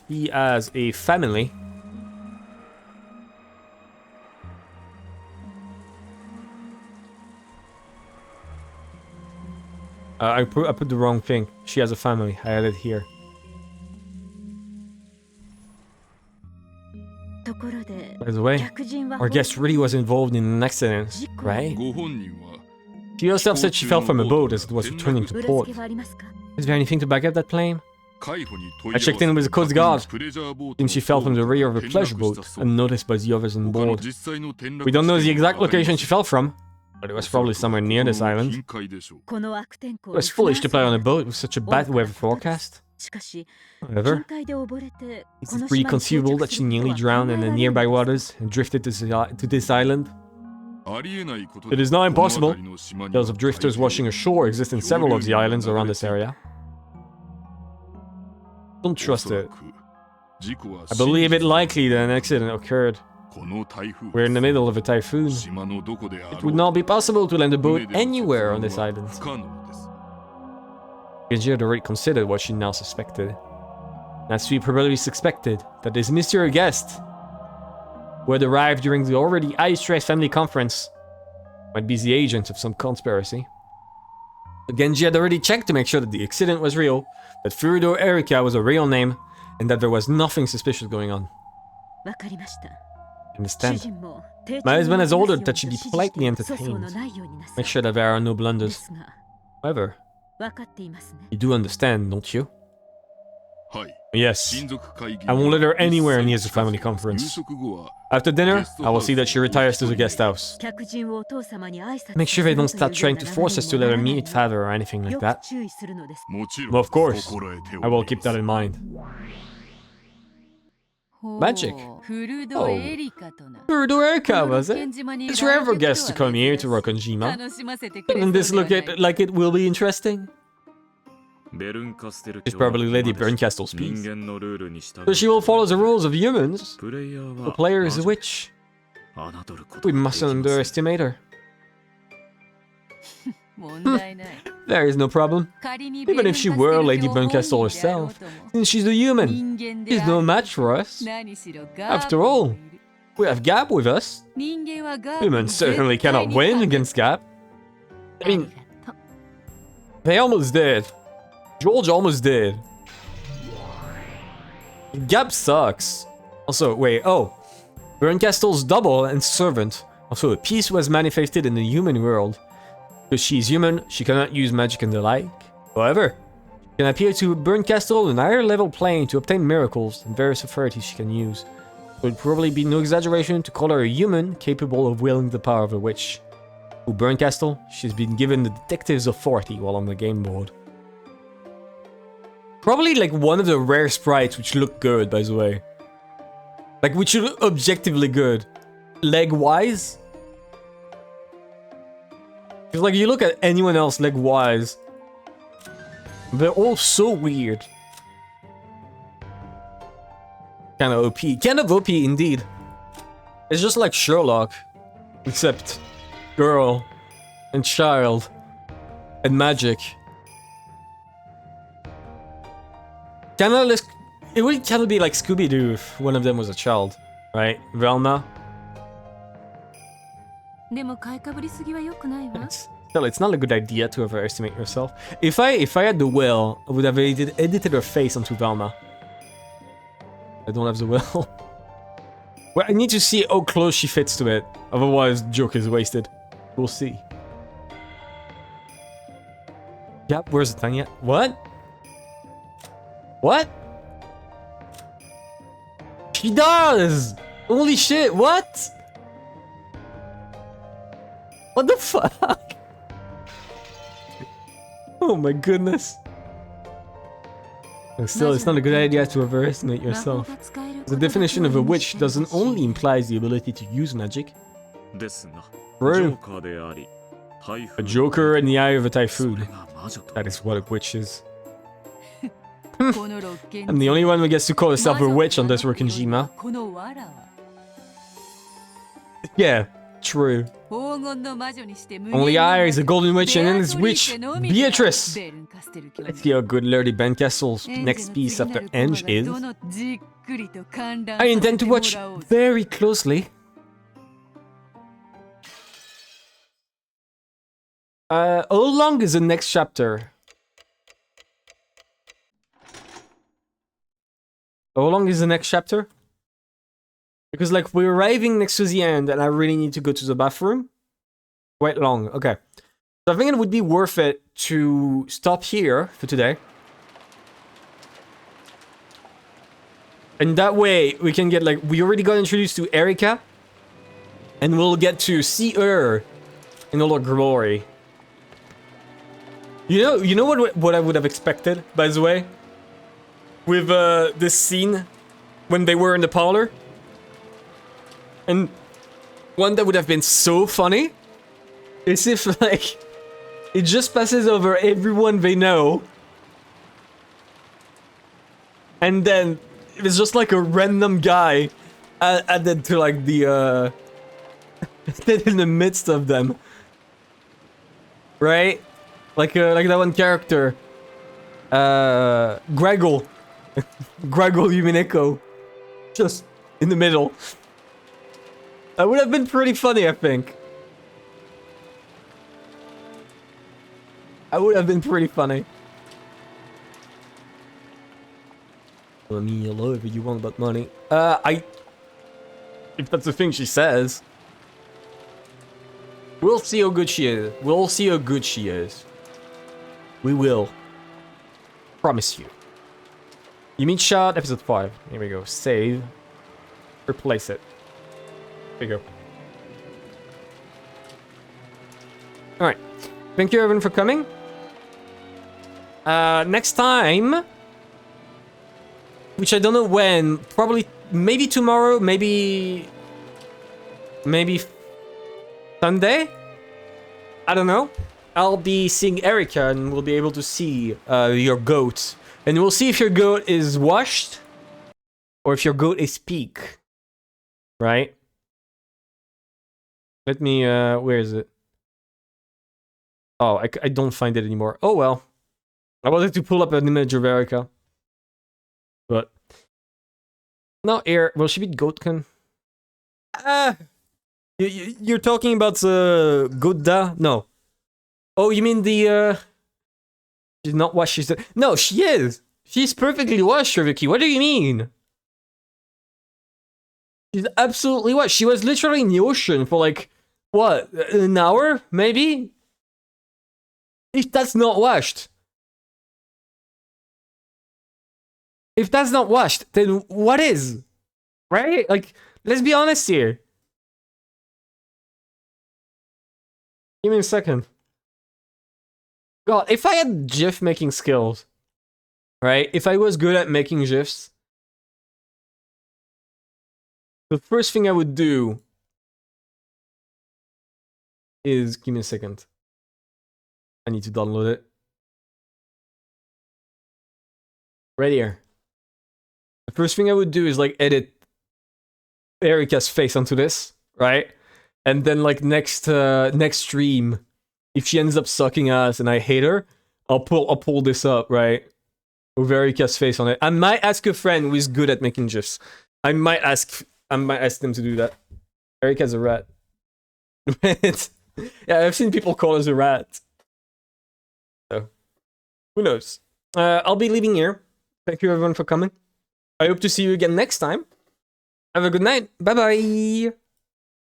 She has a family. I put the wrong thing. She has a family. I had it here. By the way, our guest really was involved in an accident, right? She herself said she fell from a boat as it was returning to port. Is there anything to back up that claim? I checked in with the Coast Guard, and she fell from the rear of a pleasure boat, unnoticed by the others on board. We don't know the exact location she fell from, but it was probably somewhere near this island. It was foolish to play on a boat with such a bad weather forecast. However, it's pretty conceivable that she nearly drowned in the nearby waters and drifted to this island. It is not impossible. Tales of drifters washing ashore exist in several of the islands around this area. Don't trust it. I believe it likely that an accident occurred. We're in the middle of a typhoon. It would not be possible to land a boat anywhere on this island. Genji had already considered what she now suspected. As she probably suspected that this mysterious guest, who had arrived during the already high-stress family conference, might be the agent of some conspiracy. Genji had already checked to make sure that the accident was real, that Furudo Erika was a real name, and that there was nothing suspicious going on. Understand. My husband has ordered that she be politely entertained. Make sure that there are no blunders. However, you do understand, don't you? Yes. I won't let her anywhere near the family conference. After dinner, I will see that she retires to the guest house. Make sure they don't start trying to force us to let her meet father or anything like that. Well, of course. I will keep that in mind. Magic. Oh, Furudo Erika, was it? It's rare for guests to come here to Rokkonjima. Doesn't this look like it will be interesting? She's probably Lady Berncastle's piece. So she will follow the rules of humans. The player is a witch. We mustn't underestimate her. There is no problem. Even if she were Lady Berncastle herself, since she's a human, she's no match for us. After all, we have Gap with us. Humans certainly cannot win against Gap. I mean, they almost did. George almost did. Gap sucks. Also, wait, oh. Berncastle's double and servant. Also, a piece was manifested in the human world. Because she's human, she cannot use magic and the like. However, she can appear to Berncastle on a higher level plane to obtain miracles and various authorities she can use. So it'd probably be no exaggeration to call her a human capable of wielding the power of a witch. To Berncastle, she's been given the detective's authority while on the game board. Probably like one of the rare sprites which look good, by the way. Like, which look objectively good. Leg-wise. Because like, you look at anyone else leg-wise, they're all so weird. Kind of OP. Kind of OP indeed. It's just like Sherlock. Except girl and child and magic. Kinda like, it would kind of be like Scooby-Doo if one of them was a child, right? Velma. It's not a good idea to overestimate yourself. If I had the will, I would have edited her face onto Velma. I don't have the will. Well, I need to see how close she fits to it. Otherwise, the joke is wasted. We'll see. Yep, where's the Tanya? What? What? She does! Holy shit, what? What the fuck? Oh my goodness. And still, it's not a good idea to overestimate yourself. The definition of a witch doesn't only imply the ability to use magic. True. A joker in the eye of a typhoon. That is what a witch is. I'm the only one who gets to call herself a witch on this Rokinjima. Yeah, true. Only I is a golden witch and then this witch, Beatrice! Let's see how good Lady Bencastle's next piece after End is. I intend to watch very closely. How long is the next chapter? How long is the next chapter? Because, like, we're arriving next to the end and I really need to go to the bathroom. Quite long, okay. So I think it would be worth it to stop here for today. And that way, we can get, like, we already got introduced to Erika. And we'll get to see her in all her glory. You know what I would have expected, by the way? With this scene when they were in the parlor. And one that would have been so funny is if, like, it just passes over everyone they know. And then it's just like a random guy added to, like, the in the midst of them. Right? Like that one character. Gregor. Gregor Umineko. Just in the middle. That would have been pretty funny, I think. That would have been pretty funny. Tell me whatever you want about money. If that's the thing she says. We'll see how good she is. We'll see how good she is. We will. Promise you. You meet shot, episode 5. Here we go. Save. Replace it. There you go. Alright. Thank you everyone for coming. Next time, which I don't know when, probably, maybe tomorrow, maybe Sunday? I don't know. I'll be seeing Erika and we'll be able to see your goat. And we'll see if your goat is washed or if your goat is peak. Right? Let me, where is it? Oh, I don't find it anymore. Oh well. I wanted to pull up an image of Erika. But. No, will she be Goatkin? You're talking about the Godda? No. Oh, you mean the, she's not washed, she's... No, she is! She's perfectly washed, Vicky. What do you mean? She's absolutely washed. She was literally in the ocean for like, what, an hour, maybe? If that's not washed. If that's not washed, then what is? Right? Like, let's be honest here. Give me a second. God, if I had GIF making skills, right? If I was good at making GIFs, the first thing I would do is... Give me a second. I need to download it. Right here. The first thing I would do is, like, edit Erika's face onto this, right? And then, like, next stream, if she ends up sucking ass and I hate her, I'll pull this up, right? With Erika's face on it. I might ask a friend who is good at making GIFs. I might ask them to do that. Erika's a rat. Yeah, I've seen people call us a rat. So, who knows? I'll be leaving here. Thank you everyone for coming. I hope to see you again next time. Have a good night. Bye bye.